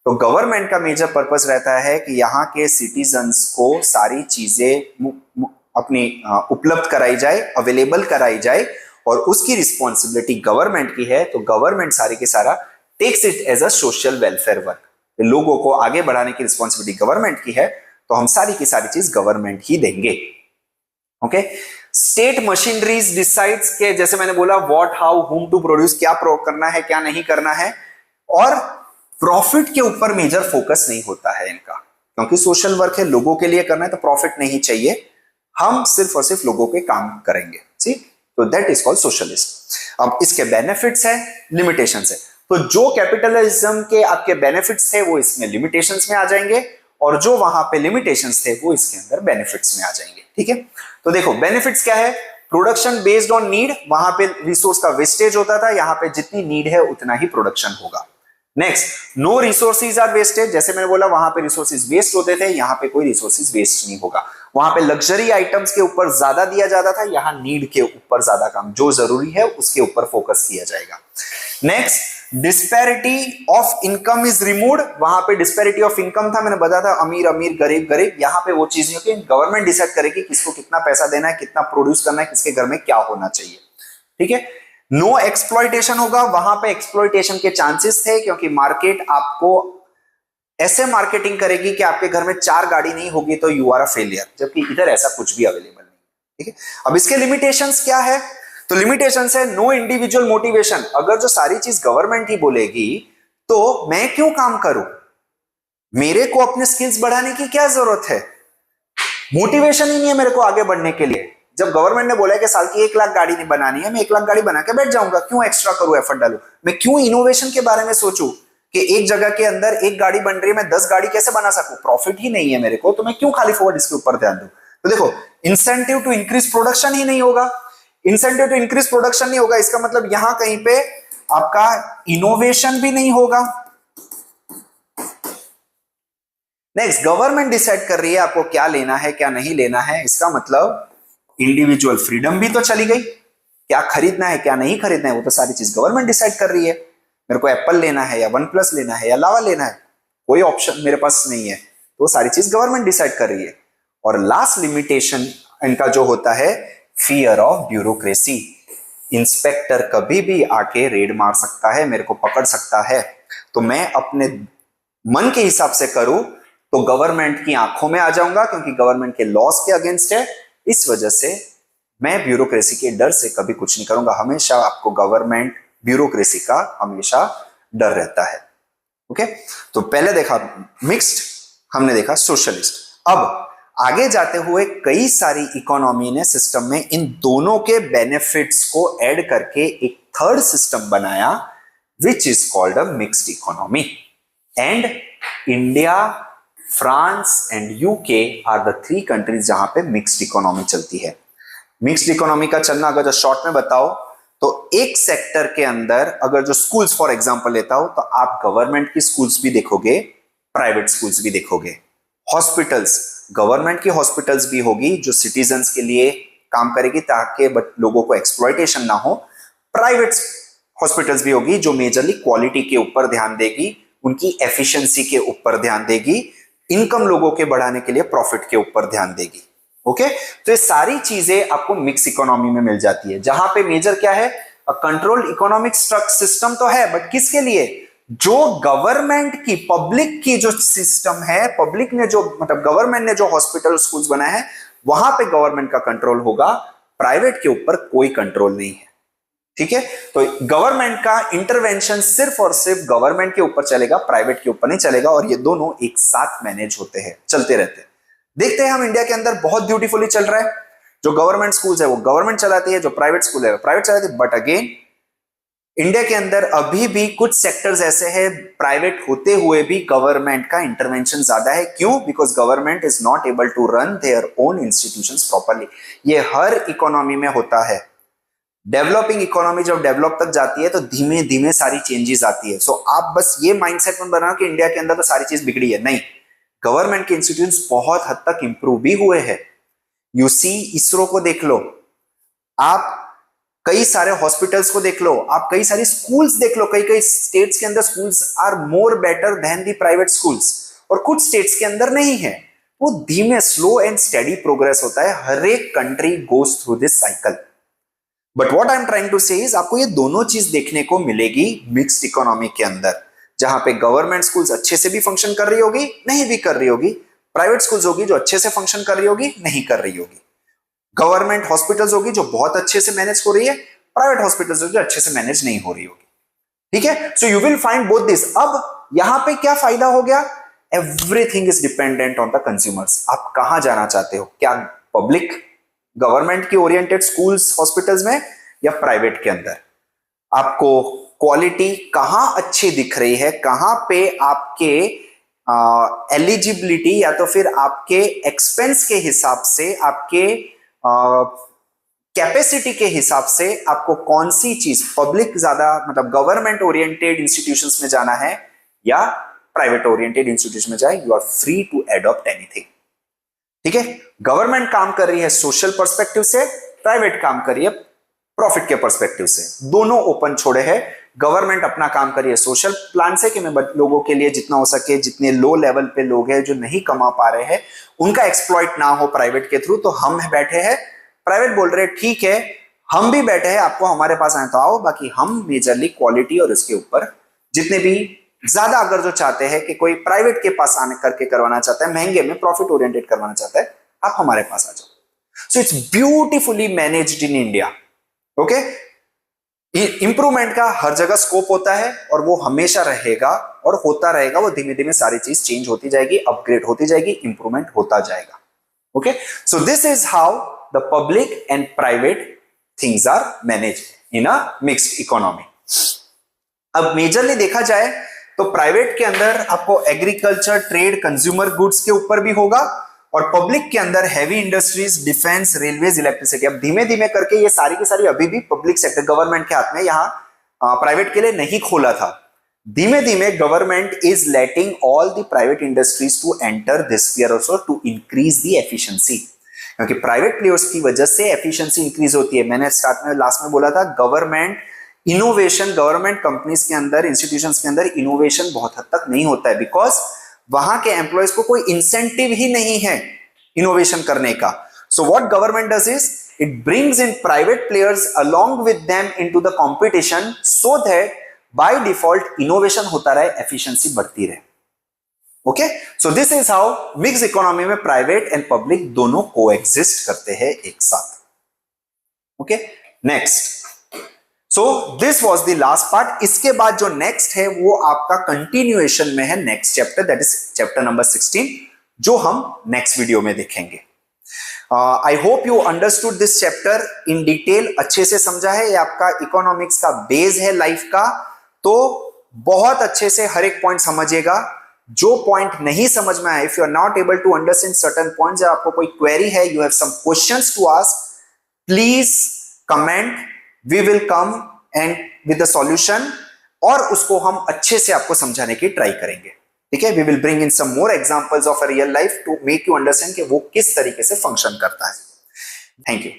तो गवर्नमेंट का मेजर पर्पस रहता है कि यहाँ के सिटीजन्स को सारी चीजें अपनी उपलब्ध कराई जाए, अवेलेबल कराई जाए, और उसकी रिस्पॉन्सिबिलिटी गवर्नमेंट की है। तो गवर्नमेंट सारी के सारा tax it as a social welfare work. लोगों को आगे बढ़ाने की रिस्पॉन्सिबिलिटी गवर्नमेंट की है, तो हम सारी की सारी चीज गवर्नमेंट ही देंगे। ओके, स्टेट मशीनरीज डिसाइड्स के, जैसे मैंने बोला what how whom to produce, क्या करना है क्या नहीं करना है, और प्रॉफिट के ऊपर मेजर फोकस नहीं होता है इनका, क्योंकि सोशल वर्क है, लोगों के लिए करना है, तो प्रॉफिट नहीं चाहिए, हम सिर्फ और सिर्फ लोगों के काम करेंगे। सी, तो दैट इज कॉल्ड सोशलिस्ट। अब इसके बेनिफिट्स है, लिमिटेशंस है। तो जो कैपिटलिज्म के आपके बेनिफिट्स थे वो इसमें लिमिटेशंस में आ जाएंगे, और जो वहां पे लिमिटेशंस थे वो इसके अंदर बेनिफिट्स में आ जाएंगे। ठीक है, तो देखो बेनिफिट्स क्या है? प्रोडक्शन बेस्ड ऑन नीड, वहां पे रिसोर्स का वेस्टेज होता था, यहां पे जितनी नीड है उतना ही प्रोडक्शन होगा। Next, no resources are wasted, जैसे मैंने बोला वहां पे रिसोर्सेज वेस्ट होते थे, यहां पे कोई रिसोर्सेज वेस्ट नहीं होगा। वहां पे लग्जरी आइटम्स के ऊपर ज्यादा दिया जाता था, यहां नीड के ऊपर ज्यादा काम, जो जरूरी है उसके ऊपर फोकस किया जाएगा। Next, disparity of income is removed, वहां पे डिस्पैरिटी ऑफ इनकम था, मैंने बताया था अमीर अमीर गरीब गरीब, यहां पे वो चीज नहीं होती, गवर्नमेंट डिसाइड करेगी किसको कितना पैसा देना है, कितना प्रोड्यूस करना है, किसके घर में क्या होना चाहिए। ठीक है, नो एक्सप्लॉइटेशन होगा, वहां पे एक्सप्लॉइटेशन के चांसेस थे, क्योंकि मार्केट आपको ऐसे मार्केटिंग करेगी कि आपके घर में 4 गाड़ी नहीं होगी तो यू आर अ फेलियर, जबकि इधर ऐसा कुछ भी अवेलेबल नहीं। ठीक है, अब इसके लिमिटेशंस क्या है? तो लिमिटेशंस है नो इंडिविजुअल मोटिवेशन, अगर जो सारी चीज गवर्नमेंट ही बोलेगी तो मैं क्यों काम करूं, मेरे को अपने स्किल्स बढ़ाने की क्या जरूरत है, मोटिवेशन ही नहीं है मेरे को आगे बढ़ने के लिए। जब गवर्नमेंट ने बोला है कि साल की 1 लाख गाड़ी नहीं बनानी है, मैं 1 लाख गाड़ी बना के बैठ जाऊंगा, क्यों एक्स्ट्रा करूं, एफर्ट डालूं, मैं क्यों इनोवेशन के बारे में सोचूं कि एक जगह के अंदर 1 गाड़ी बन रही है, मैं 10 गाड़ी कैसे बना सकूं, प्रॉफिट ही नहीं है मेरे को, तो मैं क्यों खाली फॉरवर्ड इसके ऊपर ध्यान दूं। तो देखो इंसेंटिव टू इंक्रीज प्रोडक्शन ही नहीं होगा, इंसेंटिव टू इंक्रीज प्रोडक्शन नहीं होगा, इसका मतलब यहां कहीं पे आपका इनोवेशन भी नहीं होगा। नेक्स्ट, गवर्नमेंट डिसाइड कर रही है आपको क्या लेना है क्या नहीं लेना है, इसका मतलब इंडिविजुअल फ्रीडम भी तो चली गई। क्या खरीदना है क्या नहीं खरीदना है वो तो सारी चीज गवर्नमेंट डिसाइड कर रही है। मेरे को एप्पल लेना है या वन प्लस लेना है या लावा लेना है, कोई ऑप्शन मेरे पास नहीं है, तो सारी चीज गवर्नमेंट डिसाइड कर रही है। और लास्ट लिमिटेशन इनका जो होता है, फियर ऑफ ब्यूरोक्रेसी। इंस्पेक्टर कभी भी आके रेड मार सकता है, मेरे को पकड़ सकता है, तो मैं अपने मन के हिसाब से करूं तो गवर्नमेंट की आंखों में आ जाऊंगा, क्योंकि गवर्नमेंट के लॉस के अगेंस्ट है। इस वजह से मैं ब्यूरोक्रेसी के डर से कभी कुछ नहीं करूंगा। हमेशा आपको गवर्नमेंट ब्यूरोक्रेसी का हमेशा डर रहता है। ओके, तो पहले देखा मिक्स्ड, हमने देखा सोशलिस्ट। अब आगे जाते हुए कई सारी इकोनॉमी ने सिस्टम में इन दोनों के बेनिफिट्स को ऐड करके एक थर्ड सिस्टम बनाया, which is called a mixed economy. And India, France and UK are the 3 countries जहां पे मिक्स्ड इकोनॉमी चलती है। मिक्स्ड इकोनॉमी का चलना अगर जो शॉर्ट में बताओ तो एक सेक्टर के अंदर अगर जो स्कूल्स फॉर एग्जांपल लेता हूं तो आप गवर्नमेंट की स्कूल्स भी देखोगे, प्राइवेट स्कूल्स भी देखोगे। हॉस्पिटल्स, गवर्नमेंट की हॉस्पिटल्स भी होगी जो सिटीजन्स के लिए काम करेगी ताकि लोगों को एक्सप्लॉयटेशन ना हो। प्राइवेट हॉस्पिटल्स भी होगी जो मेजरली क्वालिटी के ऊपर ध्यान देगी, उनकी एफिशिएंसी के ऊपर ध्यान देगी, इनकम लोगों के बढ़ाने के लिए प्रॉफिट के ऊपर ध्यान देगी। ओके, तो ये सारी चीजें आपको मिक्स इकोनॉमी में मिल जाती है, जहां पे मेजर क्या है, कंट्रोल इकोनॉमिक सिस्टम तो है, बट किसके लिए, जो गवर्नमेंट की पब्लिक की जो सिस्टम है, पब्लिक ने जो मतलब गवर्नमेंट ने जो हॉस्पिटल स्कूल्स बनाए हैं वहां पे गवर्नमेंट का कंट्रोल होगा, प्राइवेट के ऊपर कोई कंट्रोल नहीं है। ठीक है, तो गवर्नमेंट का इंटरवेंशन सिर्फ और सिर्फ गवर्नमेंट के ऊपर चलेगा, प्राइवेट के ऊपर नहीं चलेगा, और ये दोनों एक साथ मैनेज होते हैं, चलते रहते हैं। देखते हैं हम इंडिया के अंदर बहुत ब्यूटीफुली चल रहा है। जो गवर्नमेंट स्कूल्स है वो गवर्नमेंट चलाती है, जो प्राइवेट स्कूल है वो प्राइवेट चलाती है। बट अगेन इंडिया के अंदर अभी भी कुछ सेक्टर्स ऐसे हैं प्राइवेट होते हुए भी गवर्नमेंट का इंटरवेंशन ज्यादा है। क्यों? Because government is not able to run their own institutions properly. ये हर इकोनॉमी में होता है। डेवलपिंग इकोनॉमी जब डेवलप तक जाती है तो धीमे धीमे सारी चेंजेस आती है। सो आप बस ये माइंडसेट में बनाओ कि इंडिया के अंदर तो सारी चीज बिगड़ी है, नहीं। गवर्नमेंट के इंस्टीट्यूशंस बहुत हद तक इंप्रूव भी हुए हैं। यू सी, इसरो को देख लो आप, कई सारे हॉस्पिटल्स को देख लो आप, कई सारी स्कूल्स देख लो, कई कई स्टेट्स के अंदर schools are more better than the private schools, और कुछ स्टेट्स के अंदर नहीं है। वो धीमे स्लो एंड स्टेडी प्रोग्रेस होता है। हर एक country goes through this cycle. But what I am trying to say is, आपको ये दोनों चीज देखने को मिलेगी मिक्स्ड इकोनॉमी के अंदर, जहां पे गवर्नमेंट स्कूल्स अच्छे से भी फंक्शन कर रही होगी, नहीं भी कर रही होगी। प्राइवेट स्कूल्स होगी जो अच्छे से फंक्शन कर रही होगी, नहीं कर रही होगी। गवर्नमेंट हॉस्पिटल्स होगी जो बहुत अच्छे से मैनेज हो रही है, प्राइवेट हॉस्पिटल्स होगी जो अच्छे से मैनेज नहीं हो रही होगी। ठीक है, so you will find both this. अब यहां पे क्या फायदा हो गया, everything is dependent on the consumers. आप कहां जाना चाहते हो, क्या पब्लिक गवर्नमेंट की ओरिएंटेड स्कूल्स हॉस्पिटल्स में या प्राइवेट के अंदर। आपको क्वालिटी कहां अच्छी दिख रही है, कहां पे आपके एलिजिबिलिटी या तो फिर आपके एक्सपेंस के हिसाब से, आपके कैपेसिटी के हिसाब से आपको कौन सी चीज, पब्लिक ज्यादा मतलब गवर्नमेंट ओरिएंटेड इंस्टीट्यूशंस में जाना है या प्राइवेट ओरिएंटेड इंस्टीट्यूशन में जाए, you are free to adopt anything. ठीक है, गवर्नमेंट काम कर रही है सोशल पर्सपेक्टिव से, प्राइवेट काम कर रही है प्रॉफिट के पर्सपेक्टिव से, दोनों ओपन छोड़े हैं। गवर्नमेंट अपना काम कर रही है सोशल प्लान से कि मैं लोगों के लिए जितना हो सके, जितने लो लेवल पे लोग हैं जो नहीं कमा पा रहे हैं उनका एक्सप्लॉइट ना हो प्राइवेट के थ्रू, तो हम बैठे हैं, प्राइवेट बोल रहे हैं ठीक है हम भी बैठे हैं, आपको हमारे पास आए तो आओ, बाकी हम मेजरली क्वालिटी और इसके ऊपर जितने भी ज्यादा अगर जो चाहते हैं कि कोई प्राइवेट के पास आने करके करवाना चाहता है, महंगे में प्रॉफिट ओरिएंटेड करवाना चाहता है, आप हमारे पास आ जाओ। So it's beautifully managed in India. Okay, improvement का हर जगह स्कोप होता है और वो हमेशा रहेगा और होता रहेगा। वो धीमे धीमे सारी चीज चेंज होती जाएगी, अपग्रेड होती जाएगी, इंप्रूवमेंट होता जाएगा। Okay, so this is how the public and private things are managed in a mixed economy. अब मेजरली देखा जाए तो प्राइवेट के अंदर आपको एग्रीकल्चर, ट्रेड, कंज्यूमर गुड्स के ऊपर भी होगा, और पब्लिक के अंदर heavy industries, defence, railways, electricity. अब धीमे धीमे करके ये सारी की सारी अभी भी पब्लिक सेक्टर गवर्नमेंट के हाथ में, यहाँ प्राइवेट के लिए नहीं खोला था। धीमे धीमे government is letting all the private industries to enter this sphere also to increase the efficiency, क्योंकि प्राइवेट प्लेयर्स की वजह से एफिशिएंसी इंक्रीज होती है। मैंने स्टार्ट में लास्ट में बोला था, गवर्नमेंट इनोवेशन, गवर्नमेंट कंपनीज के अंदर, इंस्टीट्यूशंस के अंदर इनोवेशन बहुत हद तक नहीं होता है, बिकॉज वहां के एम्प्लॉयज को कोई इंसेंटिव ही नहीं है इनोवेशन करने का। So what government does is it brings in private players along with them into the competition, so that by default innovation होता रहे, एफिशिएंसी बढ़ती रहे। Okay, so this is how mix economy में private and public दोनों coexist करते हैं एक साथ। Okay, next, so this was the last part. इसके बाद जो नेक्स्ट है वो आपका कंटिन्यूएशन में है, next chapter, that is chapter number 16, जो हम नेक्स्ट वीडियो में देखेंगे। आई hope you understood this chapter in detail, अच्छे से समझा है। ये आपका इकोनॉमिक्स का बेस है लाइफ का, तो बहुत अच्छे से हर एक पॉइंट समझिएगा। जो पॉइंट नहीं समझ में आए, if you are not able to understand certain points, या आपको कोई क्वेरी है, you have some questions to ask, please comment, we will come and with the solution, और उसको हम अच्छे से आपको समझाने की ट्राई करेंगे। ठीक है, we will bring in some more examples of a real life to make you understand कि वो किस तरीके से फंक्शन करता है। Thank you.